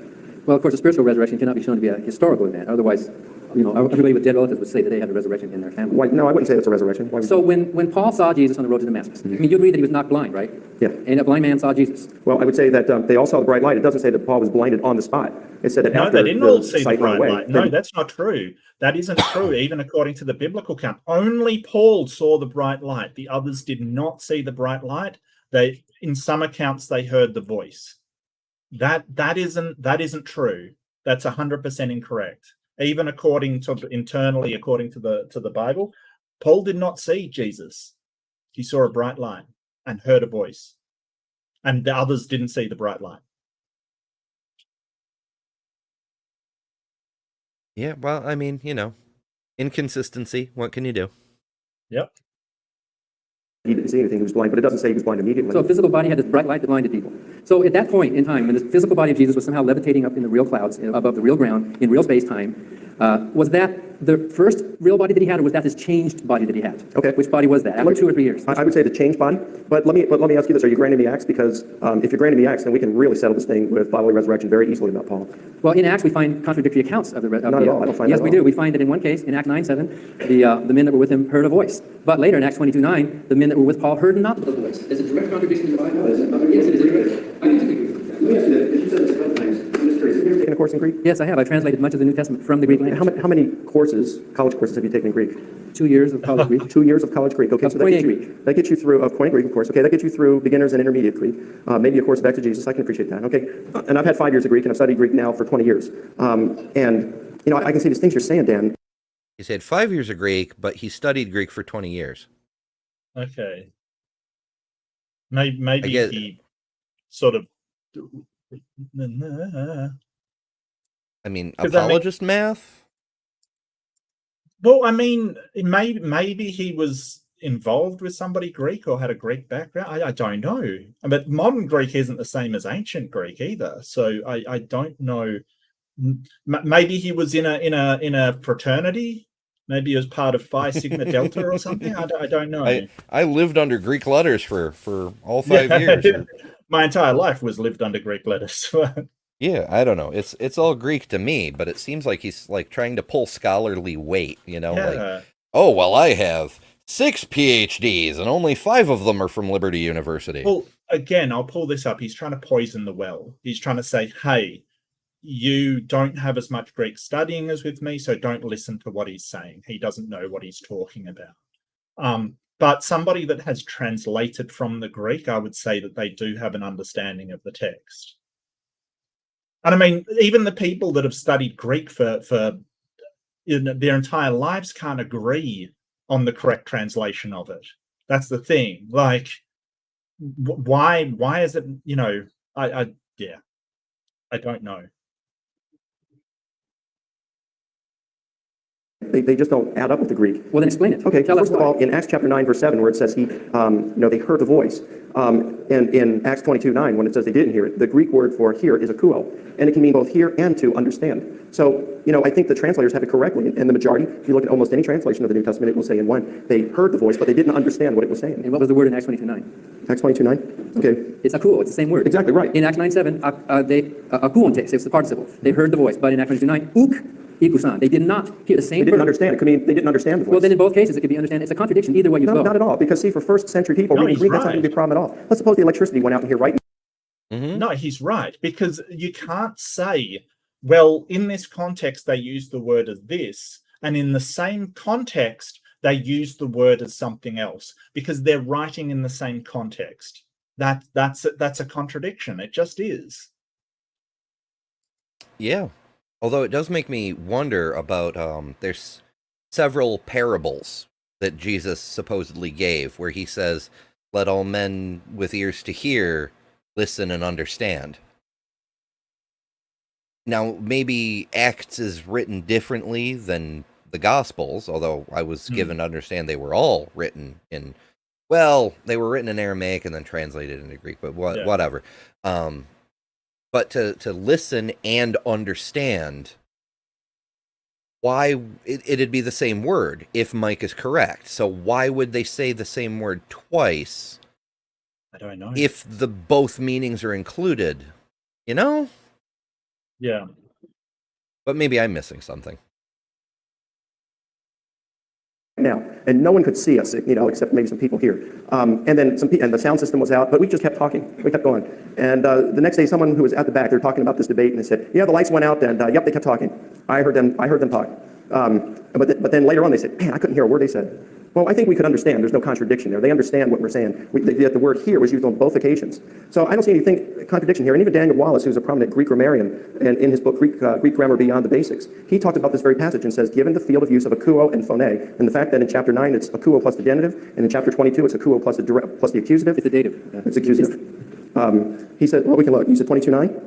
Well, of course, a spiritual resurrection cannot be shown to be a historical event. Otherwise, everybody with dead relatives would say that they had a resurrection in their family. Why, no, I wouldn't say it's a resurrection. So when Paul saw Jesus on the road to Damascus, I mean, you agree that he was not blind, right? Yeah. And a blind man saw Jesus. Well, I would say that they all saw the bright light. It doesn't say that Paul was blinded on the spot. It said that No, after they didn't all the see the sight went bright away. light. No, that's not true. That isn't true, even according to the biblical count. Only Paul saw the bright light. The others did not see the bright light. They, in some accounts, they heard the voice. That isn't true. That's 100% incorrect. Even according to the Bible, Paul did not see Jesus. He saw a bright light and heard a voice, and the others didn't see the bright light. Yeah, well, I mean, inconsistency. What can you do? Yep. He didn't see anything. He was blind, but it doesn't say he was blind immediately. So a physical body had this bright light that blinded people. So at that point in time, when the physical body of Jesus was somehow levitating up in the real clouds, above the real ground, in real space-time, was that the first real body that he had, or was that his changed body that he had? Okay. Which body was that, after 2 or 3 years? I would say the changed body, but let me ask you this: are you granting me Acts? Because if you're granting me Acts, then we can really settle this thing with bodily resurrection very easily about Paul. Well, in Acts we find contradictory accounts of the. Not at all. I don't find yes, that we at all. do. We find that in one case, in Acts 9:7, the men that were with him heard a voice. But later in Acts 22:9, the men that were with Paul heard not the voice. Is it direct contradiction to the Bible? Yes, it is. Let me ask you this: if you said this a couple times, I'm just curious. Have you ever taken a course in Greek? Yes, I have. I translated much of the New Testament from the Greek language. How many courses, college courses, have you taken in Greek? 2 years of college Greek. 2 years of college Greek. Okay, so that gets you through Koine Greek, of course. Okay, that gets you through beginners and intermediate Greek. Maybe a course of exegesis. I can appreciate that. Okay, and I've had 5 years of Greek, and I've studied Greek now for 20 years. I can see these things you're saying, Dan. He's had 5 years of Greek, but he studied Greek for 20 years. Okay. Maybe he sort of. I mean, apologist math? Well, I mean, maybe he was involved with somebody Greek or had a Greek background. I don't know. But modern Greek isn't the same as ancient Greek either. So I don't know. Maybe he was in a fraternity. Maybe he was part of Phi Sigma Delta or something. I don't know. I lived under Greek letters for all 5 years. My entire life was lived under Greek letters. Yeah, I don't know. It's all Greek to me, but it seems like he's like trying to pull scholarly weight, like, oh, well, I have 6 PhDs and only 5 of them are from Liberty University. Well, again, I'll pull this up. He's trying to poison the well. He's trying to say, hey, you don't have as much Greek studying as with me, so don't listen to what he's saying. He doesn't know what he's talking about. But somebody that has translated from the Greek, I would say that they do have an understanding of the text. And I mean, even the people that have studied Greek for their entire lives can't agree on the correct translation of it. That's the thing. Like, Why is it, I yeah, I don't know. They just don't add up with the Greek. Well, then explain it. Okay, Tell us first of why. all, in Acts chapter 9, verse 7, where it says they heard the voice, and in Acts 22:9, when it says they didn't hear it, the Greek word for hear is akuo, and it can mean both hear and to understand. So, I think the translators have it correctly, and the majority, if you look at almost any translation of the New Testament, it will say in one, they heard the voice, but they didn't understand what it was saying. And what was the word in Acts 22:9? Acts 22:9? Okay, It's akuo. It's the same word. exactly right. In Acts 9:7, akuontes, it's the participle. They heard the voice. But in Acts 22:9, ikusan. They did not hear the same They didn't verb. understand. It could mean they didn't understand the voice. Well, then in both cases, it could be understand. It's a contradiction either way you No, go. not at all, because see, for first century people, No, reading he's Greek, that's not right. going to be a problem at all. Let's suppose the electricity went out in here right Mhm. No, he's right, because you can't say, well, in this context they use the word as this, and in the same context they use the word as something else, because they're writing in the same context. That's a contradiction. It just is. Yeah. Although it does make me wonder about there's several parables that Jesus supposedly gave where he says, "Let all men with ears to hear listen and understand." Now, maybe Acts is written differently than the Gospels, although I was given to understand they were all written in, well, they were written in Aramaic and then translated into Greek, but Yeah. whatever. But to listen and understand, why it'd be the same word if Mike is correct. So why would they say the same word twice I don't know. if the both meanings are included? Yeah. But maybe I'm missing something. now, and no one could see us, except maybe some people here. And then and the sound system was out, but we just kept talking. We kept going. And the next day, someone who was at the back, they were talking about this debate, and they said, "Yeah, the lights went out," and yep, they kept talking. I heard them talk. But then later on, they said, "Man, I couldn't hear a word they said." Well, I think we could understand. There's no contradiction there. They understand what we're saying. Yet the word "here" was used on both occasions. So I don't see anything contradiction here. And even Daniel Wallace, who's a prominent Greek grammarian, and in his book Greek Grammar Beyond the Basics, he talked about this very passage and says, given the field of use of akuo and phone, and the fact that in chapter 9 it's akuo plus the genitive, and in chapter 22 it's akuo plus the accusative. It's a dative. It's accusative. He said, well, we can look. You said 22:9?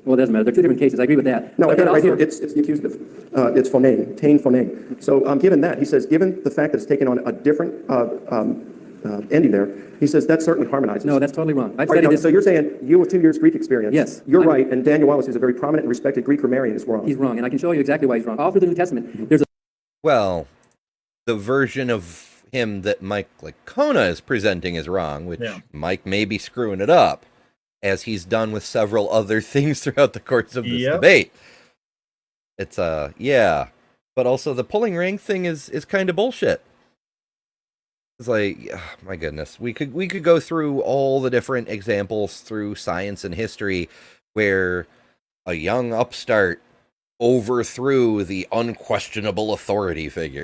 Well, it doesn't matter. They're two different cases. I agree with that. No, I But got it then right here. also- It's the accusative. It's phone, tain phone. So given that, he says, given the fact that it's taken on a different ending there, he says that certainly harmonizes. No, that's totally wrong. I've All right, studied no, this. so you're saying you with 2 years Greek experience. Yes. You're I'm- right, and Daniel Wallace, who's a very prominent and respected Greek grammarian, is wrong. He's wrong, and I can show you exactly why he's wrong. All through the New Testament, there's a Well, the version of him that Mike Licona is presenting is wrong, which Yeah. Mike may be screwing it up, as he's done with several other things throughout the course of this Yep. debate. It's yeah, but also the pulling rank thing is kind of bullshit. It's like, my goodness, we could go through all the different examples through science and history where a young upstart overthrew the unquestionable authority figure.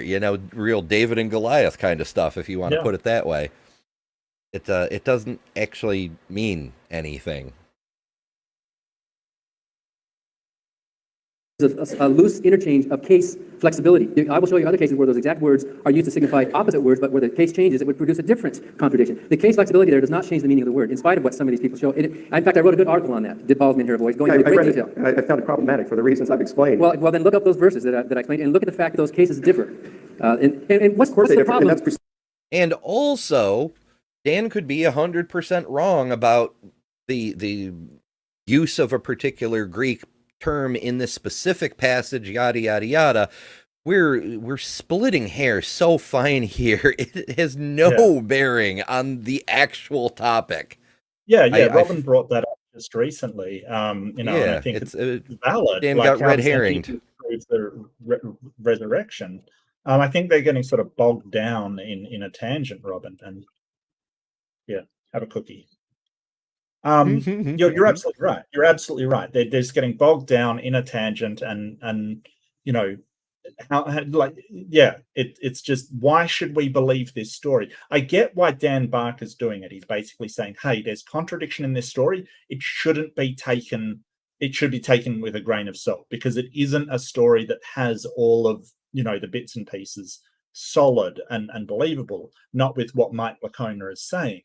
Real David and Goliath kind of stuff, if you want to Yeah. put it that way. It doesn't actually mean anything. a loose interchange of case flexibility. I will show you other cases where those exact words are used to signify opposite words, but where the case changes, it would produce a different contradiction. The case flexibility there does not change the meaning of the word, in spite of what some of these people show. In fact, I wrote a good article on that. Did Paul's men hear a voice? Going I into great read detail. it. I found it problematic for the reasons I've explained. Well, then look up those verses that I explained, and look at the fact that those cases differ. And what's of course the they differ, and problem? that's And also, Dan could be 100% wrong about the use of a particular Greek term in this specific passage, yada yada yada. We're splitting hairs so fine here. It has no bearing on the actual topic. Yeah, I Robin brought that up just recently. And I think it's valid. Dan like got how red does herringed. Jesus prove the resurrection. I think they're getting sort of bogged down in a tangent, Robin. And yeah, have a cookie. You're absolutely right. You're absolutely right. They're just getting bogged down in a tangent, and it's just, why should we believe this story? I get why Dan Barker's doing it. He's basically saying, hey, there's contradiction in this story. It should be taken with a grain of salt, because it isn't a story that has all of the bits and pieces solid and believable, not with what Mike Licona is saying.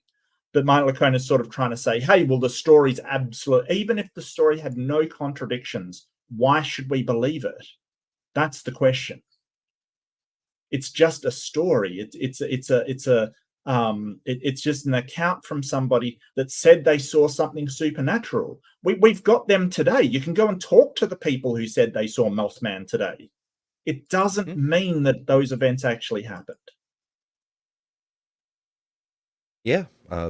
But Mark Licona is sort of trying to say, hey, well, the story's absolute. Even if the story had no contradictions, why should we believe it? That's the question. It's just a story. It's just an account from somebody that said they saw something supernatural. We've got them today. You can go and talk to the people who said they saw Mothman today. It doesn't mean that those events actually happened. Yeah,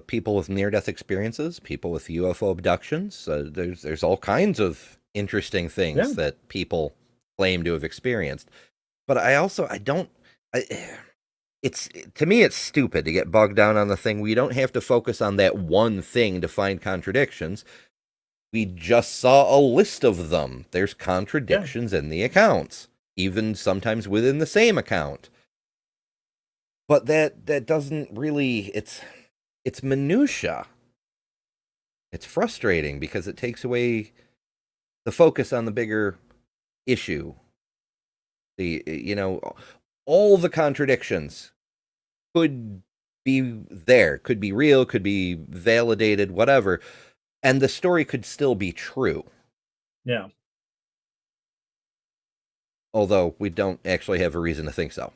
people with near-death experiences, people with UFO abductions. There's all kinds of interesting things that people claim to have experienced. But to me, it's stupid to get bogged down on the thing. We don't have to focus on that one thing to find contradictions. We just saw a list of them. There's contradictions in the accounts, even sometimes within the same account. But that doesn't really, it's minutia. It's frustrating because it takes away the focus on the bigger issue. All the contradictions could be there, could be real, could be validated, whatever, and the story could still be true. Yeah. Although we don't actually have a reason to think so.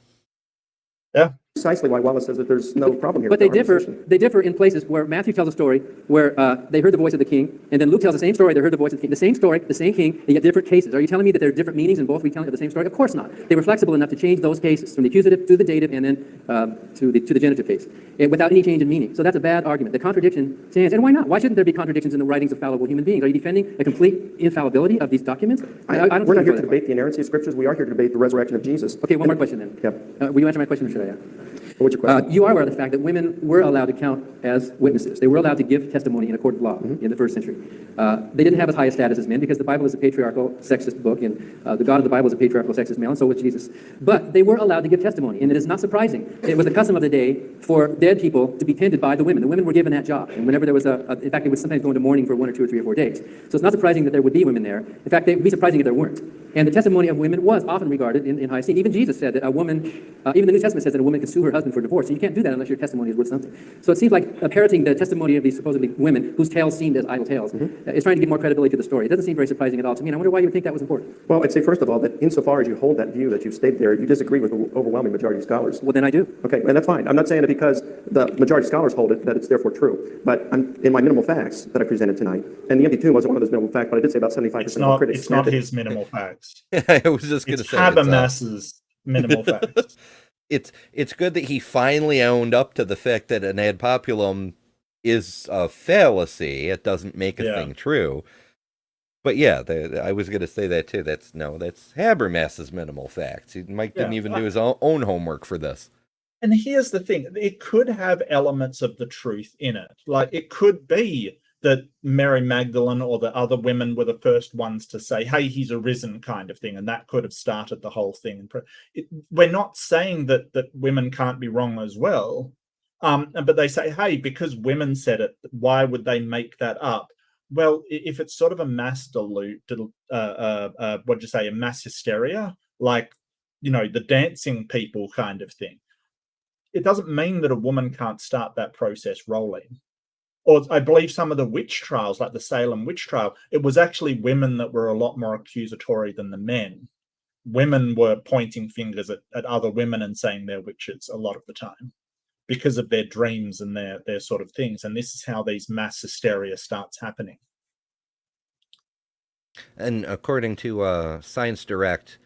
Yeah. Precisely why Wallace says that there's no problem here. But they differ in places where Matthew tells a story where they heard the voice of the king, and then Luke tells the same story, they heard the voice of the king. The same story, the same king, they get different cases. Are you telling me that there are different meanings in both retelling of the same story? Of course not. They were flexible enough to change those cases from the accusative to the dative and then to the genitive case without any change in meaning. So that's a bad argument. The contradiction stands. And why not? Why shouldn't there be contradictions in the writings of fallible human beings? Are you defending the complete infallibility of these documents? We're not here to debate the inerrancy of scriptures. We are here to debate the resurrection of Jesus. Okay, one more question then. Yeah. Will you answer my question or should I? What's your question? You are aware of the fact that women were allowed to count as witnesses. They were allowed to give testimony in a court of law in the first century. They didn't have as high a status as men because the Bible is a patriarchal, sexist book, and the God of the Bible is a patriarchal, sexist male, and so was Jesus. But they were allowed to give testimony, and it is not surprising. It was the custom of the day for dead people to be tended by the women. The women were given that job, and whenever there was in fact, they would sometimes go into mourning for 1 or 2 or 3 or 4 days. So it's not surprising that there would be women there. In fact, it would be surprising if there weren't. And the testimony of women was often regarded in high esteem. Even Jesus said that a woman, even the New Testament says that a woman can sue her husband for divorce. So you can't do that unless your testimony is worth something. So it seems like parroting the testimony of these supposedly women whose tales seemed as idle tales is trying to give more credibility to the story. It doesn't seem very surprising at all to me, and I wonder why you would think that was important. Well, I'd say, first of all, that insofar as you hold that view that you've stated there, you disagree with the overwhelming majority of scholars. Well, then I do. Okay, and that's fine. I'm not saying that because the majority of scholars hold it, that it's therefore true. But in my minimal facts that I presented tonight, and the empty tomb wasn't one of those minimal facts, but I did say about 75% of critics. It's not his minimal facts. I was just going to say Habermas's minimal facts. It's good that he finally owned up to the fact that an ad populum is a fallacy. It doesn't make a thing true. But yeah, I was going to say that too. That's Habermas's minimal facts. Mike didn't even do his own homework for this. And here's the thing. It could have elements of the truth in it. Like, it could be that Mary Magdalene or the other women were the first ones to say, hey, he's arisen, kind of thing. And that could have started the whole thing. We're not saying that women can't be wrong as well. But they say, hey, because women said it, why would they make that up? Well, if it's sort of a mass a mass hysteria, like, the dancing people kind of thing, it doesn't mean that a woman can't start that process rolling. Or I believe some of the witch trials, like the Salem witch trial, it was actually women that were a lot more accusatory than the men. Women were pointing fingers at other women and saying they're witches a lot of the time because of their dreams and their sort of things. And this is how these mass hysteria starts happening. And according to Science Direct,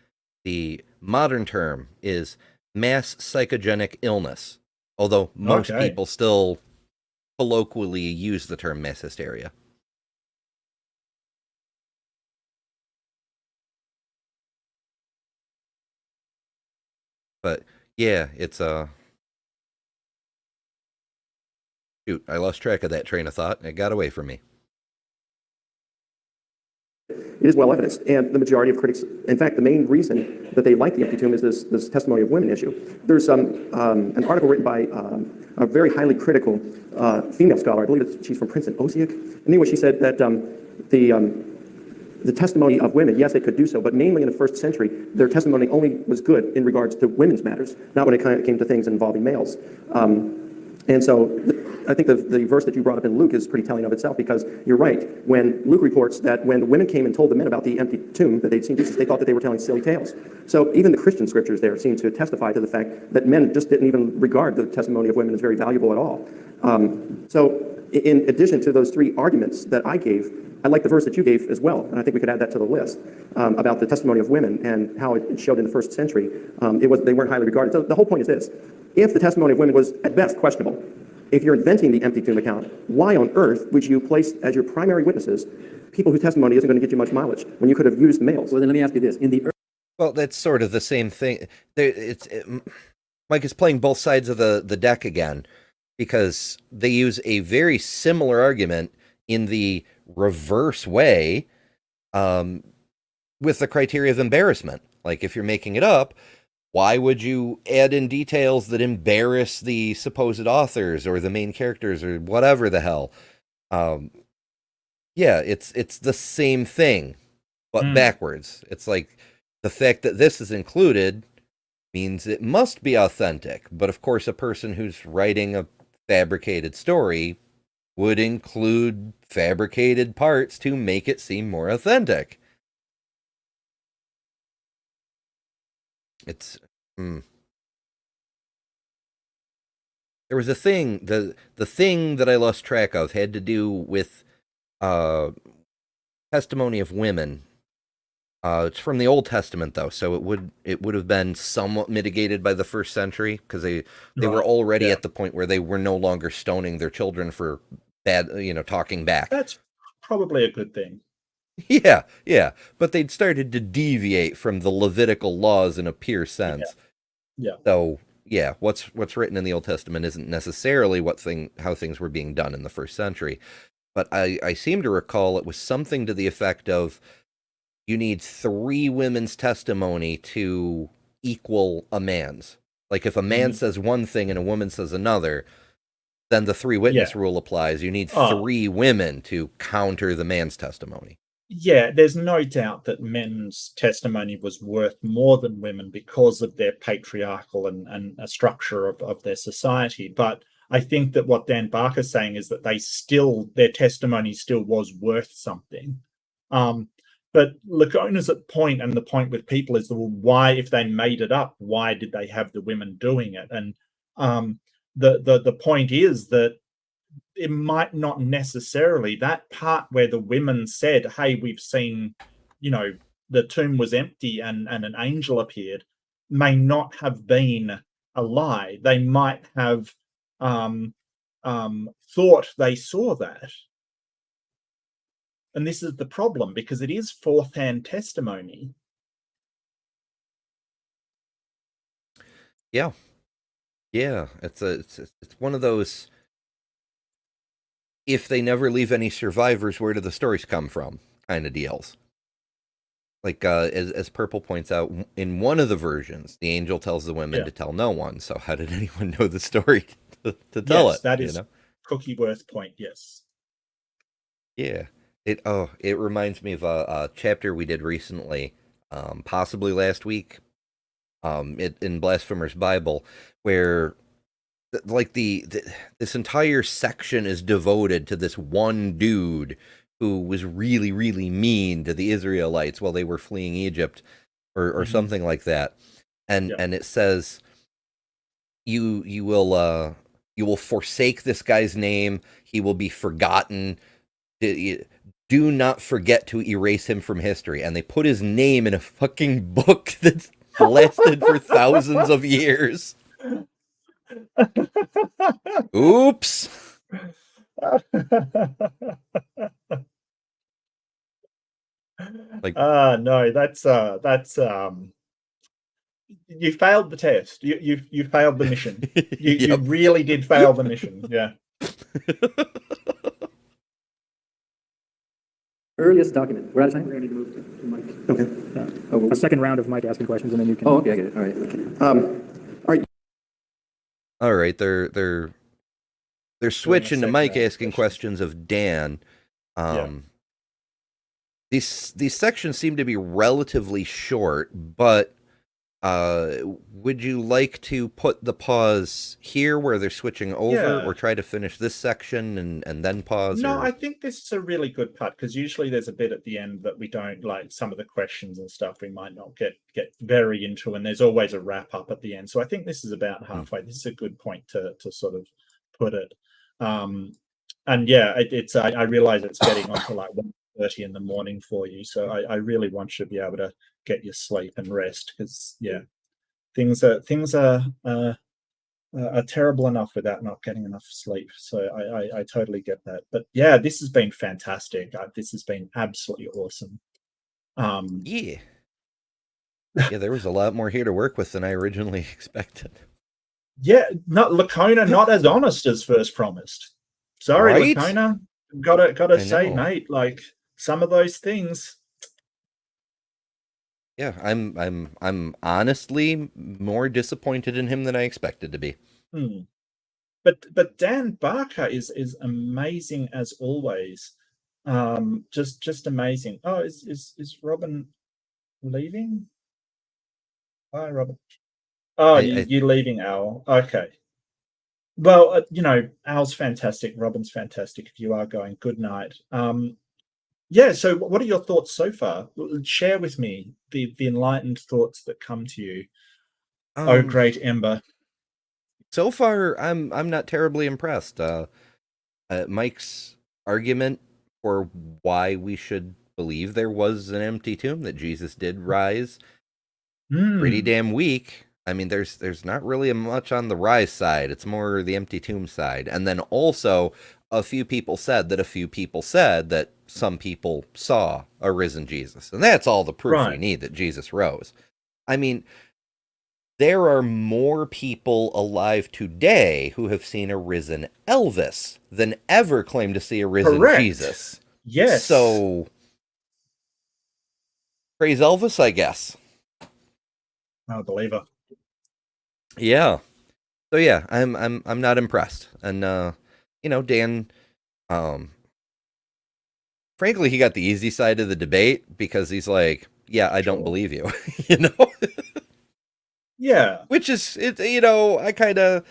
the modern term is mass psychogenic illness, although most people still colloquially use the term mass hysteria. But yeah, it's shoot, I lost track of that train of thought. It got away from me. It is well evidenced, and the majority of critics, in fact, the main reason that they like the empty tomb is this testimony of women issue. There's an article written by a very highly critical female scholar, I believe she's from Princeton, Osiek. Anyway, she said that the testimony of women, yes, they could do so, but mainly in the first century, their testimony only was good in regards to women's matters, not when it came to things involving males. And so I think the verse that you brought up in Luke is pretty telling of itself, because you're right. When Luke reports that when the women came and told the men about the empty tomb that they'd seen Jesus, they thought that they were telling silly tales. So even the Christian scriptures there seem to testify to the fact that men just didn't even regard the testimony of women as very valuable at all. So in addition to those three arguments that I gave, I like the verse that you gave as well, and I think we could add that to the list, about the testimony of women and how it showed in the first century. They weren't highly regarded. So the whole point is this. If the testimony of women was at best questionable, if you're inventing the empty tomb account, why on earth would you place as your primary witnesses people whose testimony isn't going to get you much mileage when you could have used males? Well, then let me ask you this. Well, that's sort of the same thing. Mike is playing both sides of the deck again, because they use a very similar argument in the reverse way, with the criteria of embarrassment. Like, if you're making it up, why would you add in details that embarrass the supposed authors or the main characters or whatever the hell? Yeah, it's the same thing, but backwards. It's like the fact that this is included means it must be authentic. But of course, a person who's writing a fabricated story would include fabricated parts to make it seem more authentic. It's there was a thing, the thing that I lost track of had to do with testimony of women. It's from the Old Testament, though, so it would have been somewhat mitigated by the first century, because they were already at the point where they were no longer stoning their children for bad, talking back. That's probably a good thing. Yeah, but they'd started to deviate from the Levitical laws in a pure sense. Yeah. So yeah, what's written in the Old Testament isn't necessarily how things were being done in the first century. But I seem to recall it was something to the effect of, you need 3 women's testimony to equal a man's. Like, if a man says one thing and a woman says another, then the 3 witness rule applies. You need 3 women to counter the man's testimony. Yeah, there's no doubt that men's testimony was worth more than women because of their patriarchal and a structure of their society. But I think that what Dan Barker's saying is that their testimony still was worth something. But Licona's point, and the point with people is, well, why, if they made it up, why did they have the women doing it? And the point is that it might not necessarily, that part where the women said, hey, we've seen, the tomb was empty and an angel appeared, may not have been a lie. They might have thought they saw that. And this is the problem, because it is fourth-hand testimony. Yeah, it's one of those, if they never leave any survivors, where do the stories come from kind of deals. Like, as Purple points out, in one of the versions, the angel tells the women to tell no one. So how did anyone know the story to tell it? That is Cookieworth's point, yes. Yeah. It reminds me of a chapter we did recently, possibly last week, in Blasphemer's Bible, where this entire section is devoted to this one dude who was really, really mean to the Israelites while they were fleeing Egypt, or something like that. And it says, you will forsake this guy's name. He will be forgotten. Do not forget to erase him from history. And they put his name in a fucking book that's lasted for thousands of years. Oops. No, that's you failed the test. You failed the mission. You really did fail the mission. Yeah. Earliest document. We're out of time? We're going to move to Mike. Okay. A second round of Mike asking questions, and then you can... Oh, okay, I get it. All right. All All right, right. they're switching to Mike asking questions of Dan. These sections seem to be relatively short, but Would you like to put the pause here where they're switching over, Yeah. or try to finish this section and then pause? No, or... I think this is a really good part, because usually there's a bit at the end that we don't like. Some of the questions and stuff we might not get very into, and there's always a wrap up at the end. So I think this is about halfway. This is a good point to sort of put it. And yeah, I realize it's getting on to like 1:30 in the morning for you, so I really want you to be able to get your sleep and rest, because yeah, things are terrible enough without not getting enough sleep. So I totally get that. But yeah, this has been fantastic. This has been absolutely awesome. Yeah. Yeah, there was a lot more here to work with than I originally expected. Yeah, not Licona, not as honest as first promised. Sorry, Right? Licona. Gotta I say, know. mate, like some of those things. Yeah, I'm honestly more disappointed in him than I expected to be. But Dan Barker is amazing as always. Just amazing. Oh, is Robin leaving? Bye, Robin. Oh, you're leaving, Al. Okay. Well, Al's fantastic. Robin's fantastic. If you are going, good night. Yeah. So, what are your thoughts so far? Share with me the enlightened thoughts that come to you. Oh, great Ember. So far, I'm not terribly impressed. Mike's argument for why we should believe there was an empty tomb, that Jesus did rise, pretty damn weak. I mean, there's not really much on the rise side. It's more the empty tomb side. And then also, a few people said that some people saw a risen Jesus. And that's all the proof we need that Jesus rose. I mean, there are more people alive today who have seen a risen Elvis than ever claim to see a risen Jesus. Yes. So, praise Elvis, I guess. I believe it. Yeah. So yeah, I'm not impressed. And Dan, frankly, he got the easy side of the debate, because he's like, yeah, I don't believe you. Yeah. Which is I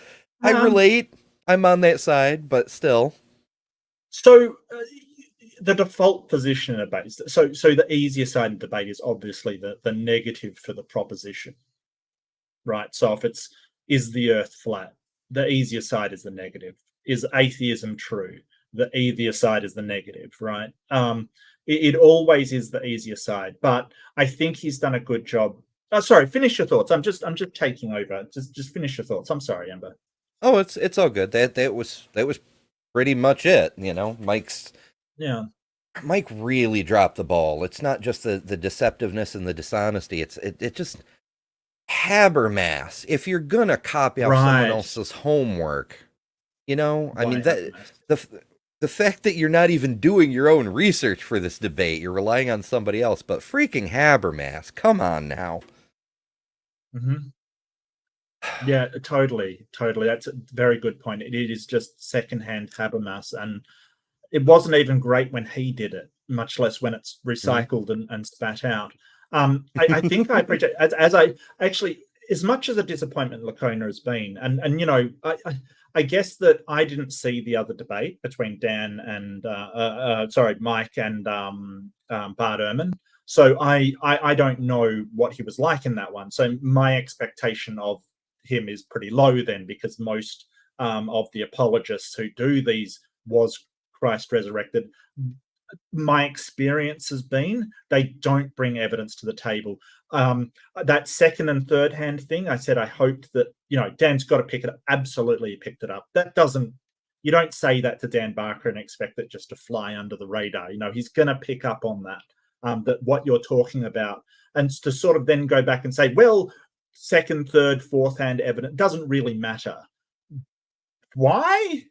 relate. I'm on that side, but still. So the default position in a debate, so the easier side of debate is obviously the negative for the proposition. Right. So if is the earth flat, the easier side is the negative. Is atheism true? The easier side is the negative, right? It always is the easier side, but I think he's done a good job. Oh, sorry, finish your thoughts. I'm just taking over. Just finish your thoughts. I'm sorry, Ember. Oh, it's all good. That was pretty much it. Mike really dropped the ball. It's not just the deceptiveness and the dishonesty. It just Habermas. If you're gonna copy out someone else's homework, I mean, that the fact that you're not even doing your own research for this debate, you're relying on somebody else. But freaking Habermas, come on now. Yeah, totally. That's a very good point. It is just secondhand Habermas, and it wasn't even great when he did it, much less when it's recycled and spat out. I think I appreciate, as I actually, as much as a disappointment Licona has been, and I guess that I didn't see the other debate between Dan and Mike and Bart Ehrman. So I don't know what he was like in that one. So my expectation of him is pretty low then, because most of the apologists who do these was Christ resurrected. My experience has been they don't bring evidence to the table. That second and third hand thing, I said I hoped that Dan's got to pick it up. Absolutely, he picked it up. You don't say that to Dan Barker and expect it just to fly under the radar. He's going to pick up on that. That what you're talking about, and to sort of then go back and say, well, second, third, fourth hand evidence doesn't really matter. Why?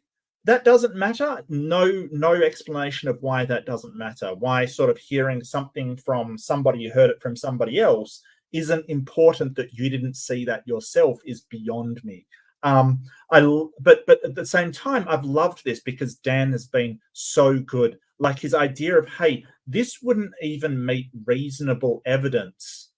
That doesn't matter. No explanation of why that doesn't matter. Why sort of hearing something from somebody you heard it from somebody else isn't important, that you didn't see that yourself is beyond me. But at the same time, I've loved this because Dan has been so good. Like his idea of, hey, this wouldn't even meet reasonable evidence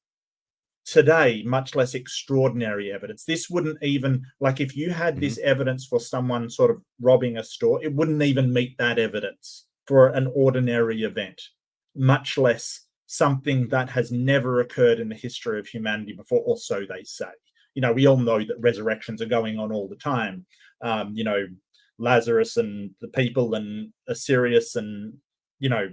today, much less extraordinary evidence. This wouldn't even, like, if you had this evidence for someone sort of robbing a store, it wouldn't even meet that evidence for an ordinary event, much less something that has never occurred in the history of humanity before, or so they say. You know, we all know that resurrections are going on all the time. You know, Lazarus and the people and Assyrius and, you know,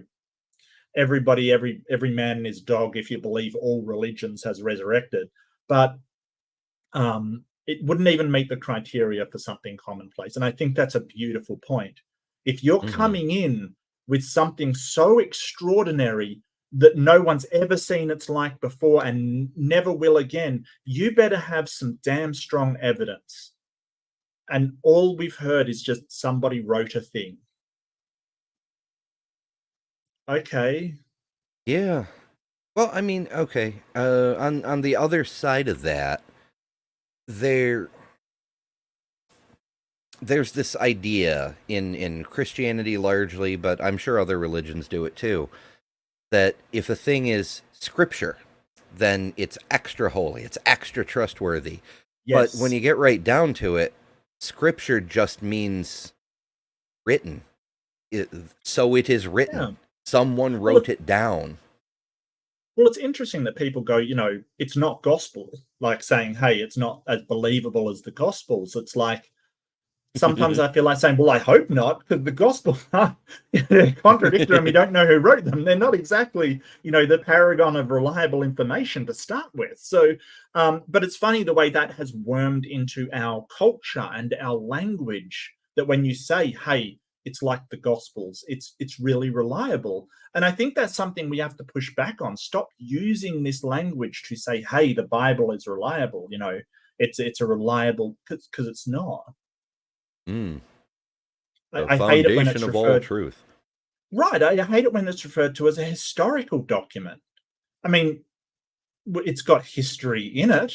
everybody, every man and his dog, if you believe all religions, has resurrected. But it wouldn't even meet the criteria for something commonplace. And I think that's a beautiful point. If you're coming in with something so extraordinary that no one's ever seen its like before and never will again, you better have some damn strong evidence. And all we've heard is just somebody wrote a thing. Okay. Yeah. Well, I mean, okay. On the other side of that, there's this idea in Christianity largely, but I'm sure other religions do it too, that if a thing is scripture, then it's extra holy, it's extra trustworthy. Yes. But when you get right down to it, scripture just means written. So it is written. Yeah. Someone wrote it down. Well, it's interesting that people go, you know, it's not gospel, like saying, hey, it's not as believable as the gospels. It's like, sometimes I feel like saying, well, I hope not, because the gospel are contradictory and we don't know who wrote them. They're not exactly, you know, the paragon of reliable information to start with. So, but it's funny the way that has wormed into our culture and our language, that when you say, hey, it's like the gospels, it's really reliable. And I think that's something we have to push back on. Stop using this language to say, hey, the Bible is reliable. You know, it's a reliable, because it's not. The I hate it when it's foundation of all referred, truth. right. I hate it when it's referred to as a historical document. I mean, it's got history in it,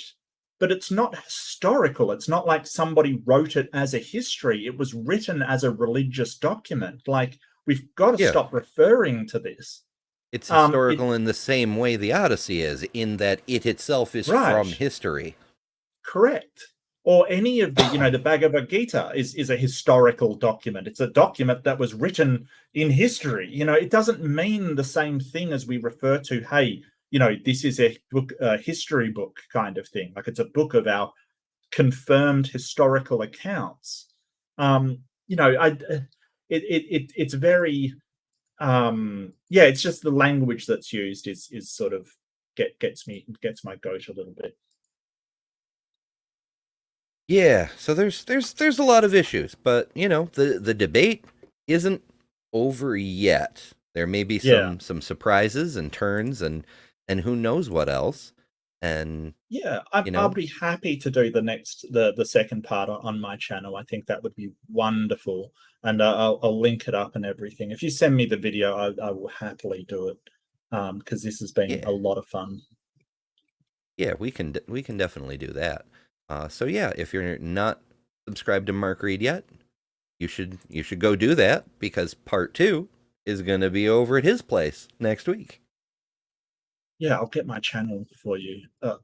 but it's not historical. It's not like somebody wrote it as a history. It was written as a religious document. Like, we've got to stop referring to this. It's historical in the same way the Odyssey is, in that it itself is from history. Correct. Or any of the, you know, the Bhagavad Gita is a historical document. It's a document that was written in history. You know, it doesn't mean the same thing as we refer to, hey, you know, this is a book, a history book kind of thing. Like, it's a book of our confirmed historical accounts. You know, it's very, it's just the language that's used is sort of gets my goat a little bit. Yeah, so there's a lot of issues, but you know, the debate isn't over yet. There may be some surprises and turns and who knows what else. And I'll be happy to do the second part on my channel. I think that would be wonderful, and I'll link it up and everything. If you send me the video, I will happily do it, because this has been a lot of fun. Yeah, we can definitely do that. So yeah, if you're not subscribed to Mark Reed yet, you should go do that, because part 2 is going to be over at his place next week. Yeah, I'll get my channel for you. There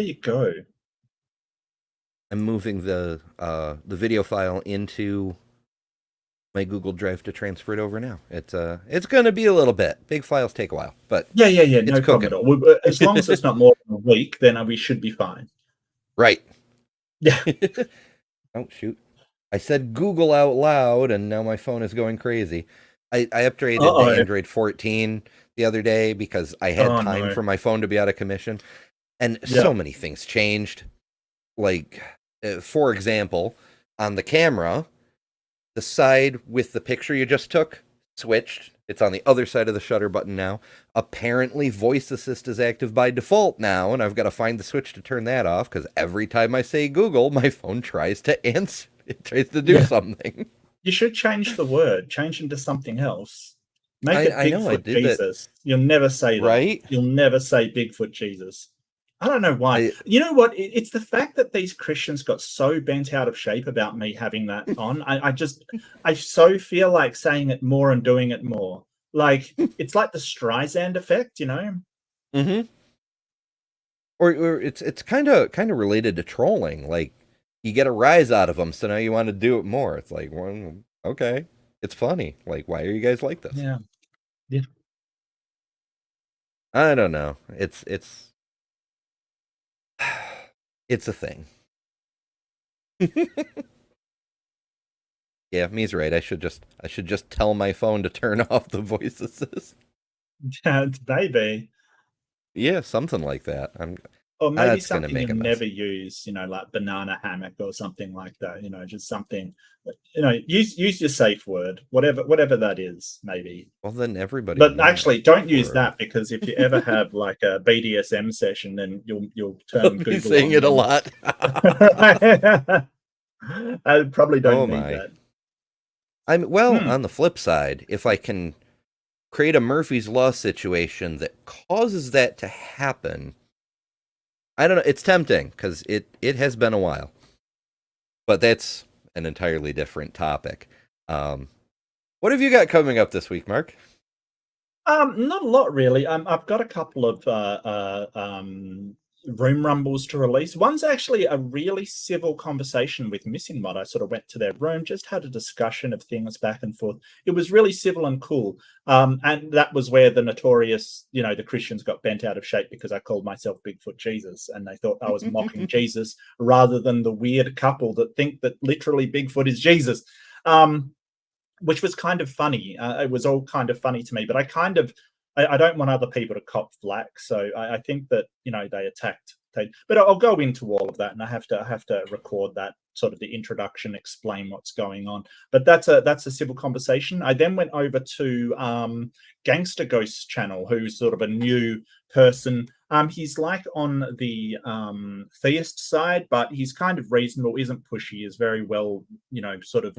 you go. I'm moving the video file into my Google Drive to transfer it over now. It's going to be a little bit. Big files take a while, but no it's problem at all. As long as it's not more than a week, then we should be fine. Right. Yeah. Oh shoot! I said Google out loud, and now my phone is going crazy. I upgraded to Android 14 the other day because I had time for my phone to be out of commission, and so many things changed. Like, for example, on the camera, the side with the picture you just took switched. It's on the other side of the shutter button now. Apparently, voice assist is active by default now, and I've got to find the switch to turn that off, because every time I say Google, my phone tries to answer. It tries to do something. You should change the word. Change into something else. Make it Bigfoot I did Jesus. You'll never say that. Right? You'll never say Bigfoot Jesus. I don't know why. You know what? It's the fact that these Christians got so bent out of shape about me having that on. I so feel like saying it more and doing it more. Like it's like the Streisand effect, you know? Mm-hmm. Or it's kind of related to trolling. Like you get a rise out of them, so now you want to do it more. It's like, well, okay, it's funny. Like, why are you guys like this? Yeah. Yeah. I don't know. It's it's a thing. Yeah, me's right. I should just tell my phone to turn off the voice assist. Maybe. Yeah, something like that. Or maybe That's gonna something make you a mess. never use, you know, like banana hammock or something like that, you know, just something, you know, use your safe word, whatever that is, maybe. Well, then everybody. But actually, don't use word. that, because if you ever have like a BDSM session, then you'll turn I'll be Google saying on it a them. lot. I probably don't Oh need my. that. On the flip side, if I can create a Murphy's Law situation that causes that to happen, I don't know. It's tempting because it has been a while, but that's an entirely different topic. What have you got coming up this week, Mark? Not a lot really. I've got a couple of room rumbles to release. One's actually a really civil conversation with Missing Mod. I sort of went to their room, just had a discussion of things back and forth. It was really civil and cool. And that was where the notorious, you know, the Christians got bent out of shape because I called myself Bigfoot Jesus, and they thought I was mocking Jesus rather than the weird couple that think that literally Bigfoot is Jesus. Which was kind of funny. It was all kind of funny to me, but I don't want other people to cop flack. So I think that, you know, they attacked. But I'll go into all of that, and I have to record that sort of the introduction, explain what's going on. But that's a civil conversation. I then went over to Gangster Ghost's channel, who's sort of a new person. He's like on the theist side, but he's kind of reasonable, isn't pushy, is very well, you know, sort of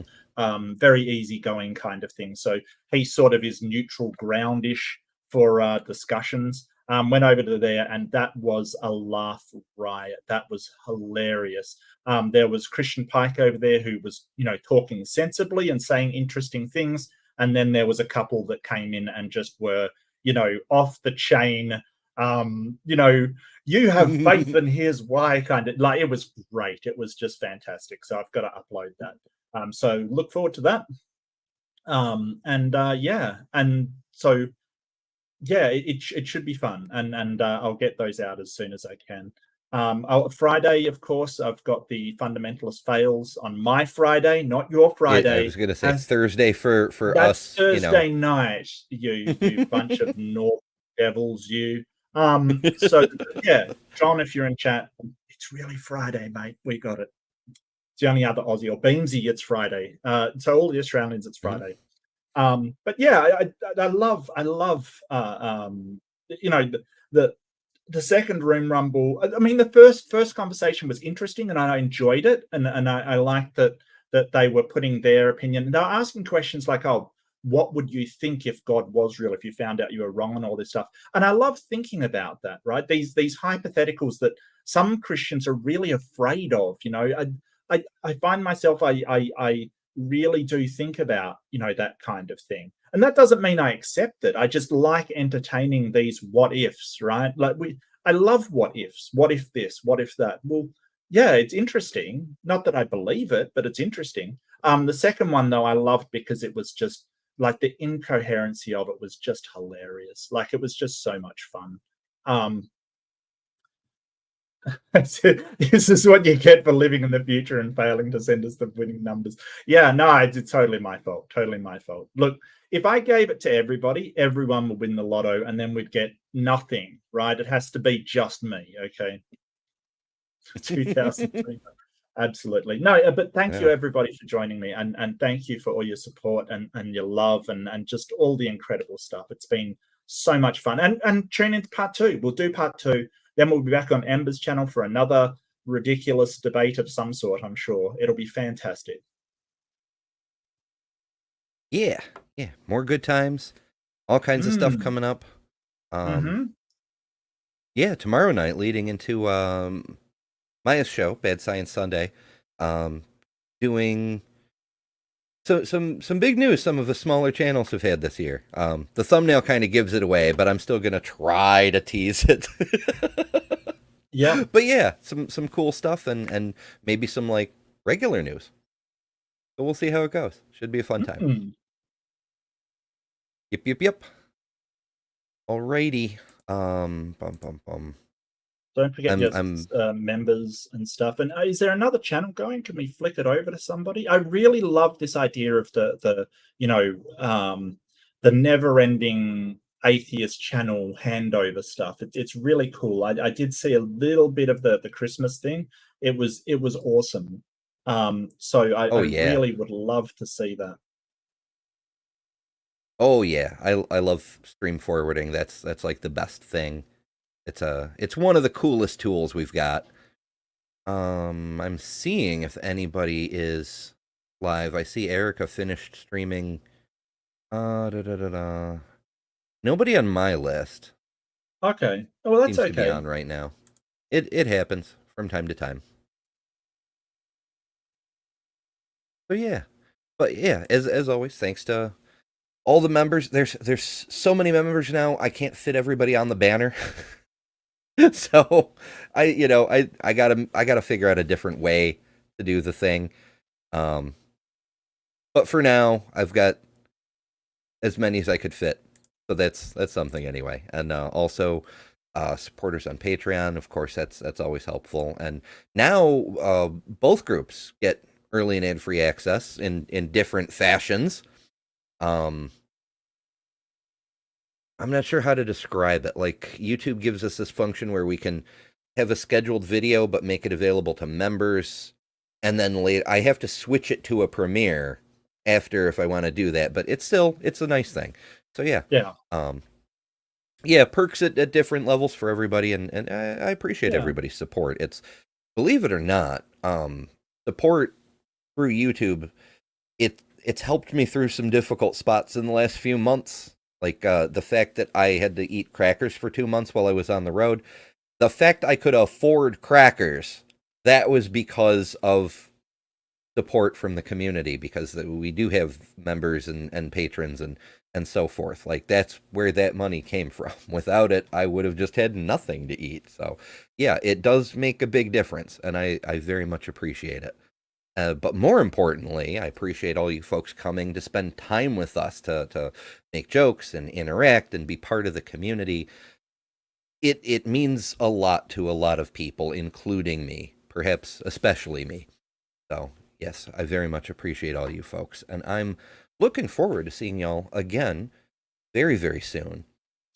very easygoing kind of thing. So he sort of is neutral groundish for discussions. Went over to there, and that was a laugh riot. That was hilarious. There was Christian Pike over there who was, you know, talking sensibly and saying interesting things. And then there was a couple that came in and just were, you know, off the chain. You know, you have faith and here's why, kind of like. It was great. It was just fantastic. So I've got to upload that. So look forward to that. Yeah, and so yeah, it should be fun, and I'll get those out as soon as I can. Friday, of course, I've got the Fundamentalist Fails on my Friday, not your Friday. I was going to say Thursday for that's us. Thursday you know. night, you bunch of North devils, you. So yeah, John, if you're in chat, it's really Friday, mate. We got it. It's the only other Aussie, or Beamsy, it's Friday. So all the Australians, it's Friday. But yeah, I love you know, the second room rumble. I mean, the first conversation was interesting, and I enjoyed it, and I liked that they were putting their opinion. And they were asking questions like, "Oh, what would you think if God was real? If you found out you were wrong, and all this stuff." And I love thinking about that. Right? These hypotheticals that some Christians are really afraid of. You know, I find myself I really do think about, you know, that kind of thing. And that doesn't mean I accept it. I just like entertaining these what ifs, right? Like I love what ifs. What if this? What if that? Well, yeah, it's interesting. Not that I believe it, but it's interesting. The second one though, I loved because it was just like the incoherency of it was just hilarious. Like it was just so much fun. This is what you get for living in the future and failing to send us the winning numbers. Yeah, no, it's totally my fault. Totally my fault. Look, if I gave it to everybody, everyone would win the lotto, and then we'd get nothing, right? It has to be just me, okay? 2003. Absolutely. No, but thank you everybody for joining me, and thank you for all your support and your love and just all the incredible stuff. It's been so much fun. And tune into part 2. We'll do part 2. Then we'll be back on Ember's channel for another ridiculous debate of some sort, I'm sure. It'll be fantastic. Yeah. More good times. All kinds of stuff coming up. Yeah, tomorrow night, leading into Maya's show, Bad Science Sunday, doing some big news. Some of the smaller channels have had this year. The thumbnail kind of gives it away, but I'm still gonna try to tease it. Yeah. But yeah, some cool stuff and maybe some like regular news. So we'll see how it goes. Should be a fun time. Mm. Yep. Alrighty. Bum. Don't forget your I'm members and stuff. And is there another channel going? Can we flick it over to somebody? I really love this idea of the the never-ending atheist channel handover stuff. It's really cool. I did see a little bit of the Christmas thing. It was awesome. So I yeah. really would love to see that. Oh yeah, I love stream forwarding. That's like the best thing. It's one of the coolest tools we've got. I'm seeing if anybody is live. I see Erica finished streaming. Nobody on my list. Okay. Oh, well, that's seems to be okay. on right now. It happens from time to time. So yeah, but yeah, as always, thanks to all the members. There's so many members now. I can't fit everybody on the banner. So I gotta figure out a different way to do the thing. But for now, I've got as many as I could fit. So that's something anyway. And also supporters on Patreon, of course, that's always helpful. And now both groups get early and ad-free access in different fashions. I'm not sure how to describe it. Like, YouTube gives us this function where we can have a scheduled video but make it available to members, and then later I have to switch it to a premiere after if I want to do that, but it's a nice thing. So yeah. Perks at different levels for everybody, and I appreciate everybody's support. It's, believe it or not, support through YouTube, it's helped me through some difficult spots in the last few months. Like the fact that I had to eat crackers for 2 months while I was on the road. The fact I could afford crackers, that was because of support from the community, because we do have members and patrons and so forth. Like, that's where that money came from. Without it, I would have just had nothing to eat. So yeah, it does make a big difference, and I very much appreciate it. But more importantly, I appreciate all you folks coming to spend time with us to make jokes and interact and be part of the community. It means a lot to a lot of people, including me, perhaps especially me. So yes, I very much appreciate all you folks, and I'm looking forward to seeing y'all again very, very soon.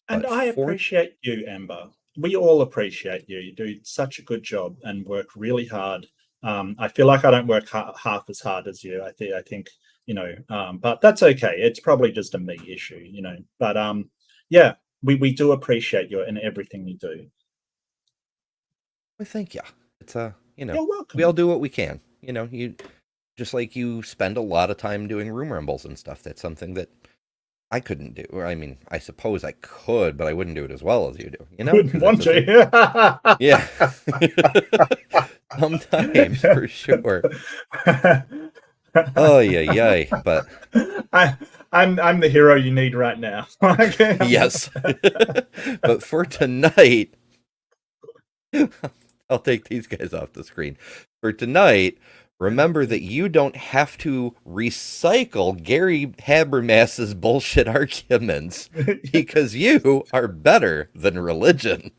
And But I appreciate you, Amber. We all appreciate you. You do such a good job and work really hard. I feel like I don't work half as hard as you. I think but that's okay. It's probably just a me issue, But yeah, we do appreciate you and everything you do. Well, thank you. It's You're welcome. we all do what we can. You just like you spend a lot of time doing room rumbles and stuff. That's something that I couldn't do. Or, I mean, I suppose I could, but I wouldn't do it as well as you do. Wouldn't want to. Yeah. Sometimes, for sure. Oh yeah. But I'm the hero you need right now. yes. But for tonight, I'll take these guys off the screen. For tonight, remember that you don't have to recycle Gary Habermas's bullshit arguments, because you are better than religion.